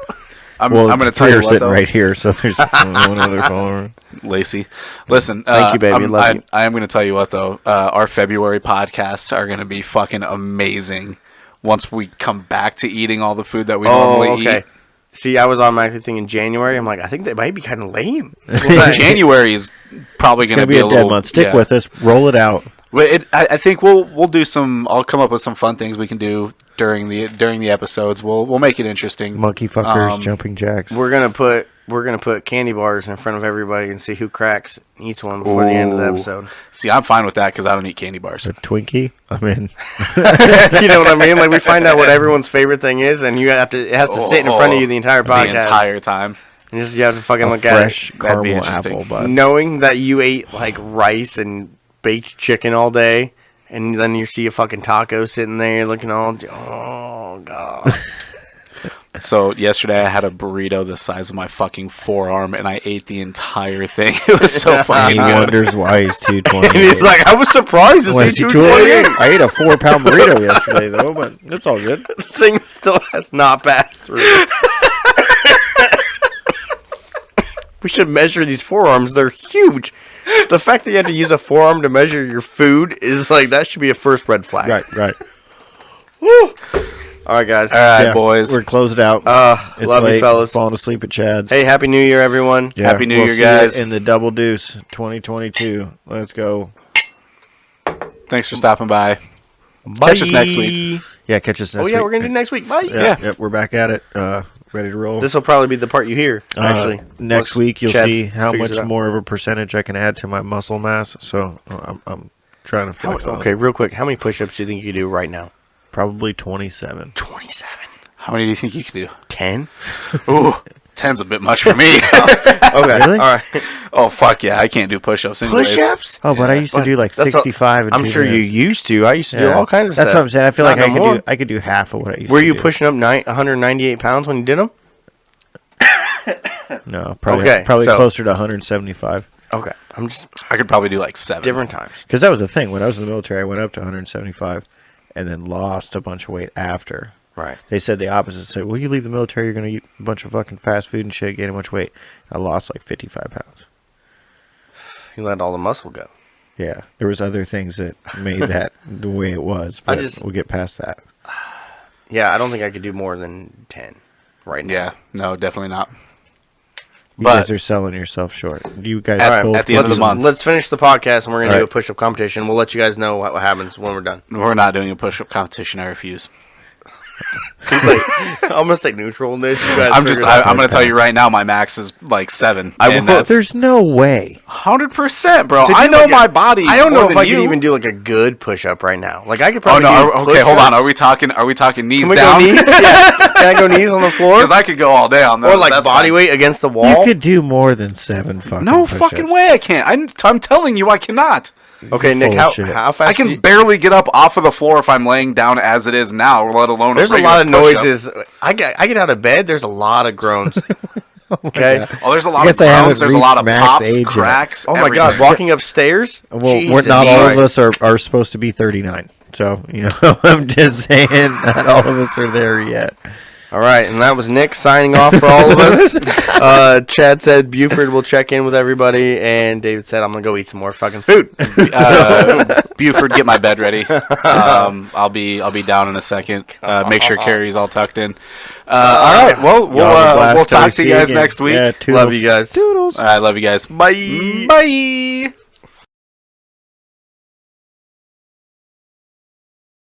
Speaker 2: I'm
Speaker 1: Well,
Speaker 2: going to
Speaker 1: three
Speaker 2: tell you
Speaker 1: are
Speaker 2: what,
Speaker 1: sitting
Speaker 2: though.
Speaker 1: right here, so there's one other follower.
Speaker 2: Lacey. Listen,
Speaker 3: Thank you, baby. Love you.
Speaker 2: I am going to tell you what, though. Our February podcasts are going to be fucking amazing once we come back to eating all the food that we normally eat.
Speaker 3: See, I was automatically thinking January. I'm like, I think they might be kind of lame.
Speaker 2: January is probably
Speaker 1: It's
Speaker 2: going
Speaker 1: going
Speaker 2: to
Speaker 1: to be a
Speaker 2: little
Speaker 1: dead month. Stick
Speaker 2: yeah.
Speaker 1: with us. Roll it out.
Speaker 2: Well, I think we'll do some. I'll come up with some fun things we can do during the episodes. We'll make it interesting.
Speaker 1: Monkey fuckers,
Speaker 2: Um,
Speaker 1: jumping jacks.
Speaker 3: We're gonna put candy bars in front of everybody and see who cracks eats one before the end of the
Speaker 2: Ooh.
Speaker 3: episode.
Speaker 2: See, I'm fine with that because I don't eat candy bars.
Speaker 1: A Twinkie. I'm in.
Speaker 3: You know what I mean? Like, we find out what everyone's favorite thing is, and it has to sit in front of you the entire podcast.
Speaker 2: The entire time.
Speaker 3: And just you have to fucking
Speaker 1: A
Speaker 3: look at
Speaker 1: fresh
Speaker 3: it,
Speaker 2: That'd be
Speaker 1: caramel
Speaker 2: interesting.
Speaker 1: apple, bud.
Speaker 3: knowing that you ate like rice and baked chicken all day, and then you see a fucking taco sitting there looking all, oh god.
Speaker 2: So yesterday I had a burrito the size of my fucking forearm, and I ate the entire thing. It was so
Speaker 1: He
Speaker 2: fucking good.
Speaker 1: wonders why he's 220.
Speaker 3: And he's like, I was surprised to
Speaker 1: Why
Speaker 3: see
Speaker 1: is he
Speaker 3: 228.
Speaker 1: 228? I ate a 4-pound burrito yesterday, though, but it's all good.
Speaker 3: The thing still has not passed through. We should measure these forearms. They're huge. The fact that you have to use a forearm to measure your food is like, that should be a first red flag.
Speaker 1: Right.
Speaker 3: All right, guys.
Speaker 2: All right,
Speaker 1: Yeah,
Speaker 2: boys.
Speaker 1: We're closed out. It's
Speaker 3: love
Speaker 1: late.
Speaker 3: you, fellas.
Speaker 1: Falling asleep at Chad's.
Speaker 3: Hey, Happy New Year, everyone.
Speaker 1: Yeah,
Speaker 2: Happy New
Speaker 1: we'll
Speaker 2: Year,
Speaker 1: see
Speaker 2: guys.
Speaker 1: you in the Double Deuce 2022. Let's go.
Speaker 2: Thanks for stopping by.
Speaker 3: Bye.
Speaker 2: Catch us next week.
Speaker 1: Yeah, catch us next
Speaker 3: Oh,
Speaker 1: week.
Speaker 3: yeah, we're going to do next week. Bye.
Speaker 1: Yeah, yep, we're back at it. Ready to roll.
Speaker 3: This will probably be the part you hear, actually.
Speaker 1: Next
Speaker 3: Once
Speaker 1: week, you'll
Speaker 3: Chad
Speaker 1: see how
Speaker 3: figures
Speaker 1: much
Speaker 3: it out.
Speaker 1: more of a percentage I can add to my muscle mass. So I'm trying to flex on
Speaker 3: Okay,
Speaker 1: it.
Speaker 3: real quick. How many push-ups do you think you can do right now?
Speaker 1: Probably 27.
Speaker 3: 27.
Speaker 2: How many do you think you can do?
Speaker 3: 10?
Speaker 2: Ooh, 10's a bit much for me.
Speaker 3: Okay.
Speaker 1: Really?
Speaker 3: All right.
Speaker 2: Oh, fuck yeah. I can't do push-ups anyways.
Speaker 3: Push-ups?
Speaker 1: Oh, but I used to do like
Speaker 3: That's
Speaker 1: 65. in
Speaker 3: I'm
Speaker 1: 2
Speaker 3: sure you
Speaker 1: minutes.
Speaker 3: used to. I used to do
Speaker 1: Yeah.
Speaker 3: all kinds of
Speaker 1: That's
Speaker 3: stuff.
Speaker 1: what I'm saying. I feel like
Speaker 3: Not no more.
Speaker 1: I could do half of what I used
Speaker 3: Were
Speaker 1: to
Speaker 3: you
Speaker 1: do.
Speaker 3: pushing up 198 pounds when you did them?
Speaker 1: No, probably
Speaker 3: Okay, so-
Speaker 1: closer to 175.
Speaker 3: Okay. I'm just
Speaker 2: I could probably do like 7.
Speaker 3: different times.
Speaker 1: Because that was the thing. When I was in the military, I went up to 175 and then lost a bunch of weight after.
Speaker 3: Right.
Speaker 1: They said the opposite. Said, well, you leave the military, you're going to eat a bunch of fucking fast food and shit, gain a bunch of weight. I lost like 55 pounds.
Speaker 3: You let all the muscle go.
Speaker 1: Yeah. There was other things that made that the way it was. But we'll get past that.
Speaker 3: Yeah, I don't think I could do more than 10 right now.
Speaker 2: Yeah, no, definitely not.
Speaker 1: You
Speaker 2: But-
Speaker 1: guys are selling yourself short. You guys
Speaker 2: At-
Speaker 1: both
Speaker 2: at the end of the month.
Speaker 3: Let's finish the podcast, and we're going to do a
Speaker 1: Alright.
Speaker 3: push-up competition. We'll let you guys know what happens when we're done.
Speaker 2: We're not doing a push-up competition. I refuse.
Speaker 3: He's like, I'm gonna stay neutral in this. You guys
Speaker 2: I'm
Speaker 3: figure it out.
Speaker 2: I'm gonna tell you right now, my max is like 7.
Speaker 3: I
Speaker 2: and
Speaker 3: will-
Speaker 2: that's
Speaker 1: There's no way.
Speaker 2: 100%, bro.
Speaker 3: To do
Speaker 2: I know
Speaker 3: like
Speaker 2: my body.
Speaker 3: I don't know
Speaker 2: more
Speaker 3: if
Speaker 2: than
Speaker 3: I could
Speaker 2: you.
Speaker 3: even do like a good push up right now. Like I could
Speaker 2: Oh
Speaker 3: probably.
Speaker 2: no!
Speaker 3: do
Speaker 2: Okay, hold on.
Speaker 3: push-ups.
Speaker 2: Are we talking knees
Speaker 3: Can we
Speaker 2: down?
Speaker 3: go knees? Yeah. Can I go knees on the floor?
Speaker 2: Because I could go all day on those.
Speaker 3: Or like
Speaker 2: That's
Speaker 3: body
Speaker 2: fine.
Speaker 3: weight against the wall?
Speaker 1: You could do more than 7 fucking
Speaker 2: No
Speaker 1: push-ups.
Speaker 2: fucking way I can't. I'm telling you, I cannot.
Speaker 3: Okay,
Speaker 1: You're
Speaker 3: Nick,
Speaker 1: full
Speaker 3: how
Speaker 1: of shit.
Speaker 3: fast?
Speaker 2: I can barely get up off of the floor if I'm laying down as it is now, let alone.
Speaker 3: There's a
Speaker 2: regular
Speaker 3: lot of
Speaker 2: push-up.
Speaker 3: noises. I get out of bed. There's a lot of groans. Okay.
Speaker 2: Oh, there's a lot
Speaker 1: I
Speaker 2: of
Speaker 1: guess I haven't
Speaker 2: groans. There's a lot
Speaker 1: reached
Speaker 2: of
Speaker 1: max
Speaker 2: pops,
Speaker 1: age yet.
Speaker 2: cracks.
Speaker 3: Oh my
Speaker 2: everything.
Speaker 3: God! Walking upstairs.
Speaker 1: Well,
Speaker 3: Jesus
Speaker 1: not all of
Speaker 3: Christ.
Speaker 1: us are supposed to be 39. So, I'm just saying not all of us are there yet.
Speaker 3: All right, and that was Nick signing off for all of us. Chad said Buford will check in with everybody, and David said I'm gonna go eat some more fucking food.
Speaker 2: Buford, get my bed ready. I'll be down in a second. Make sure Carrie's all tucked in. All right. Well, we'll talk to you guys next week.
Speaker 1: Yeah,
Speaker 3: Love you guys.
Speaker 1: Toodles.
Speaker 2: All right. Love you guys.
Speaker 3: Bye.
Speaker 2: Bye.